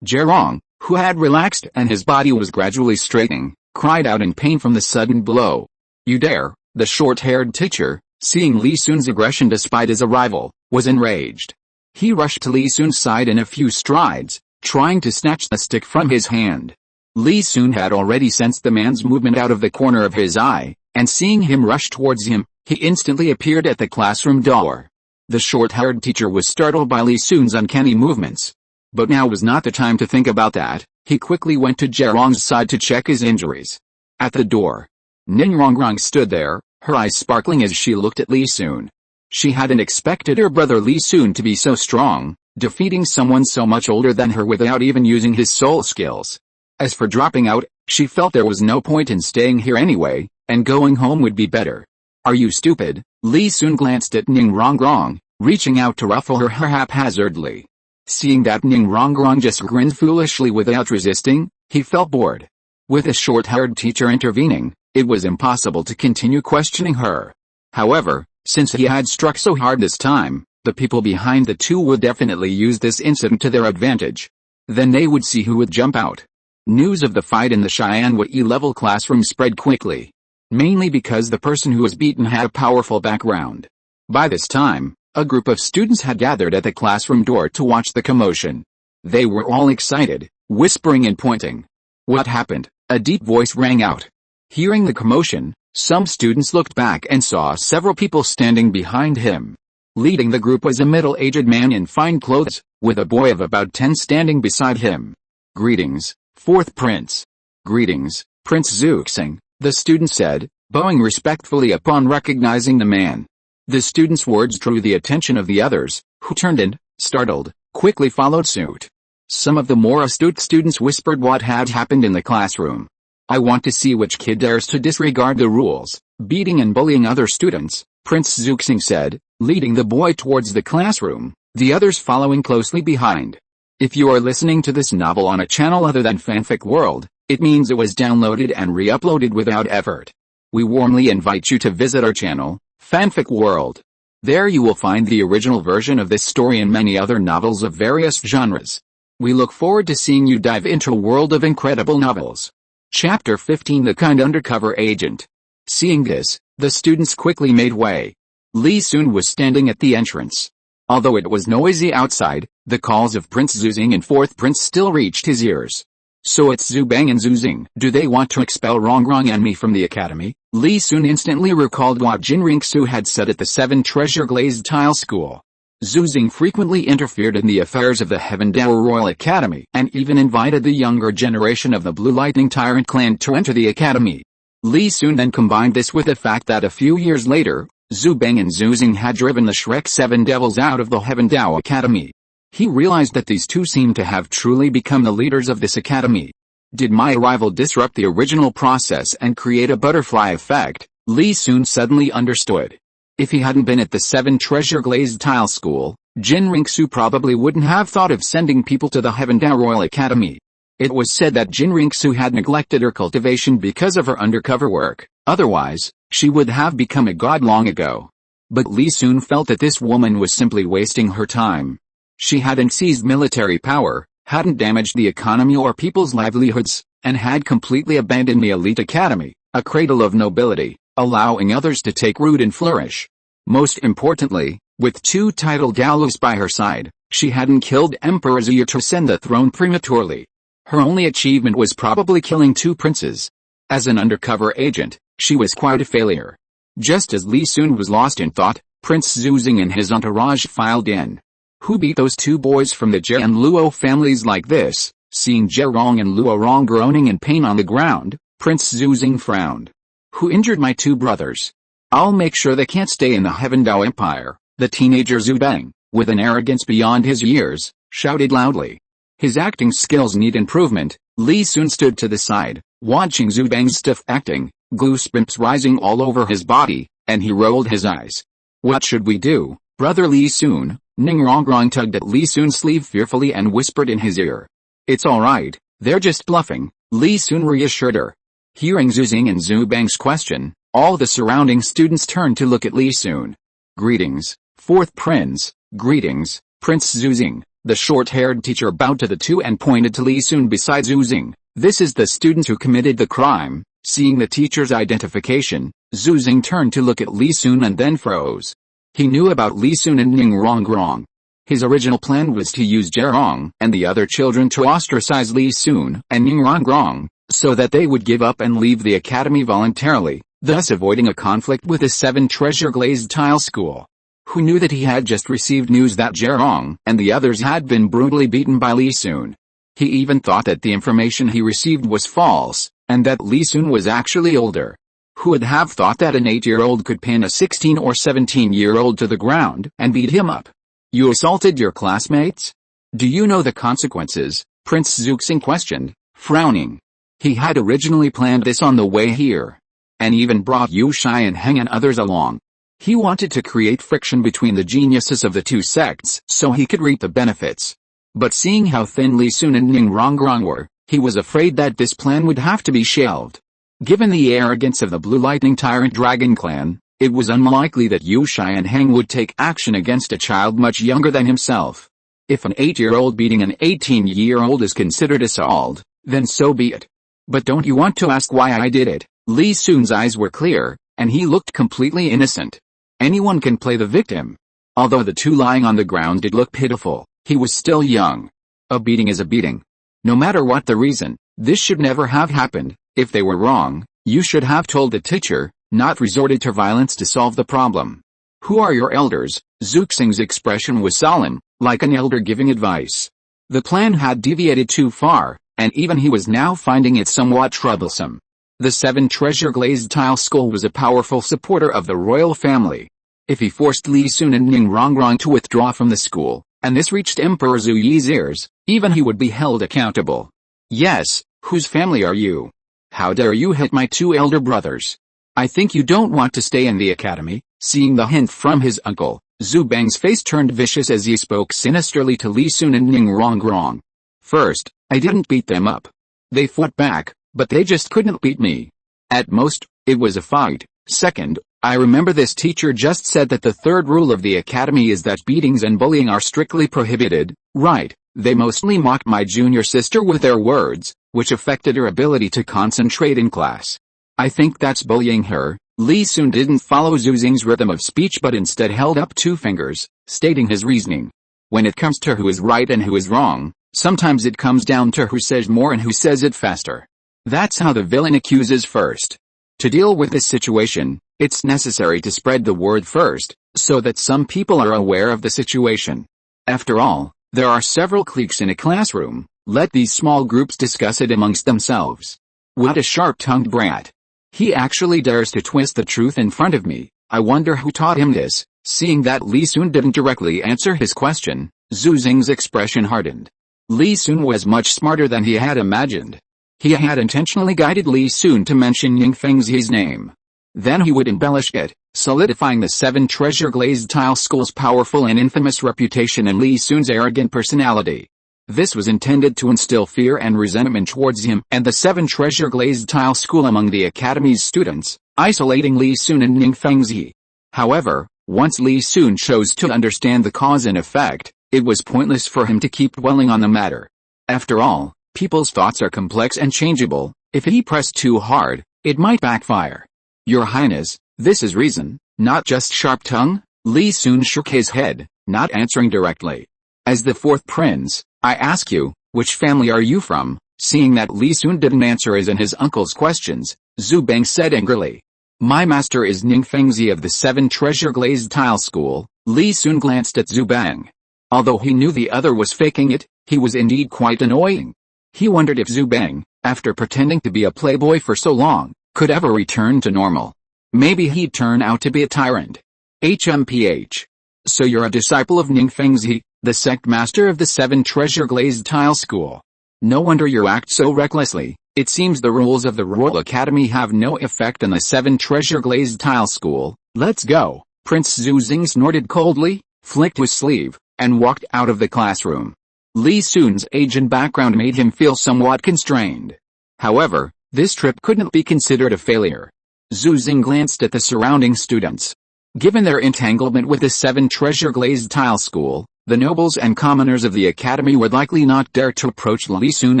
Zherong, who had relaxed and his body was gradually straightening, cried out in pain from the sudden blow. You dare! The short-haired teacher, seeing Li Sun's aggression despite his arrival, was enraged. He rushed to Li Sun's side in a few strides, trying to snatch the stick from his hand. Li Sun had already sensed the man's movement out of the corner of his eye, and seeing him rush towards him, he instantly appeared at the classroom door. The short-haired teacher was startled by Li Sun's uncanny movements. But now was not the time to think about that. He quickly went to Zherong's side to check his injuries. At the door, Ning Rongrong stood there, her eyes sparkling as she looked at Li Sun. She hadn't expected her brother Li Sun to be so strong, defeating someone so much older than her without even using his soul skills. As for dropping out, she felt there was no point in staying here anyway, and going home would be better. Are you stupid? Li Sun glanced at Ning Rongrong, reaching out to ruffle her hair haphazardly. Seeing that Ning Rongrong just grinned foolishly without resisting, he felt bored. With a short-haired teacher intervening, it was impossible to continue questioning her. However, since he had struck so hard this time, the people behind the two would definitely use this incident to their advantage. Then they would see who would jump out. News of the fight in the Xianhua E-level classroom spread quickly. Mainly because the person who was beaten had a powerful background. By this time, a group of students had gathered at the classroom door to watch the commotion. They were all excited, whispering and pointing. What happened? A deep voice rang out. Hearing the commotion, some students looked back and saw several people standing behind him. Leading the group was a middle-aged man in fine clothes, with a boy of about 10 standing beside him. Greetings, fourth prince. Greetings, Prince Zuxing, the student said, bowing respectfully upon recognizing the man. The student's words drew the attention of the others, who turned and, startled, quickly followed suit. Some of the more astute students whispered what had happened in the classroom. I want to see which kid dares to disregard the rules, beating and bullying other students, Prince Zuxing said, leading the boy towards the classroom, the others following closely behind. If you are listening to this novel on a channel other than Fanfic World, it means it was downloaded and re-uploaded without effort. We warmly invite you to visit our channel, Fanfic World. There you will find the original version of this story and many other novels of various genres. We look forward to seeing you dive into a world of incredible novels. Chapter 15: The Kind Undercover Agent. Seeing this, the students quickly made way. Li Sun was standing at the entrance. Although it was noisy outside, the calls of Prince Zuzing and Fourth Prince still reached his ears. So it's Zhu Bang and Zuzing. Do they want to expel Rongrong and me from the academy? Li Sun instantly recalled what Jin Ringsu had said at the 7 Treasure Glazed Tile School. Zuzing frequently interfered in the affairs of the Heaven Dao Royal Academy and even invited the younger generation of the Blue Lightning Tyrant clan to enter the academy. Li Sun then combined this with the fact that a few years later, Zhu Bang and Zuzing had driven the Shrek 7 Devils out of the Heaven Dao Academy. He realized that these two seemed to have truly become the leaders of this academy. Did my arrival disrupt the original process and create a butterfly effect? Li Sun suddenly understood. If he hadn't been at the 7 Treasure Glazed Tile School, Jin Ringsu probably wouldn't have thought of sending people to the Heaven Dao Royal Academy. It was said that Jin Ringsu had neglected her cultivation because of her undercover work, otherwise, she would have become a god long ago. But Li Sun felt that this woman was simply wasting her time. She hadn't seized military power, hadn't damaged the economy or people's livelihoods, and had completely abandoned the elite academy, a cradle of nobility, allowing others to take root and flourish. Most importantly, with 2 titled Daolus by her side, she hadn't killed Emperor Ziyue to ascend the throne prematurely. Her only achievement was probably killing 2 princes. As an undercover agent, she was quite a failure. Just as Li Sun was lost in thought, Prince Zuzing and his entourage filed in. Who beat those 2 boys from the Jie and Luo families like this? Seeing Zherong and Luorong groaning in pain on the ground, Prince Zuzing frowned. Who injured my two brothers? I'll make sure they can't stay in the Heaven Dao Empire, the teenager Zhu Beng, with an arrogance beyond his years, shouted loudly. His acting skills need improvement. Li Sun stood to the side, watching Zhu Beng's stiff acting, goosebumps rising all over his body, and he rolled his eyes. What should we do, brother Li Sun? Ning Rongrong tugged at Li Sun's sleeve fearfully and whispered in his ear. It's alright, they're just bluffing, Li Sun reassured her. Hearing Zuzing and Zhu Beng's question, all the surrounding students turned to look at Li Sun. Greetings, fourth prince. Greetings, Prince Zuzing. The short-haired teacher bowed to the two and pointed to Li Sun beside Zuzing. This is the student who committed the crime. Seeing the teacher's identification, Zuzing turned to look at Li Sun and then froze. He knew about Li Sun and Ning Rongrong. His original plan was to use Zherong and the other children to ostracize Li Sun and Ning Rongrong, so that they would give up and leave the academy voluntarily, thus avoiding a conflict with the Seven Treasure Glazed Tile School. Who knew that he had just received news that Zherong and the others had been brutally beaten by Li Sun. He even thought that the information he received was false, and that Li Sun was actually older. Who would have thought that an 8-year-old could pin a 16 or 17-year-old to the ground and beat him up? You assaulted your classmates? Do you know the consequences? Prince Zuzing questioned, frowning. He had originally planned this on the way here, and even brought Yu Shai and Heng and others along. He wanted to create friction between the geniuses of the two sects so he could reap the benefits. But seeing how thin Li Sun and Ning Rongrong were, he was afraid that this plan would have to be shelved. Given the arrogance of the Blue Lightning Tyrant Dragon Clan, it was unlikely that Yu Shai and Heng would take action against a child much younger than himself. If an 8-year-old beating an 18-year-old is considered assault, then so be it. But don't you want to ask why I did it? Li Sun's eyes were clear, and he looked completely innocent. Anyone can play the victim. Although the two lying on the ground did look pitiful, he was still young. A beating is a beating. No matter what the reason, this should never have happened. If they were wrong, you should have told the teacher, not resorted to violence to solve the problem. Who are your elders? Zuzing's expression was solemn, like an elder giving advice. The plan had deviated too far, and even he was now finding it somewhat troublesome. The Seven Treasure Glazed Tile School was a powerful supporter of the royal family. If he forced Li Sun and Ning Rongrong to withdraw from the school, and this reached Emperor Zhu Yi's ears, even he would be held accountable. Yes, whose family are you? How dare you hit my two elder brothers? I think you don't want to stay in the academy. Seeing the hint from his uncle, Zhu Beng's face turned vicious as he spoke sinisterly to Li Sun and Ning Rongrong. First, I didn't beat them up. They fought back, but they just couldn't beat me. At most, it was a fight. Second, I remember this teacher just said that the third rule of the academy is that beatings and bullying are strictly prohibited. Right, they mostly mocked my junior sister with their words, which affected her ability to concentrate in class. I think that's bullying her. Li Sun didn't follow Zuzing's rhythm of speech but instead held up two fingers, stating his reasoning. When it comes to who is right and who is wrong, sometimes it comes down to who says more and who says it faster. That's how the villain accuses first. To deal with this situation, it's necessary to spread the word first, so that some people are aware of the situation. After all, there are several cliques in a classroom. Let these small groups discuss it amongst themselves. What a sharp-tongued brat. He actually dares to twist the truth in front of me. I wonder who taught him this. Seeing that Li Sun didn't directly answer his question, Zuzing's expression hardened. Li Sun was much smarter than he had imagined. He had intentionally guided Li Sun to mention Ning Fengzi's name. Then he would embellish it, solidifying the Seven Treasure Glazed Tile School's powerful and infamous reputation and Li Sun's arrogant personality. This was intended to instill fear and resentment towards him and the Seven Treasure Glazed Tile School among the academy's students, isolating Li Sun and Ning Fengzi. However, once Li Sun chose to understand the cause and effect, it was pointless for him to keep dwelling on the matter. After all, people's thoughts are complex and changeable. If he pressed too hard, it might backfire. Your Highness, this is reason, not just sharp tongue? Li Sun shook his head, not answering directly. As the fourth prince, I ask you, which family are you from? Seeing that Li Sun didn't answer his and his uncle's questions, Zhu Beng said angrily. My master is Ning Fengzi of the Seven Treasure Glazed Tile School. Li Sun glanced at Zhu Beng. Although he knew the other was faking it, he was indeed quite annoying. He wondered if Zhu Beng, after pretending to be a playboy for so long, could ever return to normal. Maybe he'd turn out to be a tyrant. HMPH. So you're a disciple of Ning Fengzi, the sect master of the 7 Treasure Glazed Tile School. No wonder you act so recklessly. It seems the rules of the Royal Academy have no effect on the 7 Treasure Glazed Tile School. Let's go. Prince Zuzing snorted coldly, flicked his sleeve, and walked out of the classroom. Li Sun's age and background made him feel somewhat constrained. However, this trip couldn't be considered a failure. Zuzing glanced at the surrounding students. Given their entanglement with the 7 Treasure Glazed Tile School, the nobles and commoners of the academy would likely not dare to approach Li Sun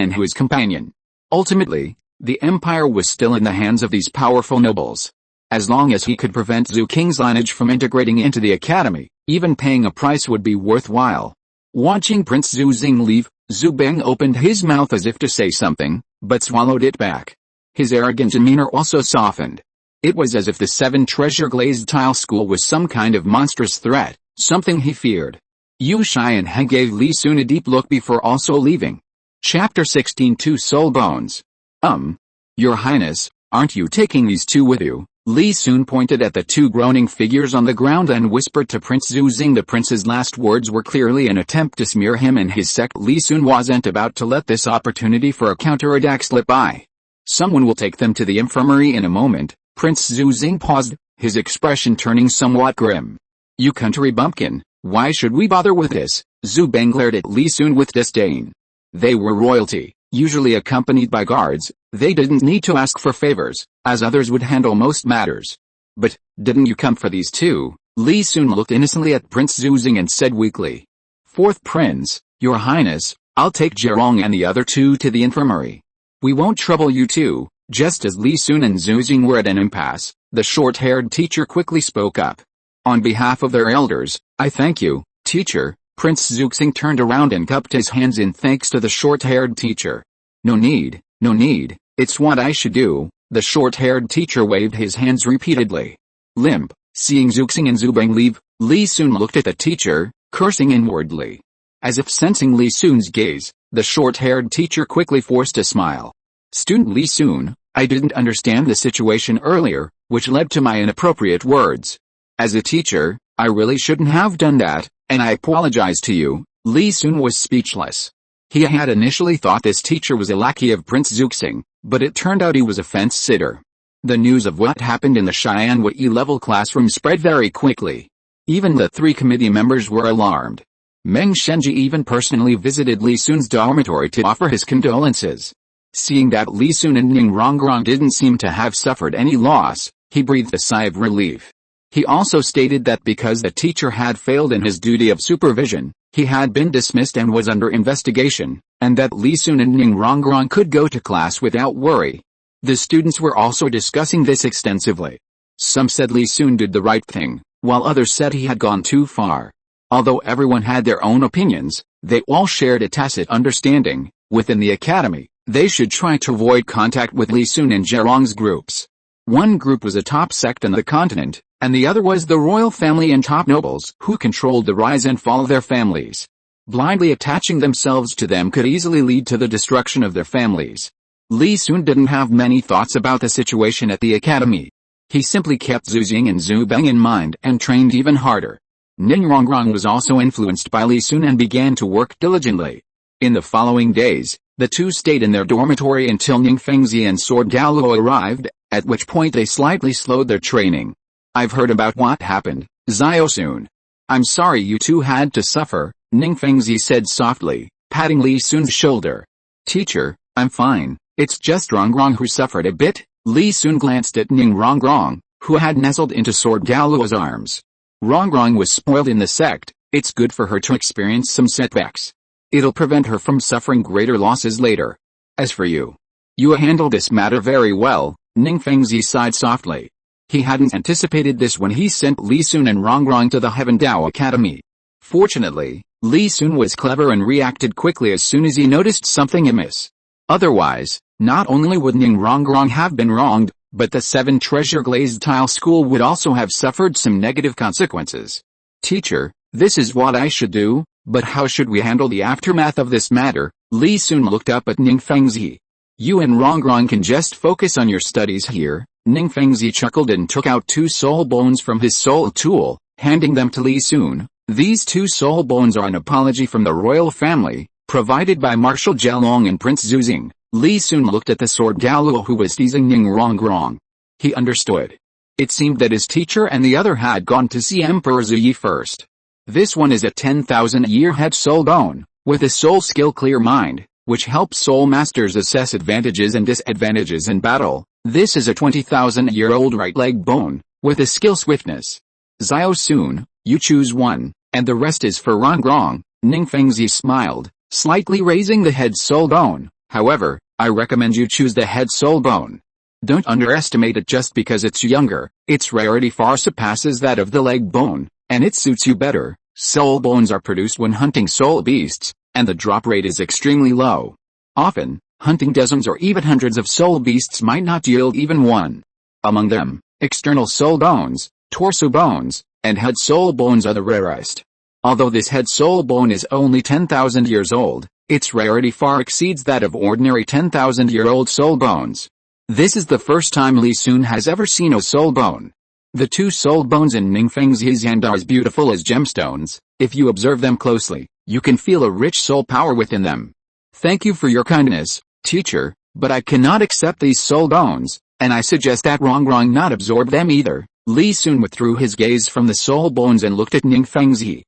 and his companion. Ultimately, the empire was still in the hands of these powerful nobles. As long as he could prevent Zhu Qing's lineage from integrating into the academy, even paying a price would be worthwhile. Watching Prince Zuzing leave, Zhu Beng opened his mouth as if to say something, but swallowed it back. His arrogant demeanor also softened. It was as if the 7 Treasure Glazed Tile School was some kind of monstrous threat, something he feared. Yu Xianhe gave Li Sun a deep look before also leaving. Chapter 16 Two Soul Bones. Your Highness, aren't you taking these 2 with you? Li Sun pointed at the 2 groaning figures on the ground and whispered to Prince Zuzing. The prince's last words were clearly an attempt to smear him and his sect. Li Sun wasn't about to let this opportunity for a counterattack slip by. Someone will take them to the infirmary in a moment. Prince Zuzing paused, his expression turning somewhat grim. You country bumpkin, why should we bother with this? Zhu Beng glared at Li Sun with disdain. They were royalty, usually accompanied by guards. They didn't need to ask for favors, as others would handle most matters. But, didn't you come for these 2? Li Sun looked innocently at Prince Zuzing and said weakly. 4th Prince, Your Highness, I'll take Zhirong and the other 2 to the infirmary. We won't trouble you 2. Just as Li Sun and Zuzing were at an impasse, the short-haired teacher quickly spoke up. On behalf of their elders, I thank you, teacher. Prince Zuzing turned around and cupped his hands in thanks to the short-haired teacher. No need, it's what I should do. The short-haired teacher waved his hands repeatedly. Limp, seeing Zuzing and Zhu Beng leave, Li Sun looked at the teacher, cursing inwardly. As if sensing Li Sun's gaze, the short-haired teacher quickly forced a smile. Student Li Sun, I didn't understand the situation earlier, which led to my inappropriate words. As a teacher, I really shouldn't have done that, and I apologize to you. Li Sun was speechless. He had initially thought this teacher was a lackey of Prince Zuzing, but it turned out he was a fence-sitter. The news of what happened in the Xianwei E-level classroom spread very quickly. Even the 3 committee members were alarmed. Meng Shenji even personally visited Li Sun's dormitory to offer his condolences. Seeing that Li Sun and Ning Rongrong didn't seem to have suffered any loss, he breathed a sigh of relief. He also stated that because the teacher had failed in his duty of supervision, he had been dismissed and was under investigation, and that Li Sun and Ning Rongrong could go to class without worry. The students were also discussing this extensively. Some said Li Sun did the right thing, while others said he had gone too far. Although everyone had their own opinions, they all shared a tacit understanding. Within the academy, they should try to avoid contact with Li Sun and Zhirong's groups. One group was a top sect on the continent, and the other was the royal family and top nobles who controlled the rise and fall of their families. Blindly attaching themselves to them could easily lead to the destruction of their families. Li Sun didn't have many thoughts about the situation at the academy. He simply kept Zuzing and Zhu Beng in mind and trained even harder. Ning Rongrong was also influenced by Li Sun and began to work diligently. In the following days, the 2 stayed in their dormitory until Ning Fengzi and Sword Gallo arrived, at which point they slightly slowed their training. I've heard about what happened, Ziosun. I'm sorry you 2 had to suffer, Ning Fengzi said softly, patting Li Sun's shoulder. Teacher, I'm fine, it's just Rongrong who suffered a bit. Li Sun glanced at Ning Rongrong, who had nestled into Sword Gallo's arms. Rongrong was spoiled in the sect, it's good for her to experience some setbacks. It'll prevent her from suffering greater losses later. As for you, you handled this matter very well, Ning Fengzi sighed softly. He hadn't anticipated this when he sent Li Sun and Rongrong to the Heaven Dao Academy. Fortunately, Li Sun was clever and reacted quickly as soon as he noticed something amiss. Otherwise, not only would Ning Rongrong have been wronged, but the 7 Treasure Glazed Tile School would also have suffered some negative consequences. Teacher, this is what I should do, but how should we handle the aftermath of this matter? Li Sun looked up at Ning Fengzi. You and Rongrong can just focus on your studies here. Ning Fengzi chuckled and took out 2 soul bones from his soul tool, handing them to Li Sun. These 2 soul bones are an apology from the royal family, provided by Marshal Jialong and Prince Zuzing. Li Sun looked at the sword Galuo who was teasing Ning Rongrong. He understood. It seemed that his teacher and the other had gone to see Emperor Ziyi first. This one is a 10,000-year head soul bone, with a soul skill clear mind, which helps soul masters assess advantages and disadvantages in battle. This is a 20,000-year-old right leg bone, with a skill swiftness. Xiao Sun, you choose one, and the rest is for Rongrong. Ning Fengzi smiled, slightly raising the head soul bone. However, I recommend you choose the head soul bone. Don't underestimate it just because it's younger. Its rarity far surpasses that of the leg bone, and it suits you better. Soul bones are produced when hunting soul beasts, and the drop rate is extremely low. Often, hunting dozens or even hundreds of soul beasts might not yield even one. Among them, external soul bones, torso bones, and head soul bones are the rarest. Although this head soul bone is only 10,000 years old, its rarity far exceeds that of ordinary 10,000-year-old soul bones. This is the first time Li Sun has ever seen a soul bone. The 2 soul bones in Ning Fengzi's hand are as beautiful as gemstones. If you observe them closely, you can feel a rich soul power within them. Thank you for your kindness, teacher, but I cannot accept these soul bones, and I suggest that Rongrong not absorb them either. Li Sun withdrew his gaze from the soul bones and looked at Ning Fengzi.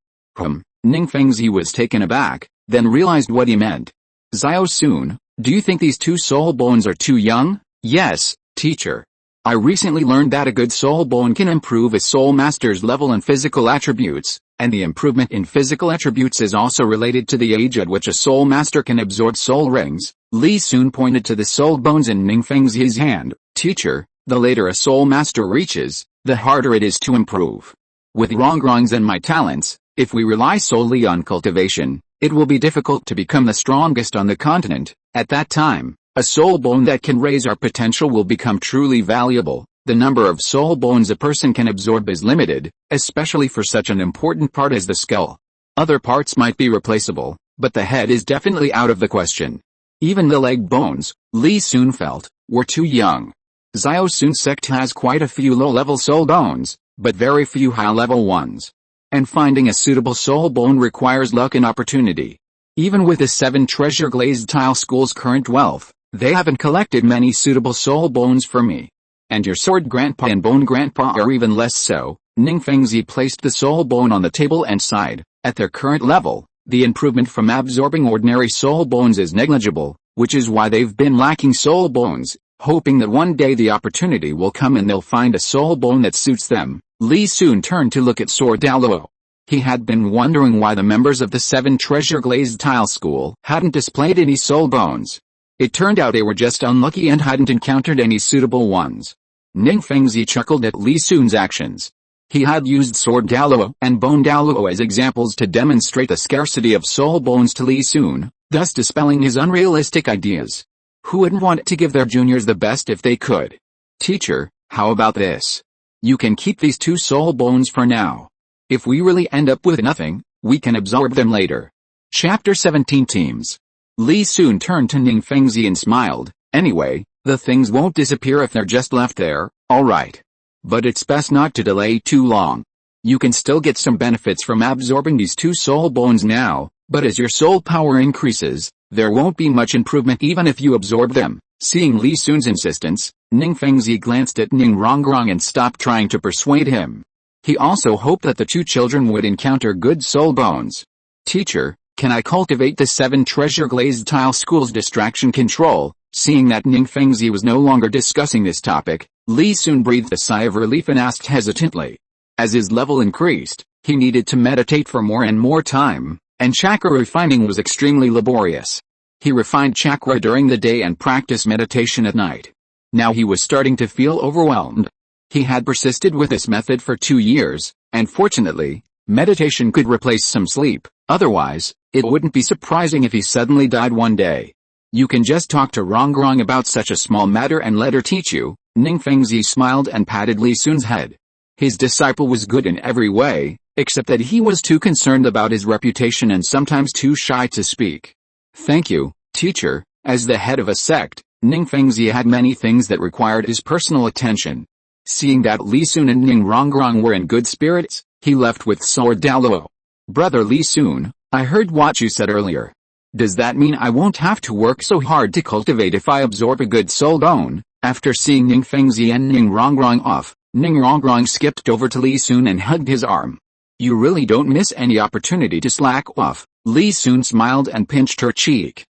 Ning Fengzi was taken aback, then realized what he meant. Xiao Sun, do you think these 2 soul bones are too young? Yes, teacher. I recently learned that a good soul bone can improve a soul master's level and physical attributes, and the improvement in physical attributes is also related to the age at which a soul master can absorb soul rings. Li Sun pointed to the soul bones in Ning Fengzi's hand. Teacher, the later a soul master reaches, the harder it is to improve. With Rongrong's and my talents, if we rely solely on cultivation, it will be difficult to become the strongest on the continent. At that time, a soul bone that can raise our potential will become truly valuable. The number of soul bones a person can absorb is limited, especially for such an important part as the skull. Other parts might be replaceable, but the head is definitely out of the question. Even the leg bones, Li Sun felt, were too young. Xiao Sun's sect has quite a few low-level soul bones, but very few high-level ones. And finding a suitable soul bone requires luck and opportunity. Even with the 7 treasure glazed tile school's current wealth, they haven't collected many suitable soul bones for me. And your sword grandpa and bone grandpa are even less so. Ning Fengzi placed the soul bone on the table and sighed. At their current level, the improvement from absorbing ordinary soul bones is negligible, which is why they've been lacking soul bones, hoping that one day the opportunity will come and they'll find a soul bone that suits them. Li Sun turned to look at Sword Daluo. He had been wondering why the members of the 7 treasure glazed tile school hadn't displayed any soul bones. It turned out they were just unlucky and hadn't encountered any suitable ones. Ning Fengzi chuckled at Li Sun's actions. He had used Sword Daluo and Bone Daluo as examples to demonstrate the scarcity of soul bones to Li Sun, thus dispelling his unrealistic ideas. Who wouldn't want to give their juniors the best if they could? Teacher, how about this? You can keep these 2 soul bones for now. If we really end up with nothing, we can absorb them later. Chapter 17 Teams. Li Sun turned to Ning Fengzi and smiled. Anyway, the things won't disappear if they're just left there, alright. But it's best not to delay too long. You can still get some benefits from absorbing these 2 soul bones now, but as your soul power increases, there won't be much improvement even if you absorb them. Seeing Li Sun's insistence, Ning Fengzi glanced at Ning Rongrong and stopped trying to persuade him. He also hoped that the 2 children would encounter good soul bones. Teacher, can I cultivate the 7 treasure glazed tile school's distraction control? Seeing that Ning Fengzi was no longer discussing this topic, Li Sun breathed a sigh of relief and asked hesitantly. As his level increased, he needed to meditate for more and more time, and chakra refining was extremely laborious. He refined chakra during the day and practiced meditation at night. Now he was starting to feel overwhelmed. He had persisted with this method for 2 years, and fortunately, meditation could replace some sleep. Otherwise, it wouldn't be surprising if he suddenly died one day. You can just talk to Rongrong about such a small matter and let her teach you. Ning Fengzi smiled and patted Li Sun's head. His disciple was good in every way, except that he was too concerned about his reputation and sometimes too shy to speak. Thank you, teacher. As the head of a sect, Ning Fengzi had many things that required his personal attention. Seeing that Li Sun and Ning Rongrong were in good spirits, he left with Sword Daluo. Brother Li Sun, I heard what you said earlier. Does that mean I won't have to work so hard to cultivate if I absorb a good soul bone? After seeing Ning Fengzi and Ning Rongrong off, Ning Rongrong skipped over to Li Sun and hugged his arm. You really don't miss any opportunity to slack off. Li Sun smiled and pinched her cheek.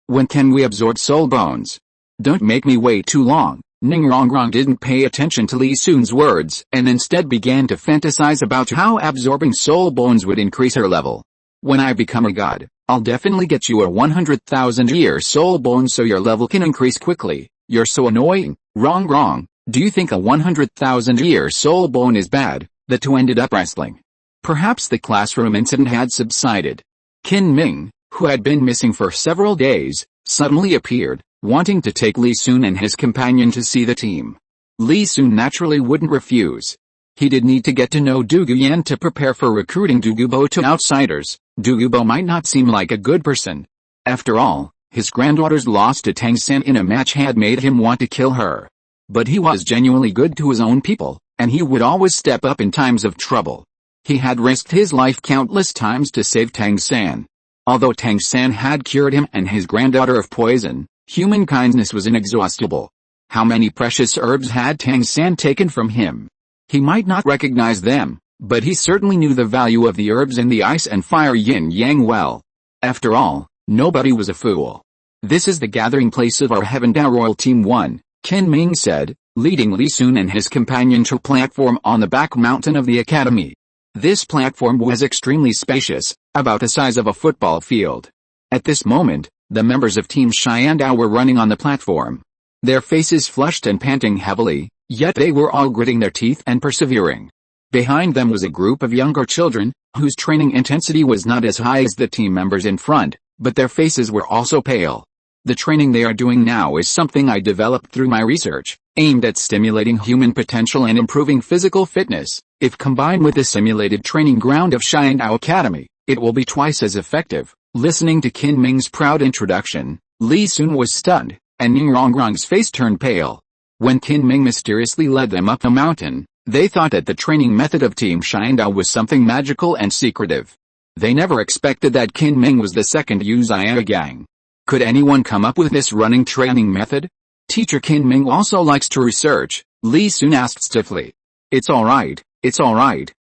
When can we absorb soul bones? Don't make me wait too long. Ning Rongrong didn't pay attention to Li Sun's words and instead began to fantasize about how absorbing soul bones would increase her level. When I become a god, I'll definitely get you a 100,000-year soul bone so your level can increase quickly. You're so annoying. Rongrong, do you think a 100,000-year soul bone is bad? The two ended up wrestling. Perhaps the classroom incident had subsided. Qin Ming, who had been missing for several days, suddenly appeared, wanting to take Li Sun and his companion to see the team. Li Sun naturally wouldn't refuse. He did need to get to know Du Guyan to prepare for recruiting Du Gubo to outsiders. Du Gubo might not seem like a good person. After all, his granddaughter's loss to Tang San in a match had made him want to kill her. But he was genuinely good to his own people, and he would always step up in times of trouble. He had risked his life countless times to save Tang San. Although Tang San had cured him and his granddaughter of poison, human kindness was inexhaustible. How many precious herbs had Tang San taken from him? He might not recognize them, but he certainly knew the value of the herbs in the ice and fire yin-yang well. After all, nobody was a fool. This is the gathering place of our Heaven Dao Royal Team 1, Qin Ming said, leading Li Sun and his companion to a platform on the back mountain of the academy. This platform was extremely spacious, about the size of a football field. At this moment, the members of Team Xiandao were running on the platform. Their faces flushed and panting heavily, yet they were all gritting their teeth and persevering. Behind them was a group of younger children, whose training intensity was not as high as the team members in front, but their faces were also pale. The training they are doing now is something I developed through my research, aimed at stimulating human potential and improving physical fitness. If combined with the simulated training ground of Xiandao Academy, it will be twice as effective. Listening to Qin Ming's proud introduction, Li Sun was stunned, and Ning Rongrong's face turned pale. When Qin Ming mysteriously led them up the mountain, they thought that the training method of Team Xiandao was something magical and secretive. They never expected that Qin Ming was the second Yuzhai Gang. Could anyone come up with this running training method? Teacher Qin Ming also likes to research, Li Sun asked stiffly. It's alright,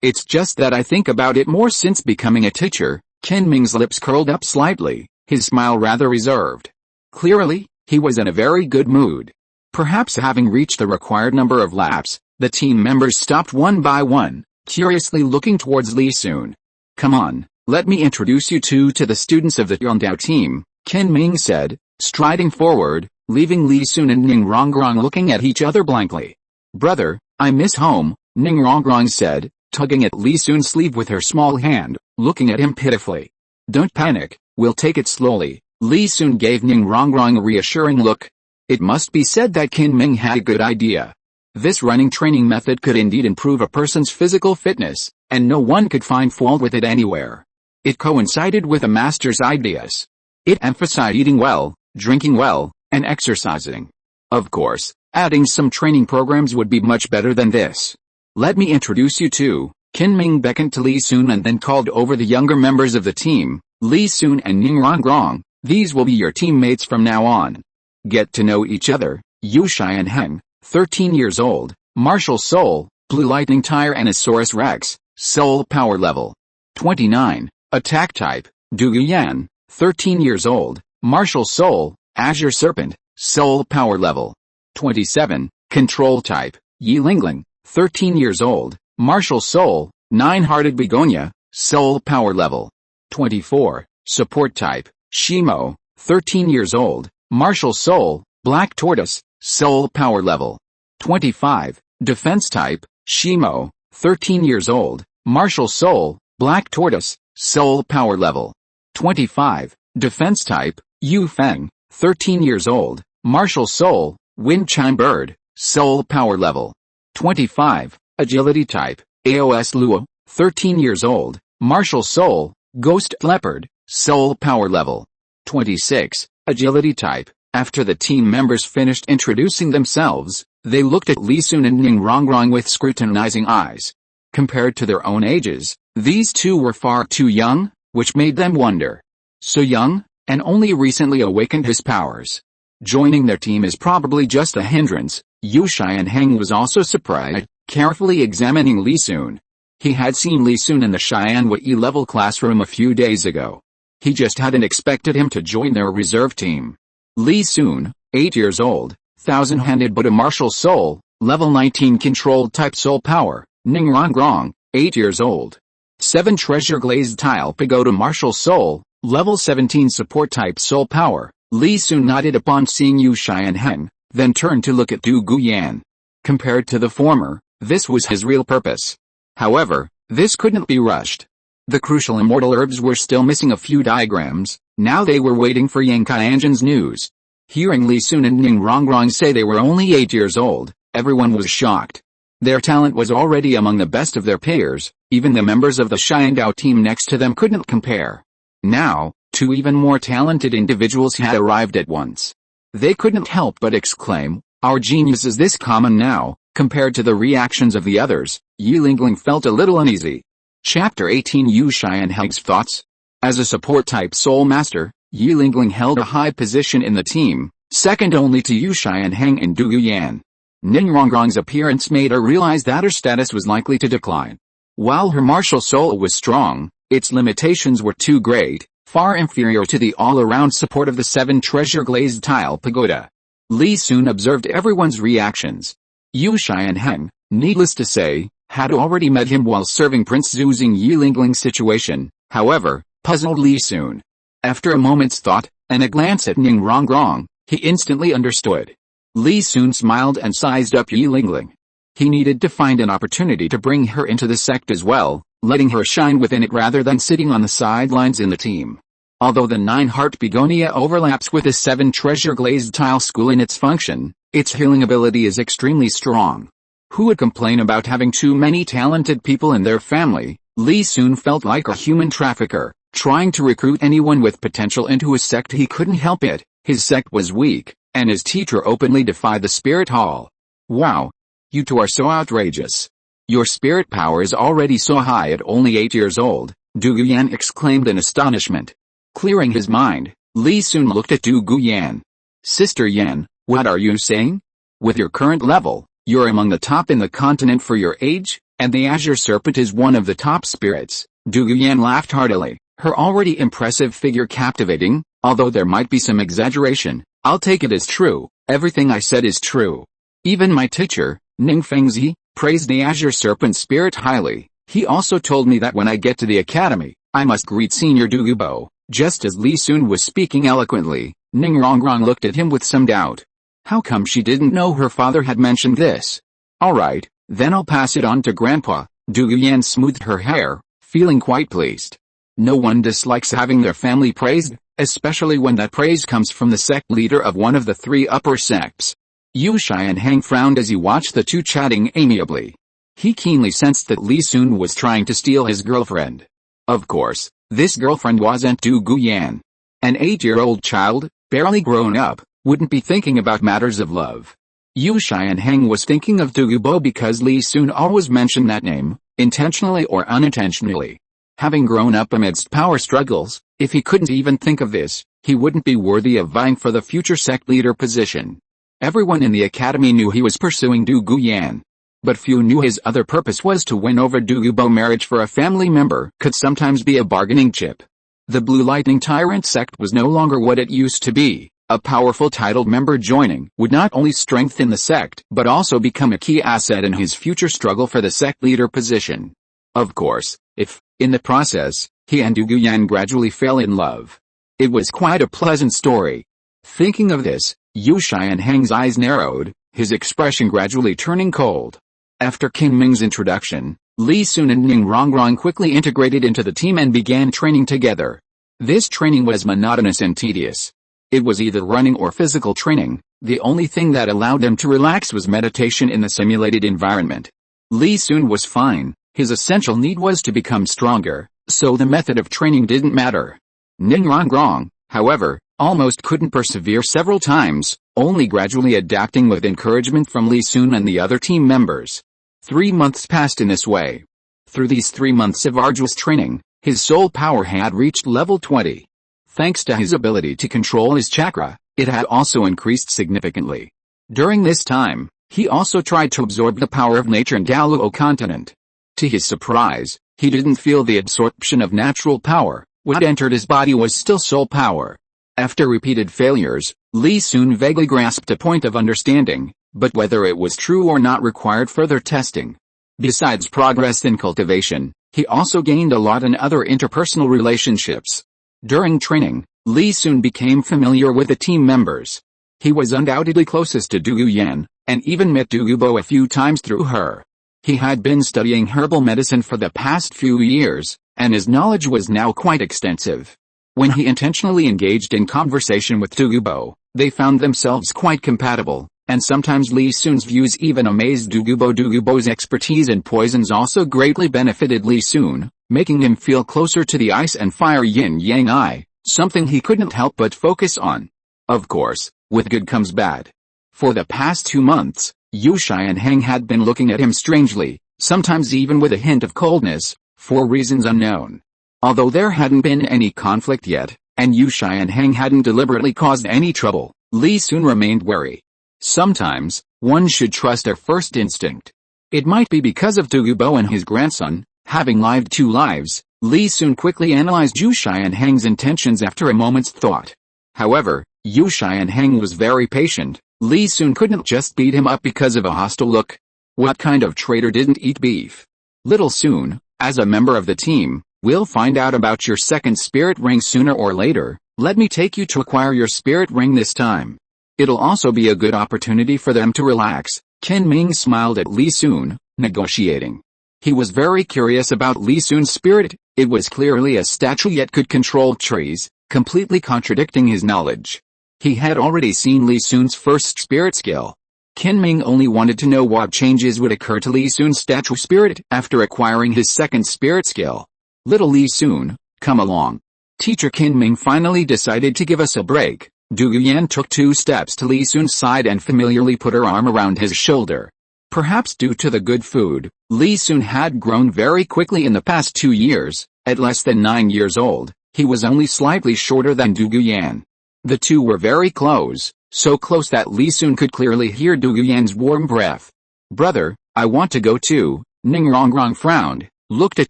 it's just that I think about it more since becoming a teacher. Qin Ming's lips curled up slightly, his smile rather reserved. Clearly, he was in a very good mood. Perhaps having reached the required number of laps, the team members stopped one by one, curiously looking towards Li Sun. Come on, let me introduce you two to the students of the Yondao team, Qin Ming said, striding forward, leaving Li Sun and Ning Rongrong looking at each other blankly. Brother, I miss home, Ning Rongrong said, tugging at Li Sun's sleeve with her small hand, looking at him pitifully. Don't panic, we'll take it slowly. Li Sun gave Ning Rongrong a reassuring look. It must be said that Qin Ming had a good idea. This running training method could indeed improve a person's physical fitness, and no one could find fault with it anywhere. It coincided with the master's ideas. It emphasized eating well, drinking well, and exercising. Of course, adding some training programs would be much better than this. Let me introduce you to, Qin Ming beckoned to Li Sun and then called over the younger members of the team, Li Sun and Ning Rongrong. These will be your teammates from now on. Get to know each other. Yu Xianheng, 13 years old, martial soul, blue lightning Tyrannosaurus Rex, soul power level 29, attack type, Du Guyan, 13 years old, martial soul, azure serpent, soul power level 27, control type, Yi Lingling, 13 years old, martial soul, nine-hearted begonia, soul power level 24, support type, Shimo, 13 years old, martial soul, black tortoise, soul power level 25, defense type, Shimo, 13 years old, martial soul, black tortoise, soul power level 25, defense type, Yu Feng, 13 years old, martial soul, wind chime bird, soul power level 25, agility type, Aos Luo, 13 years old, martial soul, ghost leopard, soul power level 26, agility type. After the team members finished introducing themselves, they looked at Li Sun and Ning Rongrong with scrutinizing eyes. Compared to their own ages, these two were far too young, which made them wonder. So young, and only recently awakened his powers. Joining their team is probably just a hindrance. Yu Xianheng was also surprised, carefully examining Li Sun. He had seen Li Sun in the Xianhui level classroom a few days ago. He just hadn't expected him to join their reserve team. Li Sun, 8 years old, thousand-handed but a martial soul, level 19 controlled type soul power. Ning Rongrong, 8 years old. 7 treasure glazed tile pagoda martial soul, level 17 support type soul power. Li Sun nodded upon seeing Yu Xianheng, then turned to look at Du Guyan. Compared to the former, this was his real purpose. However, this couldn't be rushed. The crucial immortal herbs were still missing a few diagrams. Now they were waiting for Yang Qianzhen's news. Hearing Li Sun and Ning Rongrong say they were only 8 years old, everyone was shocked. Their talent was already among the best of their peers, even the members of the Xiandao team next to them couldn't compare. Now, 2 even more talented individuals had arrived at once. They couldn't help but exclaim, "Our genius is this common now." Compared to the reactions of the others, Yi Lingling felt a little uneasy. Chapter 18 Yu Xianheng's thoughts. As a support-type soul master, Yi Lingling held a high position in the team, second only to Yu Xianheng and Du Guyan. Ning Rongrong's appearance made her realize that her status was likely to decline. While her martial soul was strong, its limitations were too great, far inferior to the all-around support of the 7 treasure glazed tile pagoda. Li Sun observed everyone's reactions. Yu Xianheng, needless to say, had already met him while serving Prince Zuzing Yi Lingling's situation, however, puzzled Li Sun. After a moment's thought, and a glance at Ning Rongrong, he instantly understood. Li Sun smiled and sized up Yi Lingling. He needed to find an opportunity to bring her into the sect as well, letting her shine within it rather than sitting on the sidelines in the team. Although the 9-heart begonia overlaps with the 7 treasure glazed tile school in its function, its healing ability is extremely strong. Who would complain about having too many talented people in their family? Li Sun felt like a human trafficker, trying to recruit anyone with potential into his sect. He couldn't help it, his sect was weak, and his teacher openly defied the spirit hall. Wow! You two are so outrageous. Your spirit power is already so high at only 8 years old, Du Guyan exclaimed in astonishment. Clearing his mind, Li Sun looked at Du Guyan. Sister Yan, what are you saying? With your current level, you're among the top in the continent for your age, and the Azure Serpent is one of the top spirits. Du Guyan laughed heartily, her already impressive figure captivating. Although there might be some exaggeration, I'll take it as true. Everything I said is true. Even my teacher, Ning Fengzi, praised the Azure Serpent spirit highly. He also told me that when I get to the academy, I must greet Senior Du Gubo. Just as Li Sun was speaking eloquently, Ning Rongrong looked at him with some doubt. How come she didn't know her father had mentioned this? Alright, then I'll pass it on to Grandpa. Du Guyan smoothed her hair, feeling quite pleased. No one dislikes having their family praised, especially when that praise comes from the sect leader of one of the 3 upper sects. Yu Xianheng frowned as he watched the two chatting amiably. He keenly sensed that Li Sun was trying to steal his girlfriend. Of course, this girlfriend wasn't Du Guyan. An 8-year-old child, barely grown up, wouldn't be thinking about matters of love. Yu Xianheng was thinking of Du Gubo because Li Sun always mentioned that name, intentionally or unintentionally. Having grown up amidst power struggles, if he couldn't even think of this, he wouldn't be worthy of vying for the future sect leader position. Everyone in the academy knew he was pursuing Du Guyan. But few knew his other purpose was to win over Du Gubo. Marriage for a family member could sometimes be a bargaining chip. The Blue Lightning Tyrant sect was no longer what it used to be. A powerful titled member joining would not only strengthen the sect but also become a key asset in his future struggle for the sect leader position. Of course, if, in the process, he and Du Guyan gradually fell in love. It was quite a pleasant story. Thinking of this, Yu Xianheng's eyes narrowed, his expression gradually turning cold. After King Ming's introduction, Li Sun and Ning Rongrong quickly integrated into the team and began training together. This training was monotonous and tedious. It was either running or physical training. The only thing that allowed them to relax was meditation in the simulated environment. Li Sun was fine. His essential need was to become stronger, so the method of training didn't matter. Ning Rongrong, however, almost couldn't persevere several times, only gradually adapting with encouragement from Lee Soon and the other team members. 3 months passed in this way. Through these 3 months of arduous training, his soul power had reached level 20. Thanks to his ability to control his chakra, it had also increased significantly. During this time, he also tried to absorb the power of nature and Daluo continent. To his surprise, he didn't feel the absorption of natural power. What entered his body was still soul power. After repeated failures, Lee Soon vaguely grasped a point of understanding, but whether it was true or not required further testing. Besides progress in cultivation, he also gained a lot in other interpersonal relationships. During training, Lee Soon became familiar with the team members. He was undoubtedly closest to Du Yan, and even met Du Bo a few times through her. He had been studying herbal medicine for the past few years, and his knowledge was now quite extensive. When he intentionally engaged in conversation with Du Bo, they found themselves quite compatible, and sometimes Lee Soon's views even amazed Du Bo. Du Bo's expertise in poisons also greatly benefited Lee Soon, making him feel closer to the ice and fire yin-yang eye, something he couldn't help but focus on. Of course, with good comes bad. For the past 2 months, Yu Shai and Heng had been looking at him strangely, sometimes even with a hint of coldness, for reasons unknown. Although there hadn't been any conflict yet, and Yu Shai and Heng hadn't deliberately caused any trouble, Lee Soon remained wary. Sometimes, one should trust their first instinct. It might be because of Du Bo and his grandson, having lived 2 lives. Lee Soon quickly analyzed Yu Shai and Heng's intentions after a moment's thought. However, Yu Shai and Heng was very patient. Lee Soon couldn't just beat him up because of a hostile look. What kind of traitor didn't eat beef? Little Soon, as a member of the team, we'll find out about your second spirit ring sooner or later. Let me take you to acquire your spirit ring this time. It'll also be a good opportunity for them to relax. Ken Ming smiled at Lee Soon, negotiating. He was very curious about Lee Soon's spirit. It was clearly a statue yet could control trees, completely contradicting his knowledge. He had already seen Lee Soon's first spirit skill. Ken Ming only wanted to know what changes would occur to Lee Soon's statue spirit after acquiring his second spirit skill. Little Lee Soon, come along. Teacher Ken Ming finally decided to give us a break. Du Yan took 2 steps to Lee Soon's side and familiarly put her arm around his shoulder. Perhaps due to the good food, Lee Soon had grown very quickly in the past 2 years. At less than 9 years old, he was only slightly shorter than Du Yan. The two were very close, so close that Lee Soon could clearly hear Du Yan's warm breath. Brother, I want to go too. Ning Rongrong frowned, looked at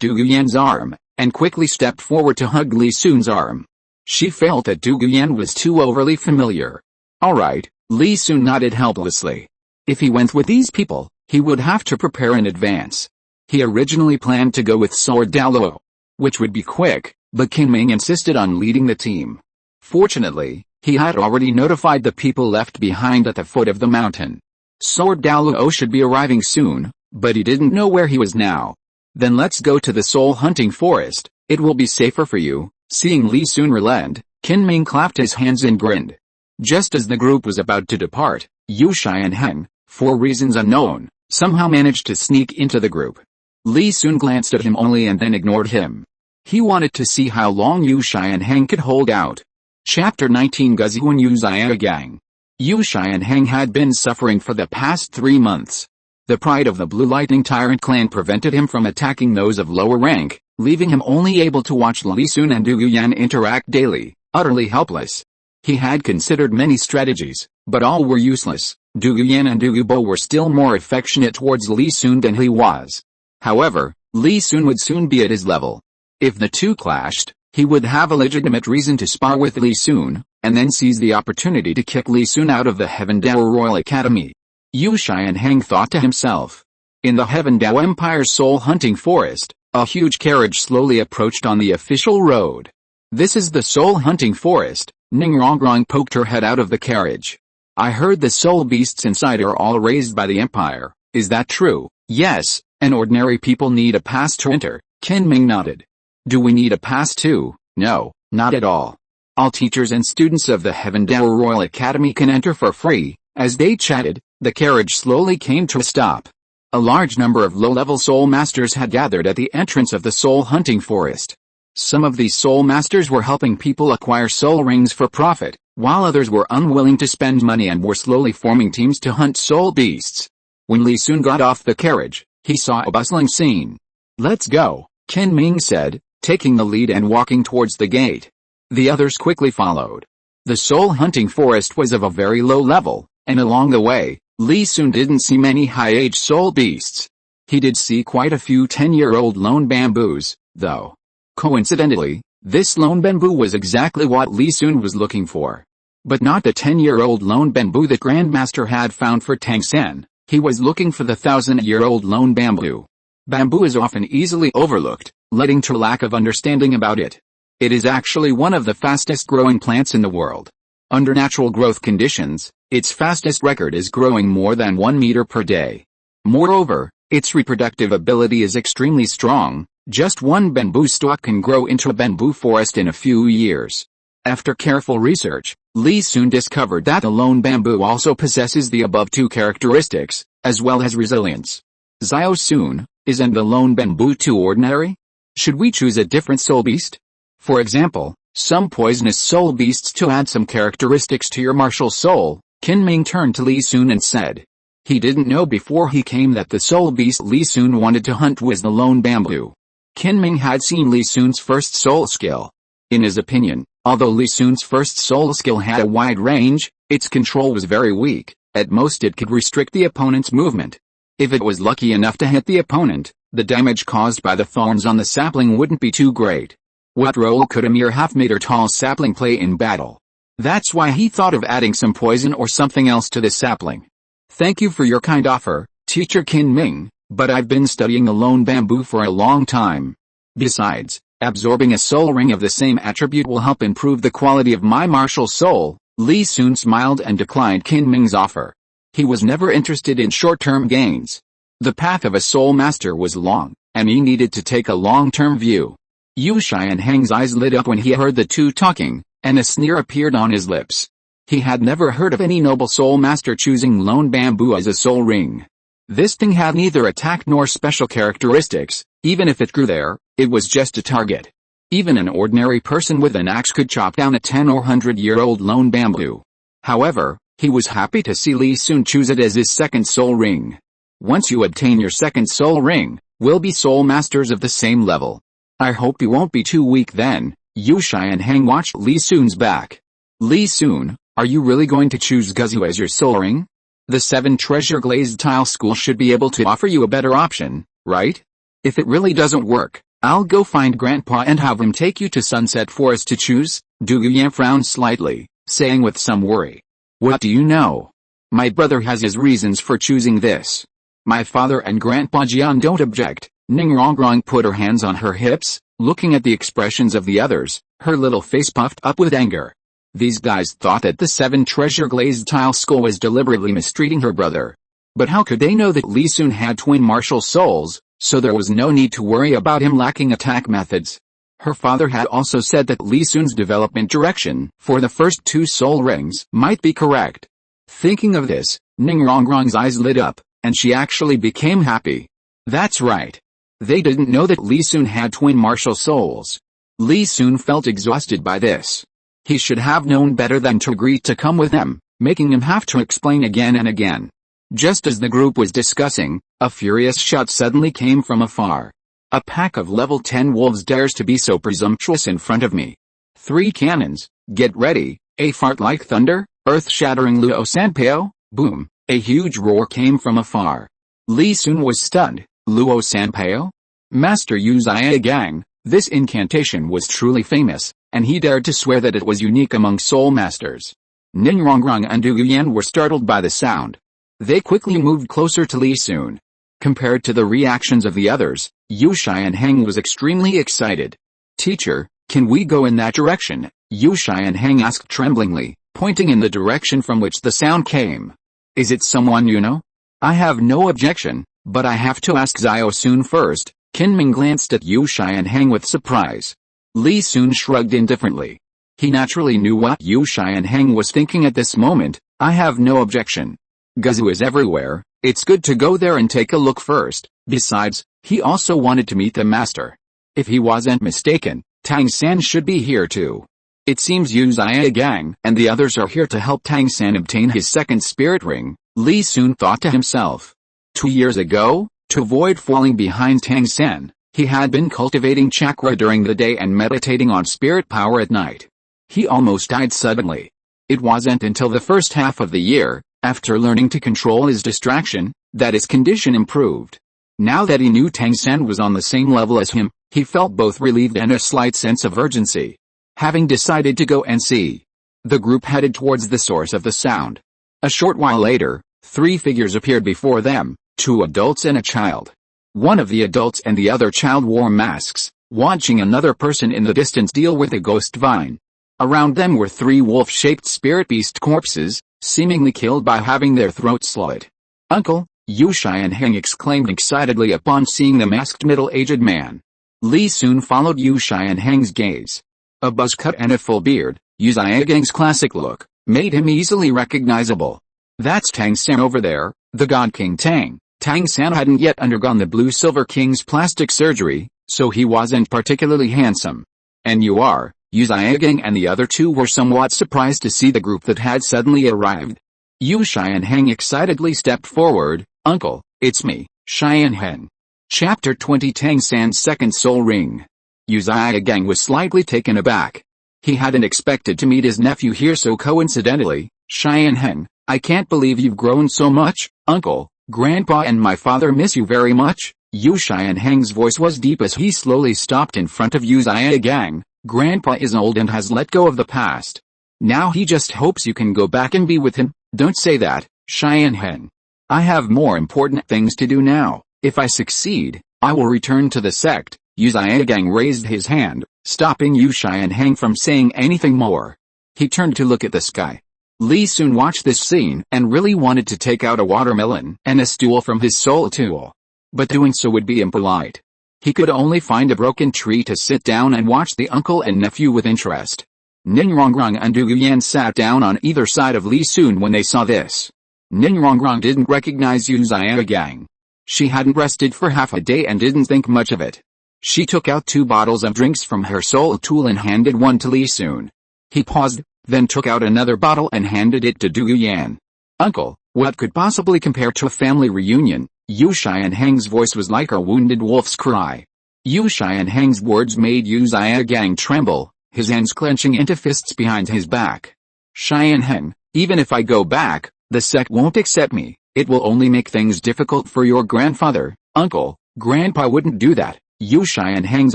Du Yan's arm, and quickly stepped forward to hug Lee Soon's arm. She felt that Du Yan was too overly familiar. Alright, Lee Soon nodded helplessly. If he went with these people, he would have to prepare in advance. He originally planned to go with Sword Daluo, which would be quick, but Ken Ming insisted on leading the team. Fortunately, he had already notified the people left behind at the foot of the mountain. Sword Daluo should be arriving soon, but he didn't know where he was now. Then let's go to the soul hunting forest, it will be safer for you. Seeing Lee Soon relent, Ken Ming clapped his hands and grinned. Just as the group was about to depart, Yu Shai and Heng, for reasons unknown, somehow managed to sneak into the group. Lee Soon glanced at him only and then ignored him. He wanted to see how long Yu Shai and Heng could hold out. Chapter 19 Guziwan Yu Zia Gang. Yu Shai and Heng had been suffering for the past 3 months. The pride of the Blue Lightning Tyrant clan prevented him from attacking those of lower rank, leaving him only able to watch Lee Soon and Du Yan interact daily, utterly helpless. He had considered many strategies, but all were useless. Du Yan and Du Bo were still more affectionate towards Lee Soon than he was. However, Lee Soon would soon be at his level. If the two clashed, he would have a legitimate reason to spar with Lee Soon, and then seize the opportunity to kick Lee Soon out of the Heaven Dao Royal Academy. Yu Shai and Heng thought to himself. In the Heaven Dao Empire's soul hunting forest, a huge carriage slowly approached on the official road. This is the soul hunting forest. Ning Rongrong poked her head out of the carriage. I heard the soul beasts inside are all raised by the Empire. Is that true? Yes, and ordinary people need a pass to enter. Ken Ming nodded. Do we need a pass too? No, not at all. All teachers and students of the Heaven Dao Royal Academy can enter for free. As they chatted, the carriage slowly came to a stop. A large number of low-level soul masters had gathered at the entrance of the soul hunting forest. Some of these soul masters were helping people acquire soul rings for profit, while others were unwilling to spend money and were slowly forming teams to hunt soul beasts. When Li Sun got off the carriage, he saw a bustling scene. "Let's go," Qin Ming said, taking the lead and walking towards the gate. The others quickly followed. The soul hunting forest was of a very low level, and along the way, Li Sun didn't see many high-age soul beasts. He did see quite a few 10-year-old lone bamboos, though. Coincidentally, this lone bamboo was exactly what Li Sun was looking for. But not the 10-year-old lone bamboo that Grandmaster had found for Tang Sen. He was looking for the 1,000-year-old lone bamboo. Bamboo is often easily overlooked, leading to lack of understanding about it. It is actually one of the fastest growing plants in the world. Under natural growth conditions, its fastest record is growing more than 1 meter per day. Moreover, its reproductive ability is extremely strong. Just one bamboo stalk can grow into a bamboo forest in a few years. After careful research, Li Sun discovered that the lone bamboo also possesses the above two characteristics, as well as resilience. Xiao Sun, isn't the lone bamboo too ordinary? Should we choose a different soul beast? For example, some poisonous soul beasts to add some characteristics to your martial soul. Qin Ming turned to Li Sun and said. He didn't know before he came that the soul beast Li Sun wanted to hunt was the lone bamboo. Qin Ming had seen Li Sun's first soul skill. In his opinion, although Li Sun's first soul skill had a wide range, its control was very weak. At most it could restrict the opponent's movement. If it was lucky enough to hit the opponent, the damage caused by the thorns on the sapling wouldn't be too great. What role could a mere half-meter tall sapling play in battle? That's why he thought of adding some poison or something else to this sapling. Thank you for your kind offer, Teacher Qin Ming, but I've been studying the lone bamboo for a long time. Besides, absorbing a soul ring of the same attribute will help improve the quality of my martial soul. Li Sun smiled and declined Qin Ming's offer. He was never interested in short-term gains. The path of a soul master was long, and he needed to take a long-term view. Yu Shai and Hang's eyes lit up when he heard the two talking, and a sneer appeared on his lips. He had never heard of any noble soul master choosing lone bamboo as a soul ring. This thing had neither attack nor special characteristics. Even if it grew there, it was just a target. Even an ordinary person with an axe could chop down a 10 or 100-year-old lone bamboo. However, he was happy to see Li Sun choose it as his second soul ring. Once you obtain your second soul ring, we'll be soul masters of the same level. I hope you won't be too weak then. Yu Shai and Hang watched Li Sun's back. Li Sun, are you really going to choose Guzu as your soul ring? The 7 Treasure Glazed Tile School should be able to offer you a better option, right? If it really doesn't work, I'll go find Grandpa and have him take you to Sunset Forest to choose. Du Guyan frowned slightly, saying with some worry. What do you know? My brother has his reasons for choosing this. My father and Grandpa Jian don't object. Ning Rongrong put her hands on her hips, looking at the expressions of the others, her little face puffed up with anger. These guys thought that the 7 Treasure Glazed Tile School was deliberately mistreating her brother. But how could they know that Li Sun had twin martial souls, so there was no need to worry about him lacking attack methods. Her father had also said that Li Sun's development direction for the first 2 soul rings might be correct. Thinking of this, Ning Rongrong's eyes lit up, and she actually became happy. That's right. They didn't know that Li Sun had twin martial souls. Li Sun felt exhausted by this. He should have known better than to agree to come with them, making him have to explain again and again. Just as the group was discussing, a furious shout suddenly came from afar. A pack of level 10 wolves dares to be so presumptuous in front of me. 3 cannons, get ready, a fart like thunder, earth-shattering Luo Sanpao, boom, a huge roar came from afar. Li Sun was stunned. Luo Sanpao? Master Yu Zia Gang, this incantation was truly famous, and he dared to swear that it was unique among soul masters. Ning Rongrong and Du Guyan were startled by the sound. They quickly moved closer to Li Sun. Compared to the reactions of the others, Yu Shai and Heng was extremely excited. Teacher, can we go in that direction? Yu Shai and Heng asked tremblingly, pointing in the direction from which the sound came. Is it someone you know? I have no objection, but I have to ask Xiao Sun first. Qin Ming glanced at Yu Shai and Heng with surprise. Li Sun shrugged indifferently. He naturally knew what Yu Shai and Heng was thinking at this moment. I have no objection. Guzu is everywhere, it's good to go there and take a look first. Besides, he also wanted to meet the master. If he wasn't mistaken, Tang San should be here too. It seems Uzia Gang and the others are here to help Tang San obtain his second spirit ring, Li Sun thought to himself. 2 years ago, to avoid falling behind Tang San, he had been cultivating chakra during the day and meditating on spirit power at night. He almost died suddenly. It wasn't until the first half of the year, after learning to control his distraction, that his condition improved. Now that he knew Tang San was on the same level as him, he felt both relieved and a slight sense of urgency. Having decided to go and see, the group headed towards the source of the sound. A short while later, 3 figures appeared before them, 2 adults and a child. One of the adults and the other child wore masks, watching another person in the distance deal with a ghost vine. Around them were 3 wolf-shaped spirit beast corpses, seemingly killed by having their throats slit. "Uncle!" Yu Xianheng exclaimed excitedly upon seeing the masked middle-aged man. Li soon followed Yu Xianheng's gaze. A buzz cut and a full beard, Uzia Gang's classic look, made him easily recognizable. "That's Tang San over there, the God King Tang." Tang San hadn't yet undergone the Blue Silver King's plastic surgery, so he wasn't particularly handsome. "And you are?" Uzia Gang and the other 2 were somewhat surprised to see the group that had suddenly arrived. Yu Xianheng excitedly stepped forward. "Uncle, it's me, Xianheng." Chapter 20 Tang San's Second Soul Ring. Uzia Gang was slightly taken aback. He hadn't expected to meet his nephew here so coincidentally. "Xianheng, I can't believe you've grown so much, Uncle. Grandpa and my father miss you very much." Yu Xianheng's voice was deep as he slowly stopped in front of Uzia Gang. "Grandpa is old and has let go of the past. Now he just hopes you can go back and be with him." "Don't say that, Xianheng. I have more important things to do now. If I succeed, I will return to the sect." Uzia Gang raised his hand, stopping Yu Xianheng from saying anything more. He turned to look at the sky. Li Sun watched this scene and really wanted to take out a watermelon and a stool from his soul tool. But doing so would be impolite. He could only find a broken tree to sit down and watch the uncle and nephew with interest. Ninrongrong and Du Yan sat down on either side of Li Sun when they saw this. Ninrongrong didn't recognize Uzia Gang. She hadn't rested for half a day and didn't think much of it. She took out 2 bottles of drinks from her soul tool and handed one to Li Sun. He paused, then took out another bottle and handed it to Du Yan. "Uncle, what could possibly compare to a family reunion?" Yu Xianheng's voice was like a wounded wolf's cry. Yu Xianheng's words made Uzia Gang tremble, his hands clenching into fists behind his back. "Xianheng, even if I go back, the sect won't accept me. It will only make things difficult for your grandfather." "Uncle, Grandpa wouldn't do that." Yu Xianheng's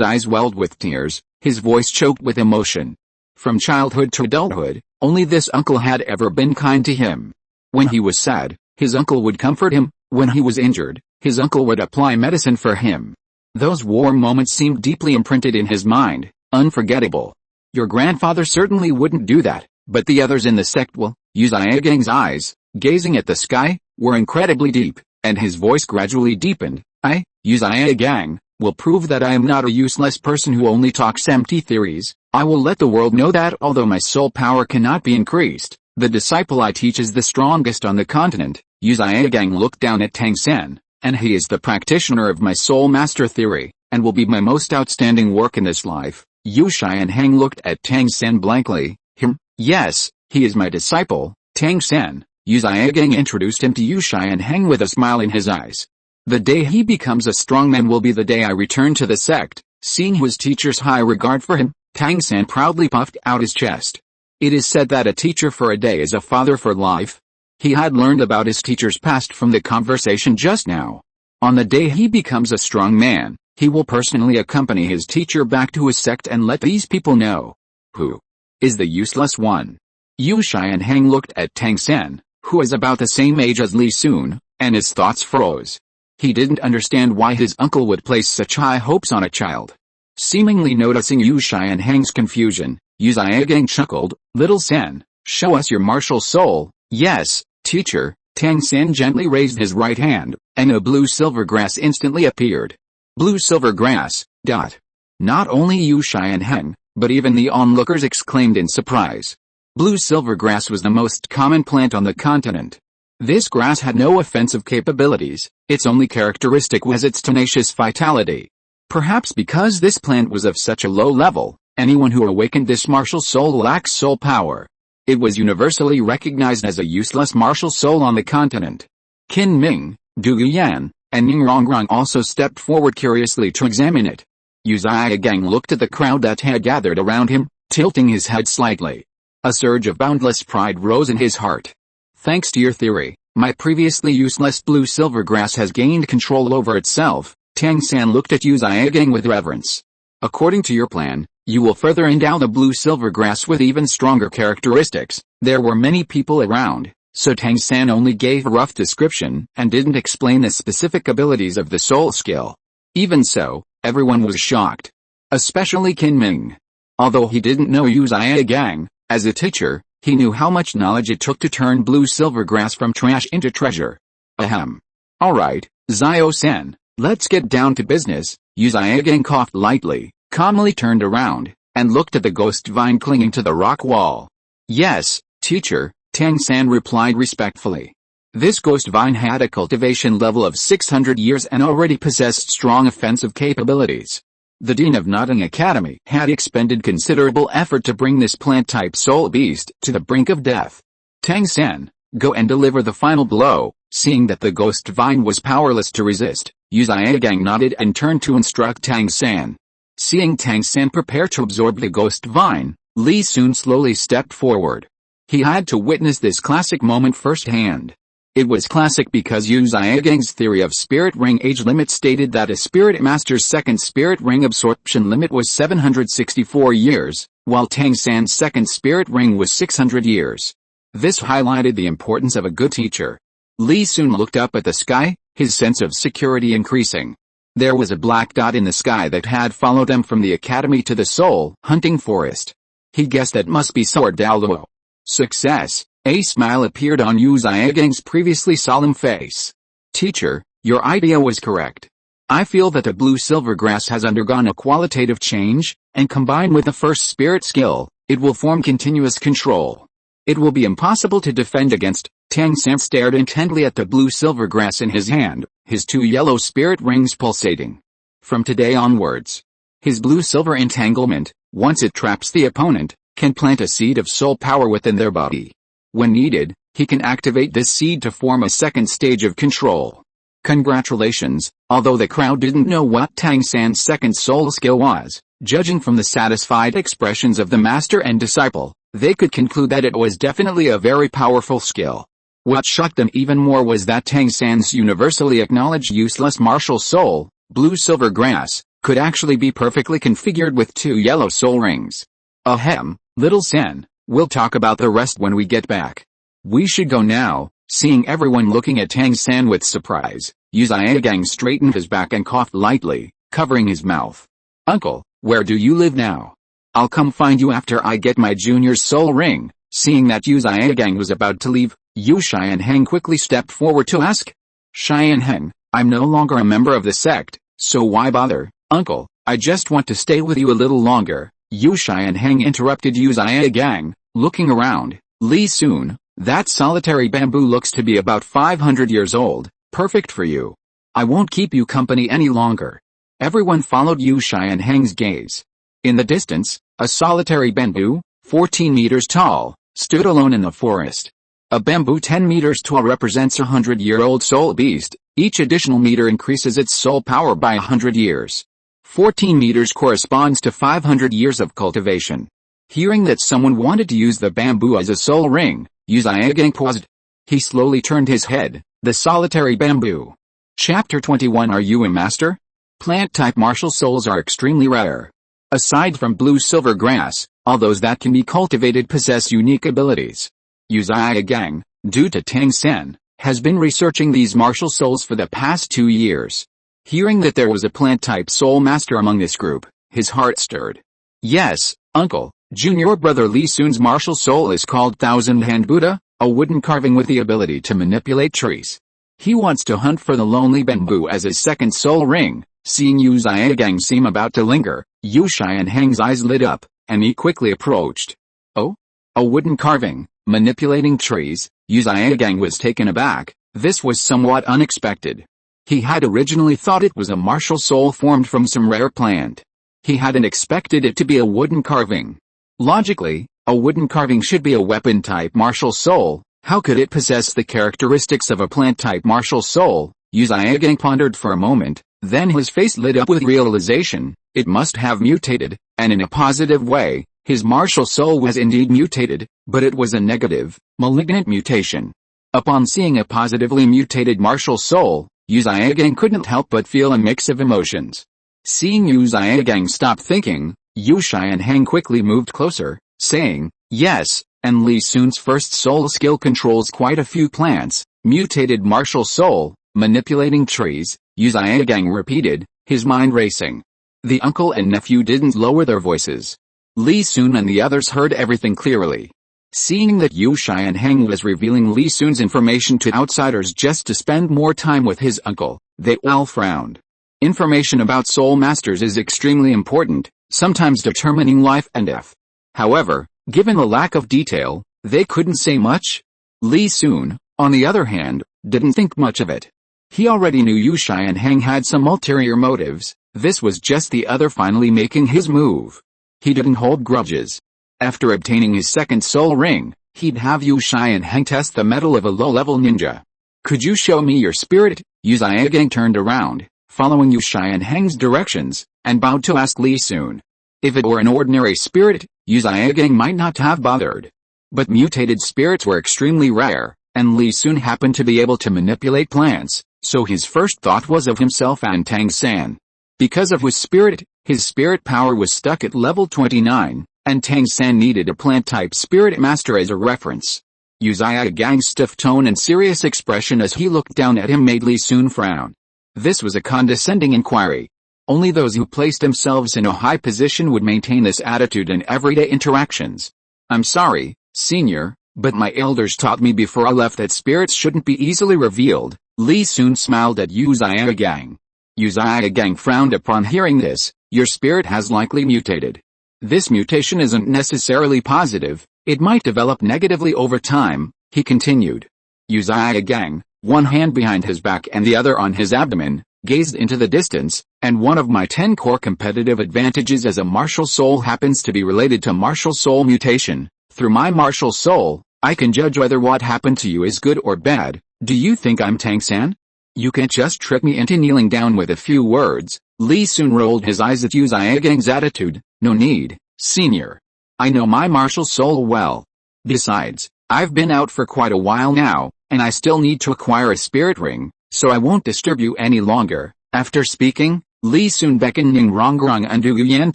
eyes welled with tears, his voice choked with emotion. From childhood to adulthood, only this uncle had ever been kind to him. When he was sad, his uncle would comfort him. When he was injured, his uncle would apply medicine for him. Those warm moments seemed deeply imprinted in his mind, unforgettable. "Your grandfather certainly wouldn't do that, but the others in the sect will." Uzia Gang's eyes, gazing at the sky, were incredibly deep, and his voice gradually deepened. "I, Uzia Gang, will prove that I am not a useless person who only talks empty theories. I will let the world know that although my soul power cannot be increased, the disciple I teach is the strongest on the continent." Uzia Gang looked down at Tang San, "And he is the practitioner of my soul master theory, and will be my most outstanding work in this life." Yu Xianheng looked at Tang San blankly. "Him? Yes, he is my disciple, Tang San." Uzia Gang introduced him to Yu Xianheng with a smile in his eyes. "The day he becomes a strong man will be the day I return to the sect." Seeing his teacher's high regard for him, Tang San proudly puffed out his chest. It is said that a teacher for a day is a father for life. He had learned about his teacher's past from the conversation just now. On the day he becomes a strong man, he will personally accompany his teacher back to his sect and let these people know. "Who is the useless one?" Yu Xianheng looked at Tang San, who was about the same age as Li Sun, and his thoughts froze. He didn't understand why his uncle would place such high hopes on a child. Seemingly noticing Yu Xianheng's confusion, Uzia Gang chuckled. "Little San, show us your martial soul." "Yes, teacher." Tang San gently raised his right hand, and a blue-silver grass instantly appeared. Blue-silver grass, dot. Not only Yu Xianheng, but even the onlookers exclaimed in surprise. Blue-silver grass was the most common plant on the continent. This grass had no offensive capabilities, its only characteristic was its tenacious vitality. Perhaps because this plant was of such a low level, Anyone who awakened this martial soul lacks soul power. It was universally recognized as a useless martial soul on the continent. Qin Ming, Du Guyan, and Ning Rongrong also stepped forward curiously to examine it. Yu Zhigang looked at the crowd that had gathered around him, tilting his head slightly. A surge of boundless pride rose in his heart. Thanks to your theory, my previously useless blue silver grass has gained control over itself. Tang San looked at Yu Zhigang with reverence. According to your plan, you will further endow the blue silver grass with even stronger characteristics. There were many people around, so Tang San only gave a rough description and didn't explain the specific abilities of the soul skill. Even so, everyone was shocked. Especially Qin Ming. Although he didn't know Yu Zhigang, as a teacher, he knew how much knowledge it took to turn blue silver grass from trash into treasure. Ahem. Alright, Zio-san, let's get down to business. Yu Zhigang coughed lightly, calmly turned around, and looked at the ghost vine clinging to the rock wall. Yes, teacher, Tang San replied respectfully. This ghost vine had a cultivation level of 600 years and already possessed strong offensive capabilities. The Dean of Notting Academy had expended considerable effort to bring this plant-type soul beast to the brink of death. Tang San, go and deliver the final blow. Seeing that the ghost vine was powerless to resist, Yu Zhigang nodded and turned to instruct Tang San. Seeing Tang San prepare to absorb the ghost vine, Li Sun slowly stepped forward. He had to witness this classic moment firsthand. It was classic because Yu Zhigang's theory of spirit ring age limit stated that a spirit master's second spirit ring absorption limit was 764 years, while Tang San's second spirit ring was 600 years. This highlighted the importance of a good teacher. Li Sun looked up at the sky, his sense of security increasing. There was a black dot in the sky that had followed them from the academy to the soul hunting forest. He guessed that must be Sword Daoluo. Success. A smile appeared on Yu Zhigang's previously solemn face. Teacher, your idea was correct. I feel that the blue silver grass has undergone a qualitative change, and combined with the first spirit skill, it will form continuous control. It will be impossible to defend against. Tang San stared intently at the blue silver grass in his hand, his two yellow spirit rings pulsating. From today onwards, his blue silver entanglement, once it traps the opponent, can plant a seed of soul power within their body. When needed, he can activate this seed to form a second stage of control. Congratulations. Although the crowd didn't know what Tang San's second soul skill was, judging from the satisfied expressions of the master and disciple, they could conclude that it was definitely a very powerful skill. What shocked them even more was that Tang San's universally acknowledged useless martial soul, blue silver grass, could actually be perfectly configured with two yellow soul rings. Ahem, little Sen. We'll talk about the rest when we get back. We should go now. Seeing everyone looking at Tang San with surprise, Yu Zhigang straightened his back and coughed lightly, covering his mouth. Uncle, where do you live now? I'll come find you after I get my junior's soul ring. Seeing that Yu Zhigang was about to leave, Yu Xianheng quickly stepped forward to ask. Xianheng, I'm no longer a member of the sect, so why bother, uncle? I just want to stay with you a little longer. Yu Xianheng interrupted Yu Zhigang, looking around. Li Sun, that solitary bamboo looks to be about 500 years old, perfect for you. I won't keep you company any longer. Everyone followed Yu Xianheng's gaze. In the distance, a solitary bamboo, 14 meters tall, stood alone in the forest. A bamboo 10 meters tall represents a 100-year-old soul beast. Each additional meter increases its soul power by 100 years. 14 meters corresponds to 500 years of cultivation. Hearing that someone wanted to use the bamboo as a soul ring, Yu Zhigang paused. He slowly turned his head. The solitary bamboo. Chapter 21. Are you a master? Plant-type martial souls are extremely rare. Aside from blue silver grass, all those that can be cultivated possess unique abilities. Yu Zhigang, due to Tang San, has been researching these martial souls for the past 2 years. Hearing that there was a plant-type soul master among this group, his heart stirred. Yes, uncle, junior brother Li Sun's martial soul is called Thousand Hand Buddha, a wooden carving with the ability to manipulate trees. He wants to hunt for the lonely bamboo as his second soul ring. Seeing Yu Zhigang seem about to linger, Yu Xianheng's eyes lit up, and he quickly approached. Oh? A wooden carving, manipulating trees? Yu Zhigang was taken aback. This was somewhat unexpected. He had originally thought it was a martial soul formed from some rare plant. He hadn't expected it to be a wooden carving. Logically, a wooden carving should be a weapon-type martial soul. How could it possess the characteristics of a plant-type martial soul? Yu Xiaogang pondered for a moment, then his face lit up with realization. It must have mutated, and in a positive way. His martial soul was indeed mutated, but it was a negative, malignant mutation. Upon seeing a positively mutated martial soul, Yu Xiaogang couldn't help but feel a mix of emotions. Seeing Yu Xiaogang stop thinking, Yu Xianheng quickly moved closer, saying, "Yes, and Li Sun's first soul skill controls quite a few plants, mutated martial soul, manipulating trees," Yu Xiaogang repeated, his mind racing. The uncle and nephew didn't lower their voices. Li Sun and the others heard everything clearly. Seeing that Yu Xianheng was revealing Li Sun's information to outsiders just to spend more time with his uncle, they all frowned. Information about soul masters is extremely important, sometimes determining life and death. However, given the lack of detail, they couldn't say much. Li Sun, on the other hand, didn't think much of it. He already knew Yu Xianheng had some ulterior motives. This was just the other finally making his move. He didn't hold grudges. After obtaining his second soul ring, he'd have Yu Xianheng test the mettle of a low-level ninja. "Could you show me your spirit?" Yu Xiaogang turned around, following Yu Xianheng's directions, and bowed to ask Li Sun. If it were an ordinary spirit, Yu Xiaogang might not have bothered. But mutated spirits were extremely rare, and Li Sun happened to be able to manipulate plants, so his first thought was of himself and Tang San. Because of his spirit power was stuck at level 29, and Tang San needed a plant-type spirit master as a reference. Yu Xiaogang's stiff tone and serious expression as he looked down at him made Li Sun frown. This was a condescending inquiry. Only those who placed themselves in a high position would maintain this attitude in everyday interactions. "I'm sorry, senior, but my elders taught me before I left that spirits shouldn't be easily revealed." Li Sun smiled at Yu Xiaogang. Yu Xiaogang frowned upon hearing this. "Your spirit has likely mutated. This mutation isn't necessarily positive, it might develop negatively over time," he continued. Yu Xiaogang, one hand behind his back and the other on his abdomen, gazed into the distance, "And one of my 10 core competitive advantages as a martial soul happens to be related to martial soul mutation. Through my martial soul, I can judge whether what happened to you is good or bad. Do you think I'm Tang San? You can't just trick me into kneeling down with a few words." Li Sun rolled his eyes at Yu Xiaogang's attitude. "No need, senior. I know my martial soul well. Besides, I've been out for quite a while now, and I still need to acquire a spirit ring, so I won't disturb you any longer." After speaking, Li Sun beckoned Ning Rongrong and Du Yuyan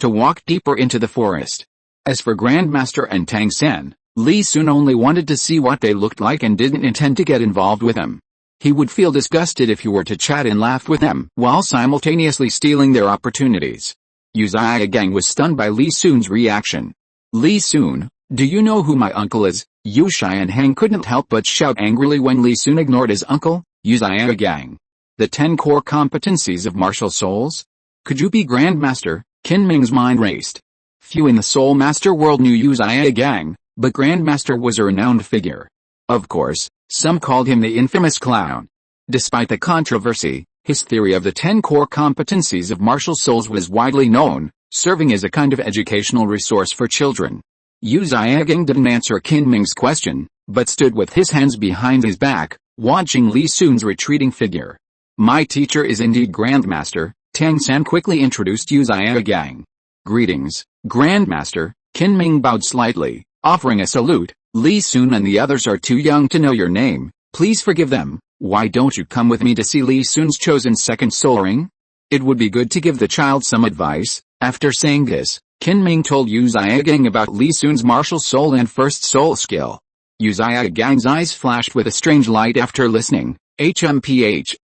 to walk deeper into the forest. As for Grandmaster and Tang San, Li Sun only wanted to see what they looked like and didn't intend to get involved with them. He would feel disgusted if he were to chat and laugh with them while simultaneously stealing their opportunities. Yu Xiaogang was stunned by Li Sun's reaction. "Li Sun, do you know who my uncle is?" Yu Xianheng couldn't help but shout angrily when Li Sun ignored his uncle. "Yu Xiaogang. The 10 core competencies of martial souls? Could you be Grandmaster?" Qin Ming's mind raced. Few in the Soul Master world knew Yu Xiaogang, but Grandmaster was a renowned figure. Of course, some called him the infamous clown. Despite the controversy, his theory of the 10 core competencies of martial souls was widely known, serving as a kind of educational resource for children. Yu Xiaogang didn't answer Qin Ming's question, but stood with his hands behind his back, watching Li Sun's retreating figure. "My teacher is indeed Grandmaster," Tang San quickly introduced Yu Xiaogang. "Greetings, Grandmaster." Qin Ming bowed slightly, offering a salute. "Li Sun and the others are too young to know your name, please forgive them. Why don't you come with me to see Li Sun's chosen second soul ring? It would be good to give the child some advice." After saying this, Qin Ming told Yu Xiaogang about Li Sun's martial soul and first soul skill. Yu Xiaogang's eyes flashed with a strange light after listening.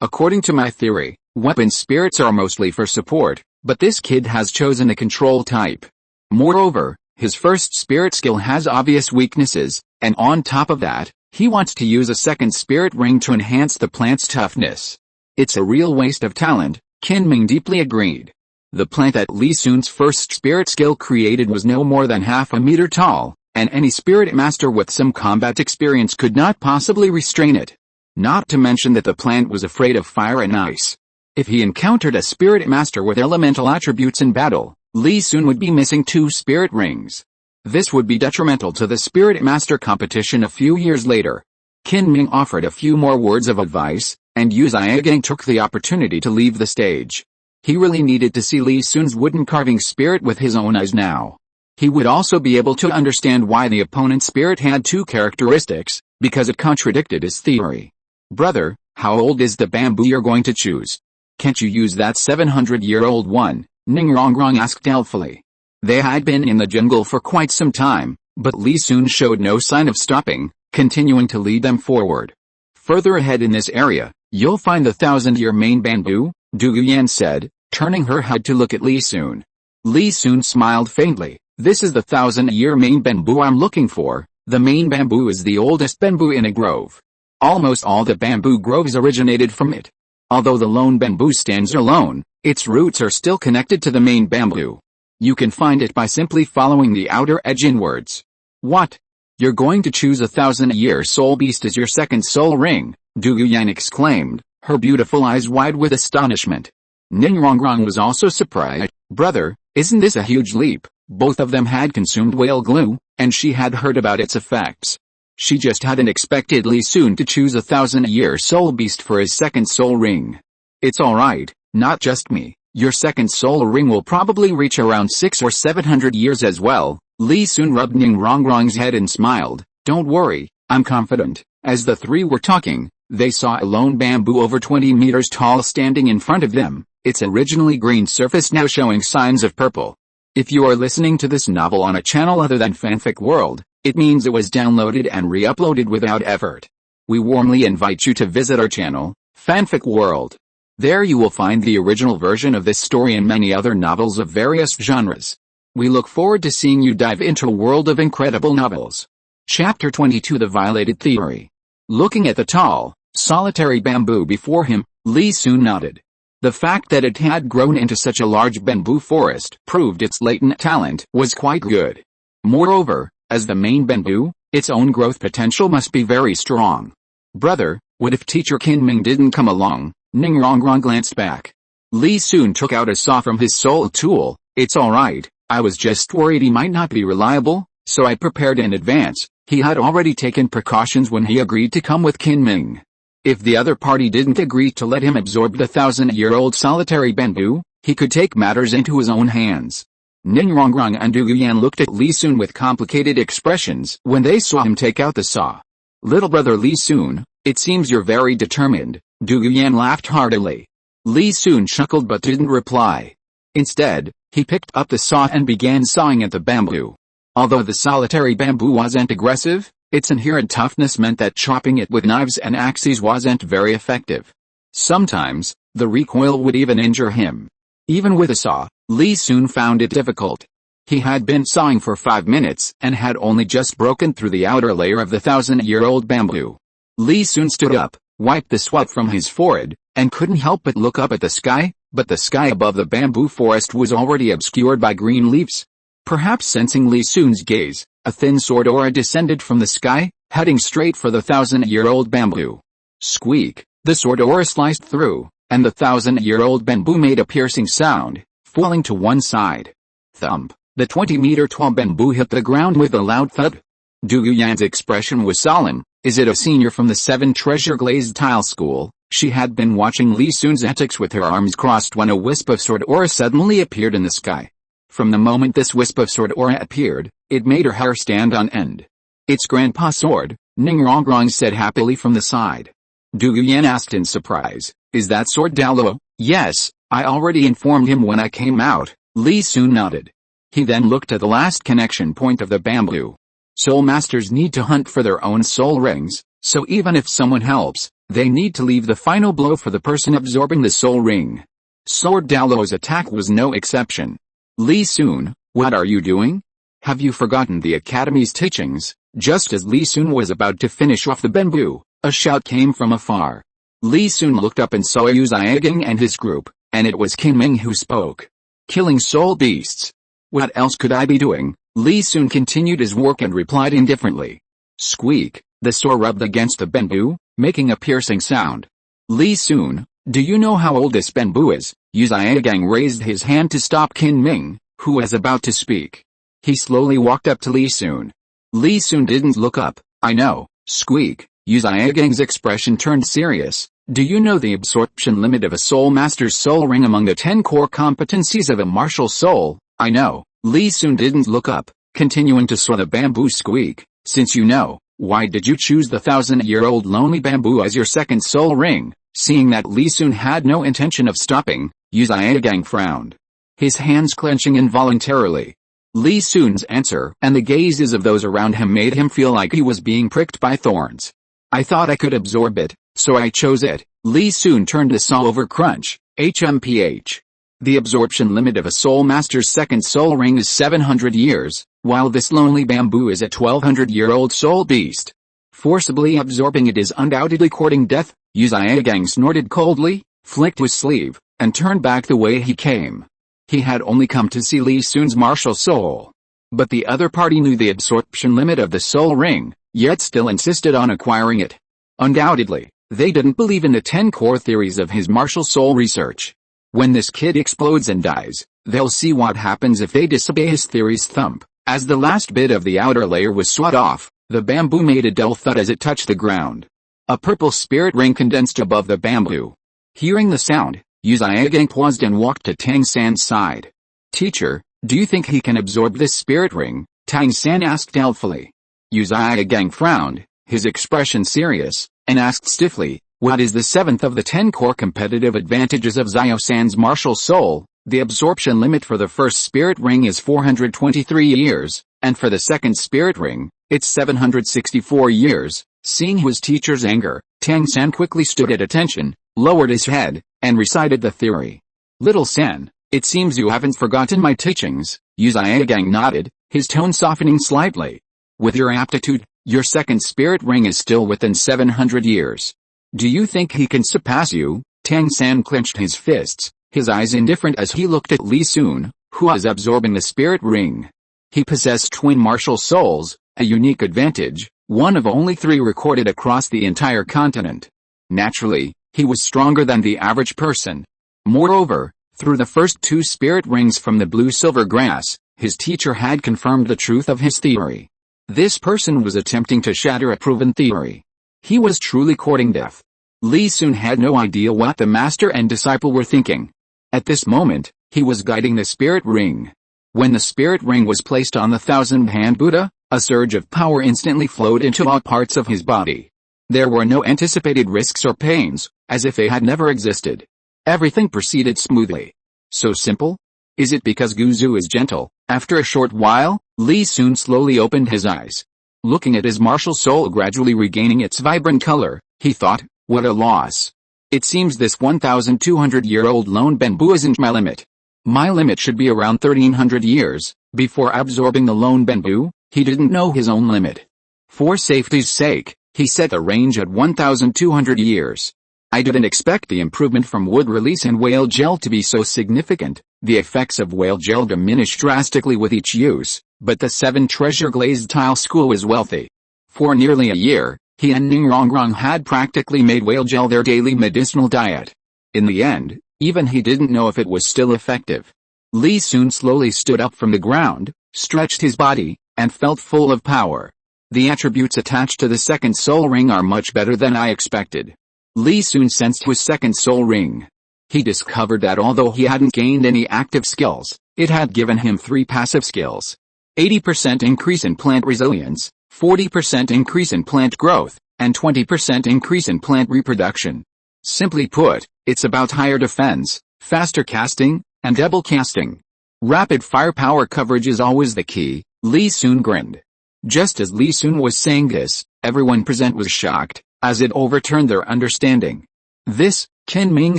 According to my theory, weapon spirits are mostly for support, but this kid has chosen a control type. Moreover, his first spirit skill has obvious weaknesses, and on top of that, he wants to use a second spirit ring to enhance the plant's toughness. It's a real waste of talent, Qin Ming deeply agreed. The plant that Li Sun's first spirit skill created was no more than half a meter tall, and any spirit master with some combat experience could not possibly restrain it. Not to mention that the plant was afraid of fire and ice. If he encountered a spirit master with elemental attributes in battle, Li Sun would be missing 2 spirit rings. This would be detrimental to the Spirit Master competition a few years later. Qin Ming offered a few more words of advice, and Yu Zhigang took the opportunity to leave the stage. He really needed to see Li Sun's wooden carving spirit with his own eyes now. He would also be able to understand why the opponent's spirit had 2 characteristics, because it contradicted his theory. Brother, how old is the bamboo you're going to choose? Can't you use that 700-year-old one? Ning Rongrong asked doubtfully. They had been in the jungle for quite some time, but Li Sun showed no sign of stopping, continuing to lead them forward. Further ahead in this area, you'll find the 1,000-year main bamboo, Du Yuyan said, turning her head to look at Li Sun. Li Sun smiled faintly. This is the 1,000-year main bamboo I'm looking for. The main bamboo is the oldest bamboo in a grove. Almost all the bamboo groves originated from it. Although the lone bamboo stands alone, its roots are still connected to the main bamboo. You can find it by simply following the outer edge inwards. What? You're going to choose a 1,000-year soul beast as your second soul ring? Du Yuyan exclaimed, her beautiful eyes wide with astonishment. Ning Rongrong was also surprised. Brother, isn't this a huge leap? Both of them had consumed whale glue, and she had heard about its effects. She just hadn't expected Li Sun to choose a 1,000-year soul beast for his second soul ring. It's alright, not just me. Your second soul ring will probably reach around 600 or 700 years as well. Li Sun rubbed Ning Rongrong's head and smiled. Don't worry, I'm confident. As the three were talking, they saw a lone bamboo over 20 meters tall standing in front of them, its originally green surface now showing signs of purple. If you are listening to this novel on a channel other than Fanfic World, it means it was downloaded and re-uploaded without effort. We warmly invite you to visit our channel, Fanfic World. There you will find the original version of this story and many other novels of various genres. We look forward to seeing you dive into a world of incredible novels. Chapter 22: The Violated Theory. Looking at the tall, solitary bamboo before him, Li Sun nodded. The fact that it had grown into such a large bamboo forest proved its latent talent was quite good. Moreover, as the main bamboo, its own growth potential must be very strong. Brother, what if Teacher Qin Ming didn't come along? Ning Rongrong glanced back. Li Sun took out a saw from his soul tool. It's alright, I was just worried he might not be reliable, so I prepared in advance. He had already taken precautions when he agreed to come with Qin Ming. If the other party didn't agree to let him absorb the 1,000-year-old solitary bamboo, he could take matters into his own hands. Ning Rongrong and Du Yuyan looked at Li Sun with complicated expressions when they saw him take out the saw. Little brother Li Sun, it seems you're very determined. Du Yuyan laughed heartily. Li Sun chuckled but didn't reply. Instead, he picked up the saw and began sawing at the bamboo. Although the solitary bamboo wasn't aggressive, its inherent toughness meant that chopping it with knives and axes wasn't very effective. Sometimes, the recoil would even injure him. Even with a saw, Li Sun found it difficult. He had been sawing for 5 minutes and had only just broken through the outer layer of the 1,000-year-old bamboo. Li Sun stood up, wiped the sweat from his forehead, and couldn't help but look up at the sky, but the sky above the bamboo forest was already obscured by green leaves. Perhaps sensing Li Sun's gaze, a thin sword aura descended from the sky, heading straight for the 1,000-year-old bamboo. Squeak, the sword aura sliced through, and the 1,000-year-old bamboo made a piercing sound, falling to one side. Thump, the 20-meter-tall bamboo hit the ground with a loud thud. Du Yuyan's expression was solemn. Is it a senior from the 7 Treasure Glazed Tile School? She had been watching Li Sun's antics with her arms crossed when a wisp of sword aura suddenly appeared in the sky. From the moment this wisp of sword aura appeared, it made her hair stand on end. It's Grandpa's sword, Ning Rongrong said happily from the side. Du Yuyan asked in surprise, is that sword Daluo? Yes, I already informed him when I came out. Li Sun nodded. He then looked at the last connection point of the bamboo. Soul masters need to hunt for their own soul rings, so even if someone helps, they need to leave the final blow for the person absorbing the soul ring. Sword Daluo's attack was no exception. Li Sun, what are you doing? Have you forgotten the Academy's teachings? Just as Li Sun was about to finish off the bamboo, a shout came from afar. Li Sun looked up and saw Yu Zhigang and his group, and it was Qin Ming who spoke. Killing soul beasts. What else could I be doing? Li Sun continued his work and replied indifferently. Squeak, the saw rubbed against the bamboo, making a piercing sound. Li Sun, do you know how old this bamboo is? Yu Zhigang raised his hand to stop Qin Ming, who was about to speak. He slowly walked up to Li Sun. Li Sun didn't look up. I know, squeak. Yu Zhiagang's expression turned serious. Do you know the absorption limit of a soul master's soul ring among the 10 core competencies of a martial soul? I know. Li Sun didn't look up, continuing to saw the bamboo squeak. Since you know, why did you choose the 1,000-year-old lonely bamboo as your second soul ring? Seeing that Li Sun had no intention of stopping, Yu Zhiagang frowned, his hands clenching involuntarily. Li Sun's answer and the gazes of those around him made him feel like he was being pricked by thorns. I thought I could absorb it, so I chose it. Li Sun turned to saw over crunch, HMPH. The absorption limit of a soul master's second soul ring is 700 years, while this lonely bamboo is a 1,200-year-old soul beast. Forcibly absorbing it is undoubtedly courting death. Yu Zhiagang snorted coldly, flicked his sleeve, and turned back the way he came. He had only come to see Li Sun's martial soul. But the other party knew the absorption limit of the soul ring, yet still insisted on acquiring it. Undoubtedly, they didn't believe in the 10 core theories of his martial soul research. When this kid explodes and dies, they'll see what happens if they disobey his theories. Thump. As the last bit of the outer layer was sawed off, the bamboo made a dull thud as it touched the ground. A purple spirit ring condensed above the bamboo. Hearing the sound, Yu Zhiagang paused and walked to Tang San's side. Teacher, do you think he can absorb this spirit ring? Tang San asked doubtfully. Yu Zhiagang frowned, his expression serious, and asked stiffly, what is the 7th of the 10 core competitive advantages of Xiao San's martial soul? The absorption limit for the first spirit ring is 423 years, and for the second spirit ring, it's 764 years. Seeing his teacher's anger, Tang San quickly stood at attention, lowered his head, and recited the theory. Little San, it seems you haven't forgotten my teachings. Yu Zhiagang nodded, his tone softening slightly. With your aptitude, your second spirit ring is still within 700 years. Do you think he can surpass you? Tang San clenched his fists, his eyes indifferent as he looked at Li Sun, who was absorbing the spirit ring. He possessed twin martial souls, a unique advantage, one of only 3 recorded across the entire continent. Naturally, he was stronger than the average person. Moreover, through the first 2 spirit rings from the blue-silver grass, his teacher had confirmed the truth of his theory. This person was attempting to shatter a proven theory. He was truly courting death. Li Sun had no idea what the master and disciple were thinking. At this moment, he was guiding the spirit ring. When the spirit ring was placed on the 1,000-hand Buddha, a surge of power instantly flowed into all parts of his body. There were no anticipated risks or pains, as if they had never existed. Everything proceeded smoothly. So simple? Is it because Guzu is gentle? After a short while, Li Sun slowly opened his eyes. Looking at his martial soul gradually regaining its vibrant color, he thought, what a loss. It seems this 1,200-year-old lone bamboo isn't my limit. My limit should be around 1,300 years. Before absorbing the lone bamboo, he didn't know his own limit. For safety's sake, he set the range at 1,200 years. I didn't expect the improvement from wood release and whale gel to be so significant. The effects of whale gel diminish drastically with each use, but the 7 treasure glazed tile school was wealthy. For nearly a year, he and Ning Rongrong had practically made whale gel their daily medicinal diet. In the end, even he didn't know if it was still effective. Li Sun slowly stood up from the ground, stretched his body, and felt full of power. The attributes attached to the second soul ring are much better than I expected. Li Sun sensed his second soul ring. He discovered that although he hadn't gained any active skills, it had given him 3 passive skills. 80% increase in plant resilience, 40% increase in plant growth, and 20% increase in plant reproduction. Simply put, it's about higher defense, faster casting, and double casting. Rapid firepower coverage is always the key. Li Sun grinned. Just as Li Sun was saying this, everyone present was shocked, as it overturned their understanding. This, Qin Ming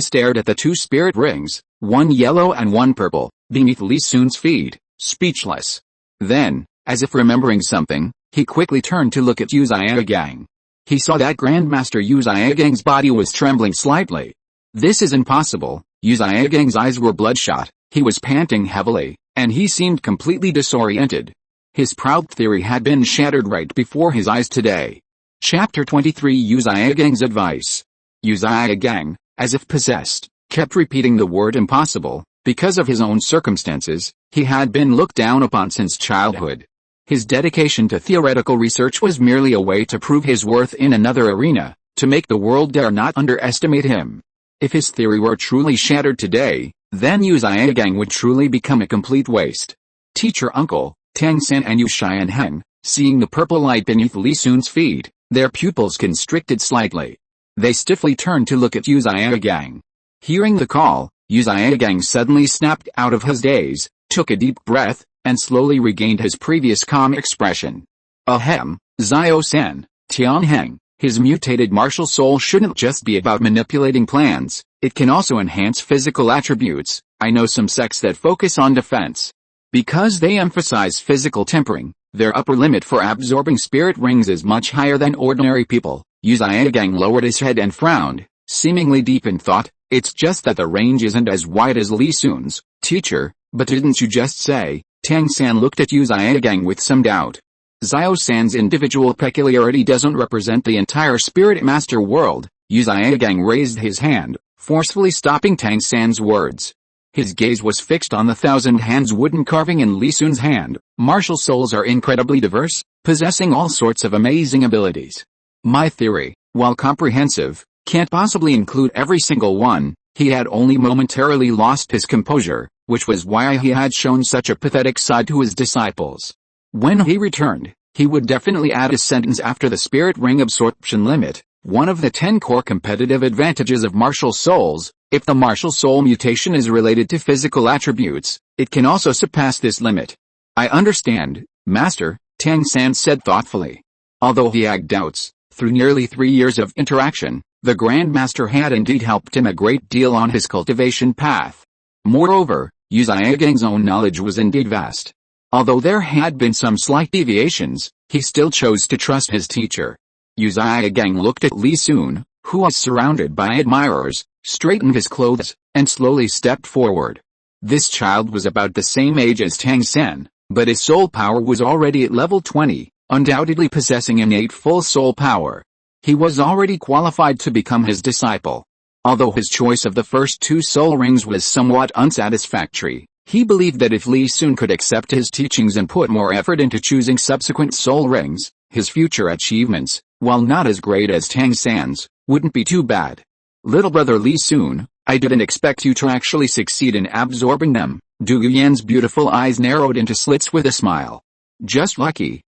stared at the 2 spirit rings, one yellow and one purple, beneath Li Sun's feet, speechless. Then, as if remembering something, he quickly turned to look at Yu Zhiagang. He saw that Grandmaster Yu Zhiagang's body was trembling slightly. This is impossible. Yu Zhiagang's eyes were bloodshot, he was panting heavily, and he seemed completely disoriented. His proud theory had been shattered right before his eyes today. Chapter 23 Yu Zhiagang's advice. Yu Zhiagang, as if possessed, kept repeating the word impossible. Because of his own circumstances, he had been looked down upon since childhood. His dedication to theoretical research was merely a way to prove his worth in another arena, to make the world dare not underestimate him. If his theory were truly shattered today, then Yu Zhigang would truly become a complete waste. Teacher Uncle, Tang San and Yu Xianheng, seeing the purple light beneath Li Sun's feet, their pupils constricted slightly. They stiffly turned to look at Yu Zhigang. Hearing the call, Yu Zhigang suddenly snapped out of his daze, took a deep breath, and slowly regained his previous calm expression. Ahem, Zhao San, Tianheng, his mutated martial soul shouldn't just be about manipulating plans, it can also enhance physical attributes. I know some sects that focus on defense. Because they emphasize physical tempering, their upper limit for absorbing spirit rings is much higher than ordinary people. Yu Zhigang lowered his head and frowned, seemingly deep in thought. It's just that the range isn't as wide as Li Sun's. Teacher, but didn't you just say? Tang San looked at Yu Zhigang with some doubt. Zhao San's individual peculiarity doesn't represent the entire Spirit Master world. Yu Zhigang raised his hand, forcefully stopping Tang San's words. His gaze was fixed on the thousand hands wooden carving in Li Sun's hand. Martial souls are incredibly diverse, possessing all sorts of amazing abilities. My theory, while comprehensive, can't possibly include every single one. He had only momentarily lost his composure, which was why he had shown such a pathetic side to his disciples. When he returned, he would definitely add a sentence after the spirit ring absorption limit, one of the 10 core competitive advantages of martial souls. If the martial soul mutation is related to physical attributes, it can also surpass this limit. I understand, Master, Tang San said thoughtfully. Although he had doubts, through nearly 3 years of interaction, the Grand Master had indeed helped him a great deal on his cultivation path. Moreover, Yu Zhigang's own knowledge was indeed vast. Although there had been some slight deviations, he still chose to trust his teacher. Yu Zhigang looked at Li Sun, who was surrounded by admirers, straightened his clothes, and slowly stepped forward. This child was about the same age as Tang San, but his soul power was already at level 20, undoubtedly possessing innate full soul power. He was already qualified to become his disciple. Although his choice of the first 2 soul rings was somewhat unsatisfactory, he believed that if Li Sun could accept his teachings and put more effort into choosing subsequent soul rings, his future achievements, while not as great as Tang San's, wouldn't be too bad. Little brother Li Sun, I didn't expect you to actually succeed in absorbing them. Du Yuyan's beautiful eyes narrowed into slits with a smile. Just lucky,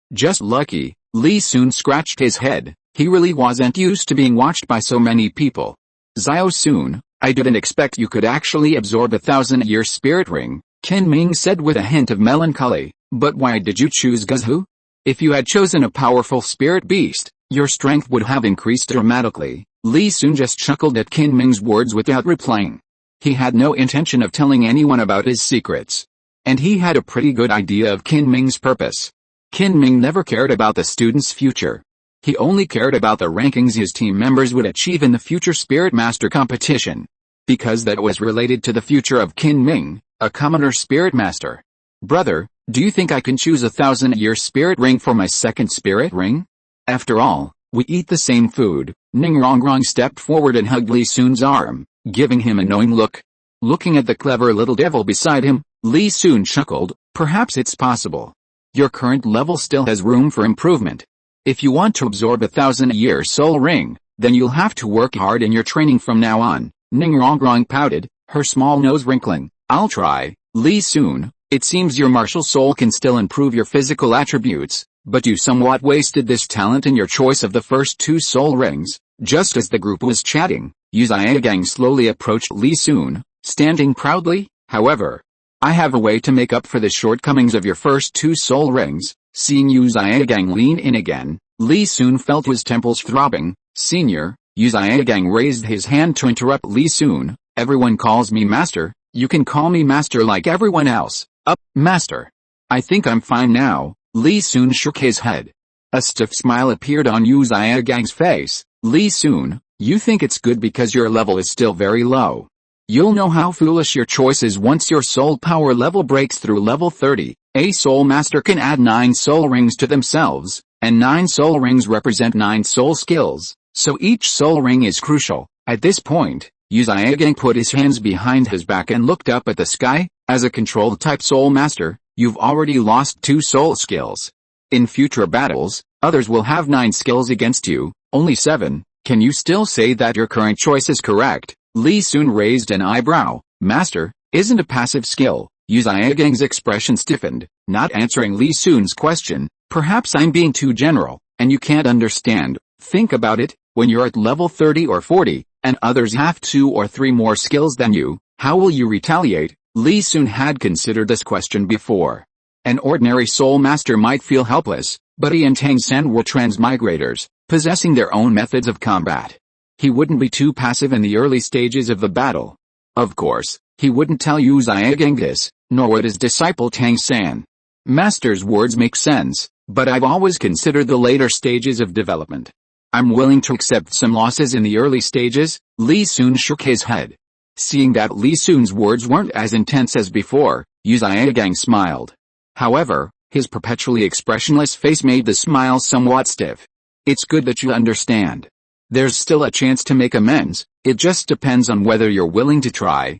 Li Sun scratched his head. He really wasn't used to being watched by so many people. Zhao Sun, I didn't expect you could actually absorb a 1000-year spirit ring, Qin Ming said with a hint of melancholy. But why did you choose Guzhu? If you had chosen a powerful spirit beast, your strength would have increased dramatically. Li Sun just chuckled at Qin Ming's words without replying. He had no intention of telling anyone about his secrets. And he had a pretty good idea of Qin Ming's purpose. Qin Ming never cared about the student's future. He only cared about the rankings his team members would achieve in the future Spirit Master competition. Because that was related to the future of Qin Ming, a commoner Spirit Master. Brother, do you think I can choose a 1000-year spirit ring for my second spirit ring? After all, we eat the same food. Ning Rongrong stepped forward and hugged Li Sun's arm, giving him a knowing look. Looking at the clever little devil beside him, Li Sun chuckled, perhaps it's possible. Your current level still has room for improvement. If you want to absorb a 1000-year soul ring, then you'll have to work hard in your training from now on. Ning Rongrong pouted, her small nose wrinkling. I'll try. Li Sun, it seems your martial soul can still improve your physical attributes, but you somewhat wasted this talent in your choice of the first 2 soul rings. Just as the group was chatting, Yu Zhigang slowly approached Li Sun, standing proudly. However, I have a way to make up for the shortcomings of your first 2 soul rings. Seeing Yu Zhigang lean in again, Li Sun felt his temples throbbing. Senior, Yu Zhigang raised his hand to interrupt Li Sun. Everyone calls me Master, you can call me Master like everyone else. Up, Master. I think I'm fine now. Li Sun shook his head. A stiff smile appeared on Yu Zhigang's face. Li Sun, you think it's good because your level is still very low. You'll know how foolish your choice is once your soul power level breaks through level 30. A soul master can add 9 soul rings to themselves, and 9 soul rings represent 9 soul skills, so each soul ring is crucial. At this point, Yu Zhigang put his hands behind his back and looked up at the sky. As a controlled type soul master, you've already lost 2 soul skills. In future battles, others will have 9 skills against you, only 7. Can you still say that your current choice is correct? Li Sun raised an eyebrow. Master, isn't a passive skill. Yu Zhigang's expression stiffened, not answering Li Sun's question. Perhaps I'm being too general, and you can't understand. Think about it, when you're at level 30 or 40, and others have 2 or 3 more skills than you, how will you retaliate? Li Sun had considered this question before. An ordinary soul master might feel helpless, but he and Tang San were transmigrators, possessing their own methods of combat. He wouldn't be too passive in the early stages of the battle. Of course, he wouldn't tell Yu Zhigang this, nor would his disciple Tang San. Master's words make sense, but I've always considered the later stages of development. I'm willing to accept some losses in the early stages. Li Sun shook his head. Seeing that Li Sun's words weren't as intense as before, Yu Zhigang smiled. However, his perpetually expressionless face made the smile somewhat stiff. It's good that you understand. There's still a chance to make amends, it just depends on whether you're willing to try.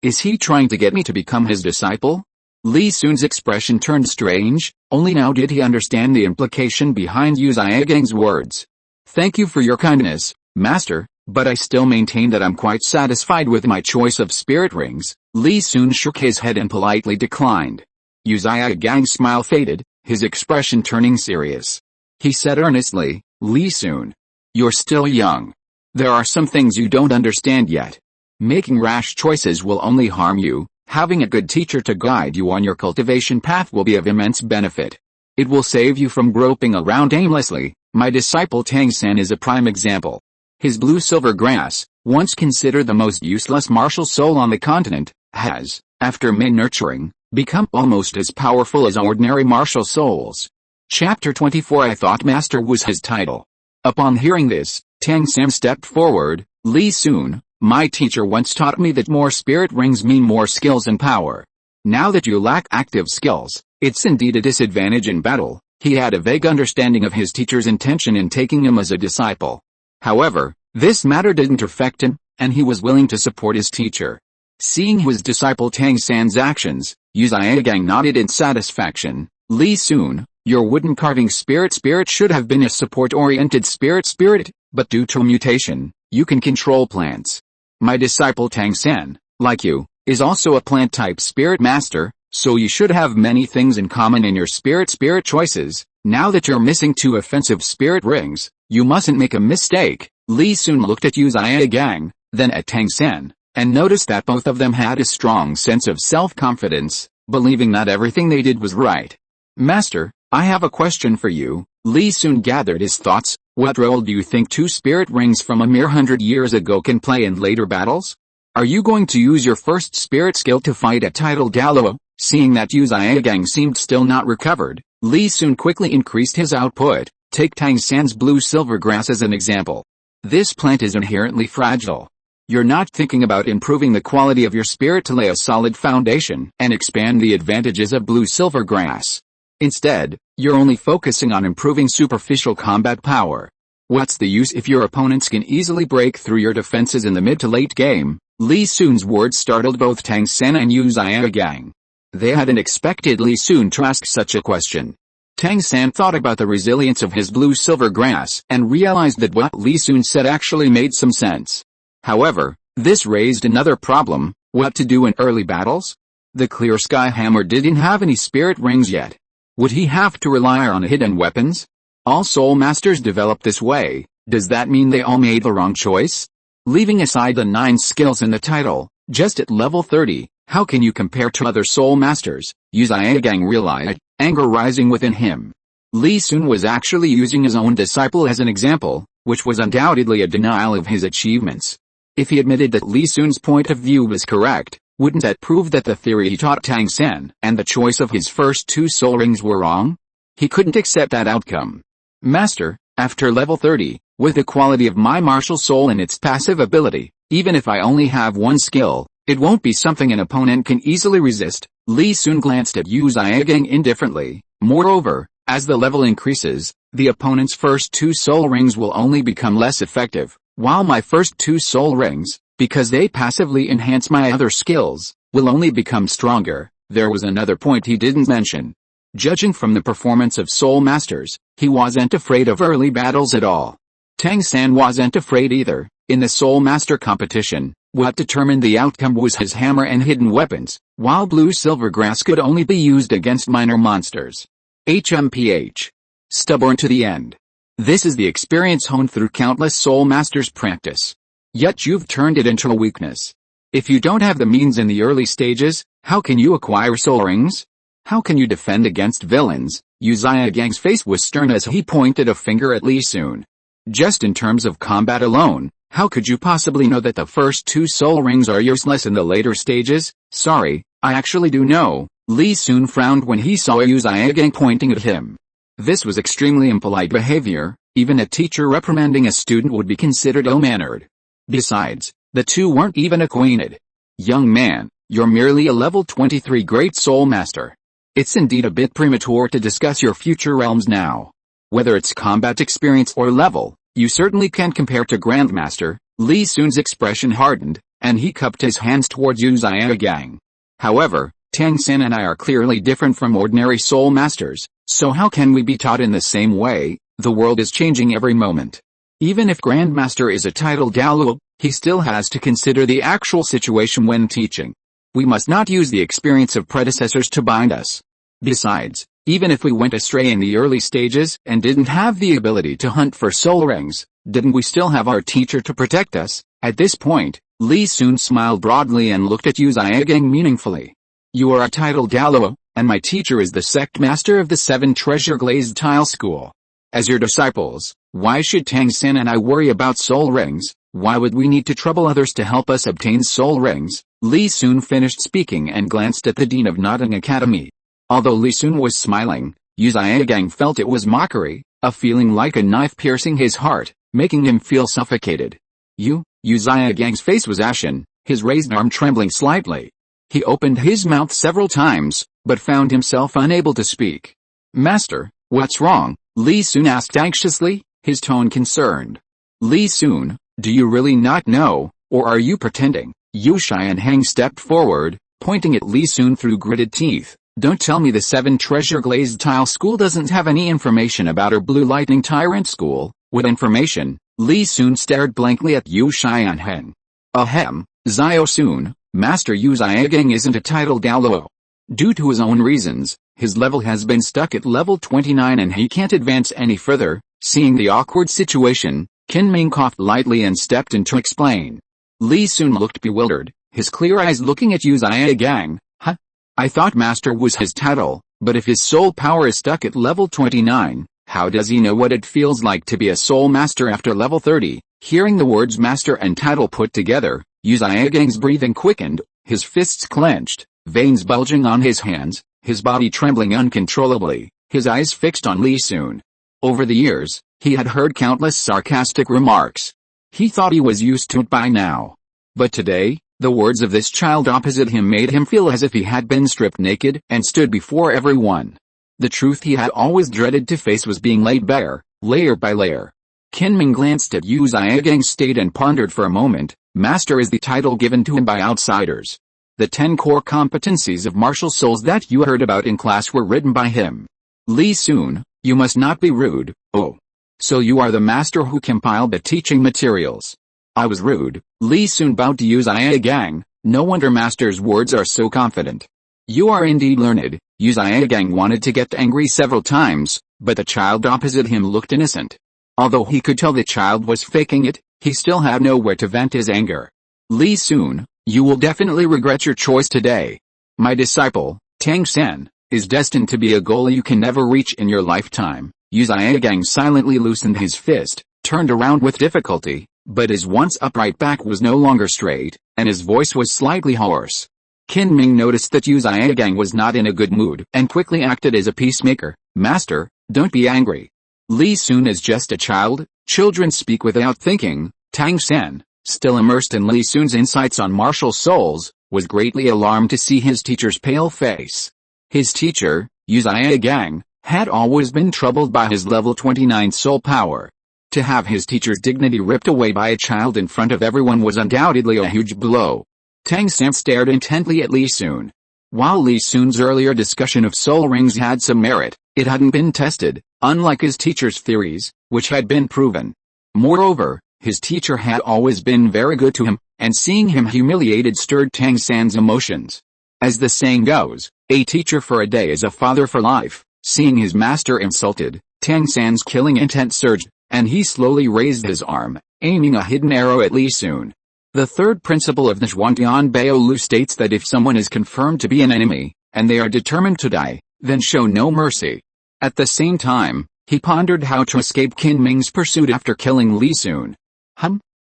Is he trying to get me to become his disciple? Li Sun's expression turned strange, only now did he understand the implication behind Yu Zhigang's words. Thank you for your kindness, Master, but I still maintain that I'm quite satisfied with my choice of spirit rings. Li Sun shook his head and politely declined. Yu Zhigang's smile faded, his expression turning serious. He said earnestly, Li Sun, you're still young. There are some things you don't understand yet. Making rash choices will only harm you. Having a good teacher to guide you on your cultivation path will be of immense benefit. It will save you from groping around aimlessly. My disciple Tang San is a prime example. His blue-silver grass, once considered the most useless martial soul on the continent, has, after main nurturing, become almost as powerful as ordinary martial souls. Chapter 24. I thought Master was his title. Upon hearing this, Tang San stepped forward. Li Sun, my teacher once taught me that more spirit rings mean more skills and power. Now that you lack active skills, it's indeed a disadvantage in battle. He had a vague understanding of his teacher's intention in taking him as a disciple. However, this matter didn't affect him, and he was willing to support his teacher. Seeing his disciple Tang San's actions, Yu Zhigang nodded in satisfaction. Li Sun, your wooden carving spirit should have been a support-oriented spirit, but due to mutation, you can control plants. My disciple Tang San, like you, is also a plant-type spirit master, so you should have many things in common in your spirit choices. Now that you're missing 2 offensive spirit rings, you mustn't make a mistake. Li Sun looked at Yu Zhigang, then at Tang San, and noticed that both of them had a strong sense of self-confidence, believing that everything they did was right. Master, I have a question for you. Li Sun gathered his thoughts. What role do you think 2 spirit rings from a mere 100 years ago can play in later battles? Are you going to use your first spirit skill to fight at Tidal Gallo? Seeing that Yu Zhigang seemed still not recovered, Li Sun quickly increased his output. Take Tang San's blue-silver grass as an example. This plant is inherently fragile. You're not thinking about improving the quality of your spirit to lay a solid foundation and expand the advantages of blue-silver grass. Instead, you're only focusing on improving superficial combat power. What's the use if your opponents can easily break through your defenses in the mid to late game? Li Sun's words startled both Tang San and Yu Zhigang. They hadn't expected Li Sun to ask such a question. Tang San thought about the resilience of his blue-silver grass and realized that what Li Sun said actually made some sense. However, this raised another problem: what to do in early battles? The Clear Sky Hammer didn't have any spirit rings yet. Would he have to rely on hidden weapons? All soul masters develop this way. Does that mean they all made the wrong choice? Leaving aside the 9 skills in the title, just at level 30, how can you compare to other soul masters? Yu Zhigang realized, anger rising within him. Li Sun was actually using his own disciple as an example, which was undoubtedly a denial of his achievements. If he admitted that Li Sun's point of view was correct, wouldn't that prove that the theory he taught Tang San and the choice of his first 2 soul rings were wrong? He couldn't accept that outcome. Master, after level 30, with the quality of my martial soul and its passive ability, even if I only have 1 skill, it won't be something an opponent can easily resist. Li Sun glanced at Yu Zhigang indifferently. Moreover, as the level increases, the opponent's first 2 soul rings will only become less effective, while my first 2 soul rings, Because they passively enhance my other skills, will only become stronger. There was another point he didn't mention. Judging from the performance of Soul Masters, he wasn't afraid of early battles at all. Tang San wasn't afraid either. In the Soul Master competition, what determined the outcome was his hammer and hidden weapons, while Blue Silver Grass could only be used against minor monsters. HMPH. Stubborn to the end. This is the experience honed through countless Soul Masters practice. Yet you've turned it into a weakness. If you don't have the means in the early stages, how can you acquire soul rings? How can you defend against villains? Uzia Gang's face was stern as he pointed a finger at Li Sun. Just in terms of combat alone, how could you possibly know that the first 2 soul rings are useless in the later stages? Sorry, I actually do know. Li Sun frowned when he saw Uzia Gang pointing at him. This was extremely impolite behavior. Even a teacher reprimanding a student would be considered ill-mannered. Besides, the two weren't even acquainted. Young man, you're merely a level 23 Great Soul Master. It's indeed a bit premature to discuss your future realms now. Whether it's combat experience or level, you certainly can't compare to Grandmaster. Li Sun's expression hardened, and he cupped his hands towards Uzia Gang. However, Tang San and I are clearly different from ordinary Soul Masters, so how can we be taught in the same way? The world is changing every moment. Even if Grandmaster is a titled Daluo, he still has to consider the actual situation when teaching. We must not use the experience of predecessors to bind us. Besides, even if we went astray in the early stages and didn't have the ability to hunt for soul rings, didn't we still have our teacher to protect us? At this point, Li Sun smiled broadly and looked at Uzia Gang meaningfully. You are a titled Daluo, and my teacher is the sect master of the 7 Treasure Glazed Tile School. As your disciples, why should Tang San and I worry about soul rings? Why would we need to trouble others to help us obtain soul rings? Li Sun finished speaking and glanced at the Dean of Notting Academy. Although Li Sun was smiling, Uzia Gang felt it was mockery, a feeling like a knife piercing his heart, making him feel suffocated. Uzia Gang's face was ashen, his raised arm trembling slightly. He opened his mouth several times, but found himself unable to speak. Master, what's wrong? Li Sun asked anxiously, his tone concerned. Li Sun, do you really not know, or are you pretending? Yu Xianheng stepped forward, pointing at Li Sun through gritted teeth. Don't tell me the 7 Treasure Glazed Tile School doesn't have any information about our Blue Lightning Tyrant School. What information? Li Sun stared blankly at Yu Xianheng. Ahem, Zio Sun, Master Uzia Gang isn't a titled Daluo. Due to his own reasons, his level has been stuck at level 29 and he can't advance any further. Seeing the awkward situation, Qin Ming coughed lightly and stepped in to explain. Li Sun looked bewildered, his clear eyes looking at Uzia Gang. Huh? I thought Master was his title, but if his soul power is stuck at level 29, how does he know what it feels like to be a Soul Master after level 30? Hearing the words Master and title put together, Uzia Gang's breathing quickened, his fists clenched, veins bulging on his hands, his body trembling uncontrollably, his eyes fixed on Li Sun. Over the years, he had heard countless sarcastic remarks. He thought he was used to it by now. But today, the words of this child opposite him made him feel as if he had been stripped naked and stood before everyone. The truth he had always dreaded to face was being laid bare, layer by layer. Qin Ming glanced at Uzia Gang's state and pondered for a moment. Master is the title given to him by outsiders. The 10 core competencies of martial souls that you heard about in class were written by him. Li Sun, you must not be rude. Oh. So you are the master who compiled the teaching materials. I was rude. Li Sun bowed to Uzia Gang. No wonder Master's words are so confident. You are indeed learned. Uzia Gang wanted to get angry several times, but the child opposite him looked innocent. Although he could tell the child was faking it, he still had nowhere to vent his anger. Li Sun, you will definitely regret your choice today. My disciple, Tang San, is destined to be a goal you can never reach in your lifetime. Uzia Gang silently loosened his fist, turned around with difficulty, but his once upright back was no longer straight, and his voice was slightly hoarse. Qin Ming noticed that Uzia Gang was not in a good mood and quickly acted as a peacemaker. Master, don't be angry. Li Sun is just a child. Children speak without thinking. Tang San, still immersed in Li Sun's insights on martial souls, was greatly alarmed to see his teacher's pale face. His teacher, Uzia Gang, had always been troubled by his level 29 soul power. To have his teacher's dignity ripped away by a child in front of everyone was undoubtedly a huge blow. Tang San stared intently at Li Sun. While Li Sun's earlier discussion of soul rings had some merit, it hadn't been tested, unlike his teacher's theories, which had been proven. Moreover, his teacher had always been very good to him, and seeing him humiliated stirred Tang San's emotions. As the saying goes, a teacher for a day is a father for life. Seeing his master insulted, Tang San's killing intent surged, and he slowly raised his arm, aiming a hidden arrow at Li Sun. The third principle of the Zhuangtian Baolu states that if someone is confirmed to be an enemy, and they are determined to die, then show no mercy. At the same time, he pondered how to escape Qin Ming's pursuit after killing Li Sun.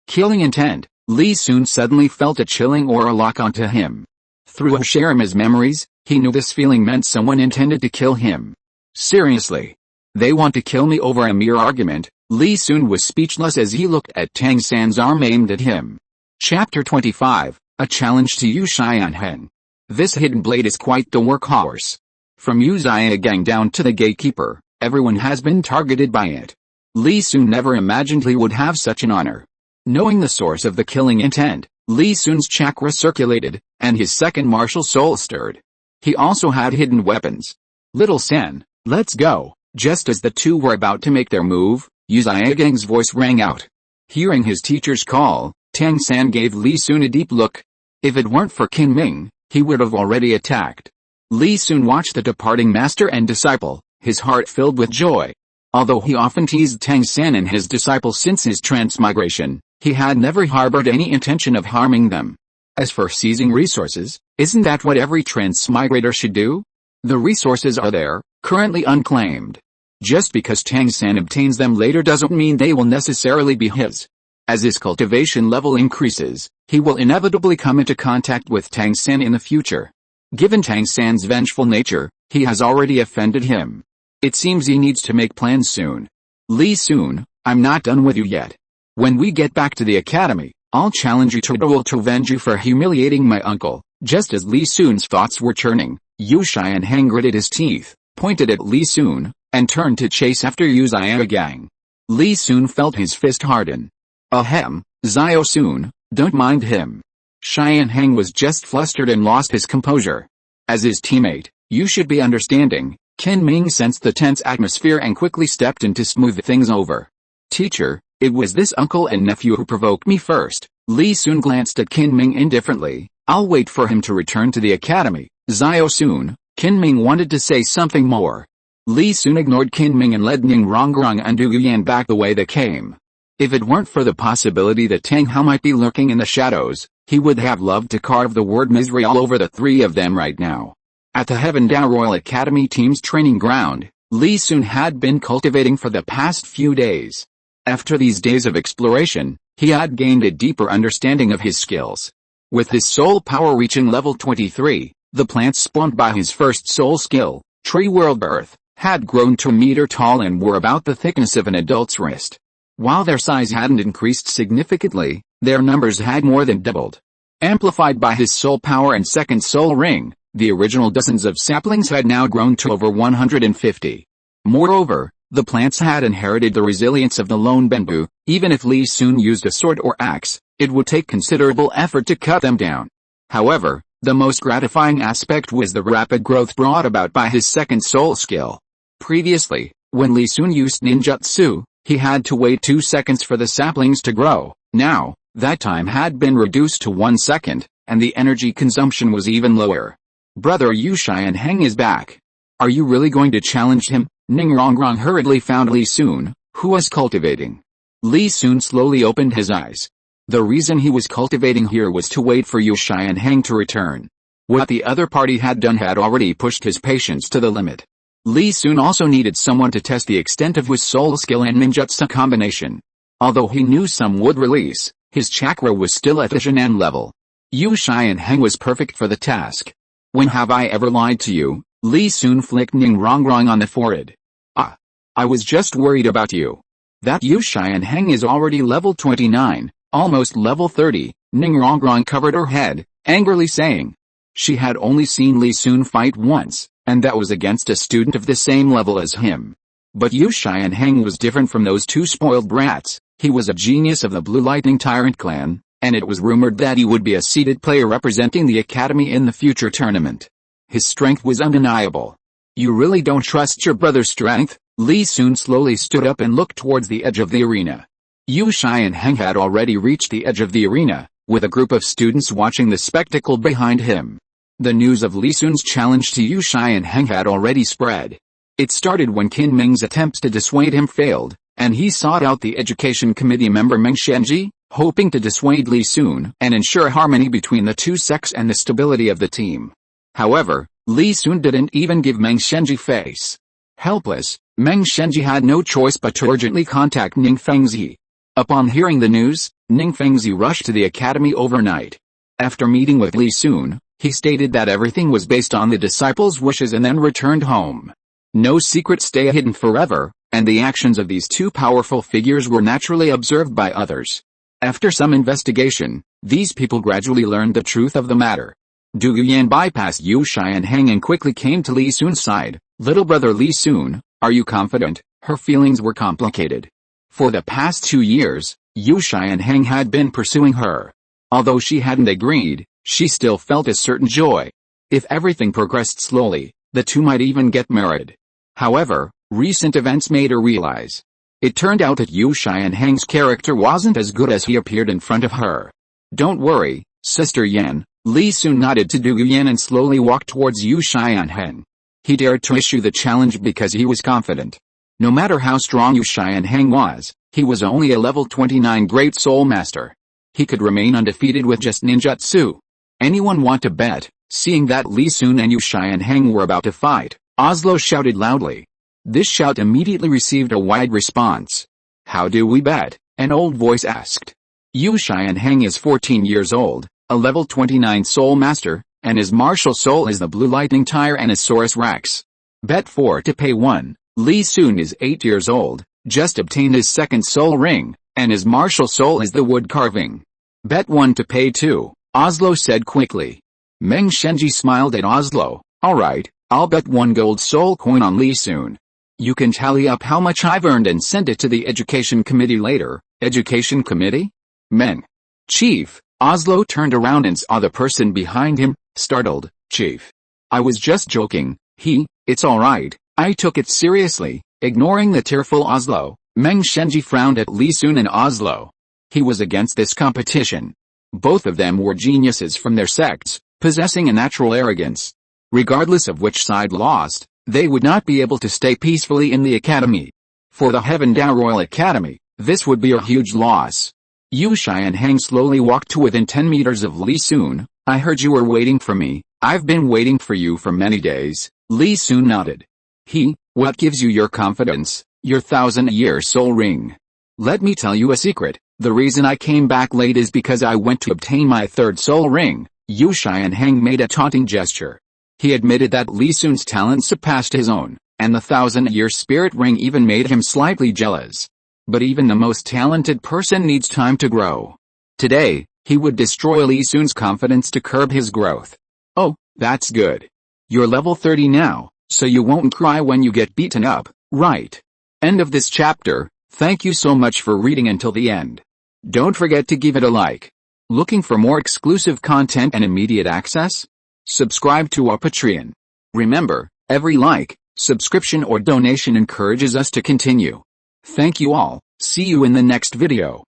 Killing intent. Li Sun suddenly felt a chilling aura lock onto him. Through Sharima's memories, he knew this feeling meant someone intended to kill him. Seriously? They want to kill me over a mere argument? Li Sun was speechless as he looked at Tang San's arm aimed at him. Chapter 25, A Challenge to Yu Xianheng. This hidden blade is quite the workhorse. From Yu Xiaogang down to the gatekeeper, everyone has been targeted by it. Li Sun never imagined he would have such an honor. Knowing the source of the killing intent, Li Sun's chakra circulated, and his second martial soul stirred. He also had hidden weapons. Little Sen, let's go. Just as the two were about to make their move, Yu Xiaogang's voice rang out. Hearing his teacher's call, Tang San gave Li Sun a deep look. If it weren't for Qin Ming, he would have already attacked. Li Sun watched the departing master and disciple, his heart filled with joy. Although he often teased Tang San and his disciple since his transmigration, he had never harbored any intention of harming them. As for seizing resources, isn't that what every transmigrator should do? The resources are there, currently unclaimed. Just because Tang San obtains them later doesn't mean they will necessarily be his. As his cultivation level increases, he will inevitably come into contact with Tang San in the future. Given Tang San's vengeful nature, he has already offended him. It seems he needs to make plans soon. Li Sun, I'm not done with you yet. When we get back to the academy, I'll challenge you to a duel to avenge you for humiliating my uncle. Just as Li Sun's thoughts were churning, Yu Xianheng gritted his teeth, pointed at Li Sun, and turned to chase after Yu Xiaogang. Li Sun felt his fist harden. Ahem, Xiao Sun, don't mind him. Xianheng was just flustered and lost his composure. As his teammate, you should be understanding. Qin Ming sensed the tense atmosphere and quickly stepped in to smooth things over. Teacher, it was this uncle and nephew who provoked me first. Li Sun glanced at Qin Ming indifferently. I'll wait for him to return to the academy. Xiao Sun, Qin Ming wanted to say something more. Li Sun ignored Qin Ming and led Ning Rongrong and Du Yuyan back the way they came. If it weren't for the possibility that Tang Hao might be lurking in the shadows, he would have loved to carve the word misery all over the three of them right now. At the Heaven Dao Royal Academy team's training ground, Li Sun had been cultivating for the past few days. After these days of exploration, he had gained a deeper understanding of his skills. With his soul power reaching level 23, the plants spawned by his first soul skill, Tree World Earth, had grown to a meter tall and were about the thickness of an adult's wrist. While their size hadn't increased significantly, their numbers had more than doubled. Amplified by his soul power and second soul ring, the original dozens of saplings had now grown to over 150. Moreover, the plants had inherited the resilience of the lone bamboo. Even if Li Sun used a sword or axe, it would take considerable effort to cut them down. However, the most gratifying aspect was the rapid growth brought about by his second soul skill. Previously, when Li Sun used ninjutsu, he had to wait 2 seconds for the saplings to grow. Now, that time had been reduced to 1 second, and the energy consumption was even lower. Brother Yu Xianheng is back. Are you really going to challenge him? Ning Rongrong hurriedly found Li Sun, who was cultivating. Li Sun slowly opened his eyes. The reason he was cultivating here was to wait for Yu Xianheng to return. What the other party had done had already pushed his patience to the limit. Li Sun also needed someone to test the extent of his soul skill and ninjutsu combination. Although he knew some would release, his chakra was still at the Jinan level. Yu Xianheng was perfect for the task. When have I ever lied to you? Li Sun flicked Ning Rongrong on the forehead. I was just worried about you. That Yu Xianheng is already level 29, almost level 30, Ning Rongrong covered her head, angrily saying. She had only seen Li Sun fight once, and that was against a student of the same level as him. But Yu Xianheng was different from those two spoiled brats. He was a genius of the Blue Lightning Tyrant clan, and it was rumored that he would be a seeded player representing the academy in the future tournament. His strength was undeniable. You really don't trust your brother's strength? Li Sun slowly stood up and looked towards the edge of the arena. Yu Xianheng had already reached the edge of the arena, with a group of students watching the spectacle behind him. The news of Li Sun's challenge to Yu Xianheng had already spread. It started when Qin Ming's attempts to dissuade him failed, and he sought out the education committee member Meng Shenji, hoping to dissuade Li Sun and ensure harmony between the two sects and the stability of the team. However, Li Sun didn't even give Meng Shenji face. Helpless, Meng Shenji had no choice but to urgently contact Ning Fengzi. Upon hearing the news, Ning Fengzi rushed to the academy overnight. After meeting with Li Sun, he stated that everything was based on the disciples' wishes and then returned home. No secrets stay hidden forever, and the actions of these two powerful figures were naturally observed by others. After some investigation, these people gradually learned the truth of the matter. Du Guyan bypassed Yu Xianheng and quickly came to Li Sun's side. Little brother Li Sun, are you confident? Her feelings were complicated. For the past 2 years, Yu Xianheng had been pursuing her. Although she hadn't agreed, she still felt a certain joy. If everything progressed slowly, the two might even get married. However, recent events made her realize. It turned out that Yu Xianheng's character wasn't as good as he appeared in front of her. Don't worry, Sister Yan. Li Sun nodded to Du Guyan and slowly walked towards Yu Xianheng. He dared to issue the challenge because he was confident. No matter how strong Yu Xianheng was, he was only a level 29 Great Soul Master. He could remain undefeated with just ninjutsu. Anyone want to bet? Seeing that Li Sun and Yu Xianheng were about to fight, Oslo shouted loudly. This shout immediately received a wide response. How do we bet? An old voice asked. Yu Xianheng is 14 years old, a level 29 Soul Master, and his martial soul is the Blue Lightning Tyrannosaurus Rex. Bet 4 to pay 1. Li Sun is 8 years old, just obtained his second soul ring, and his martial soul is the wood carving. Bet 1 to pay 2, Oslo said quickly. Meng Shenji smiled at Oslo. Alright, I'll bet 1 gold soul coin on Li Sun. You can tally up how much I've earned and send it to the education committee later. Education committee? Meng. Chief. Oslo turned around and saw the person behind him, startled. Chief. I was just joking. It's alright. I took it seriously. Ignoring the tearful Oslo, Meng Shenji frowned at Li Sun and Oslo. He was against this competition. Both of them were geniuses from their sects, possessing a natural arrogance. Regardless of which side lost, they would not be able to stay peacefully in the academy. For the Heaven Dao Royal Academy, this would be a huge loss. Yu Xianheng slowly walked to within 10 meters of Li Sun. I heard you were waiting for me. I've been waiting for you for many days. Li Sun nodded. What gives you your confidence? Your 1,000-year soul ring. Let me tell you a secret. The reason I came back late is because I went to obtain my third soul ring. Yu Xianheng made a taunting gesture. He admitted that Li Sun's talent surpassed his own, and the 1,000-year spirit ring even made him slightly jealous. But even the most talented person needs time to grow. Today, he would destroy Li Sun's confidence to curb his growth. Oh, that's good. You're level 30 now, so you won't cry when you get beaten up, right? End of this chapter. Thank you so much for reading until the end. Don't forget to give it a like. Looking for more exclusive content and immediate access? Subscribe to our Patreon. Remember, every like, subscription or donation encourages us to continue. Thank you all. See you in the next video.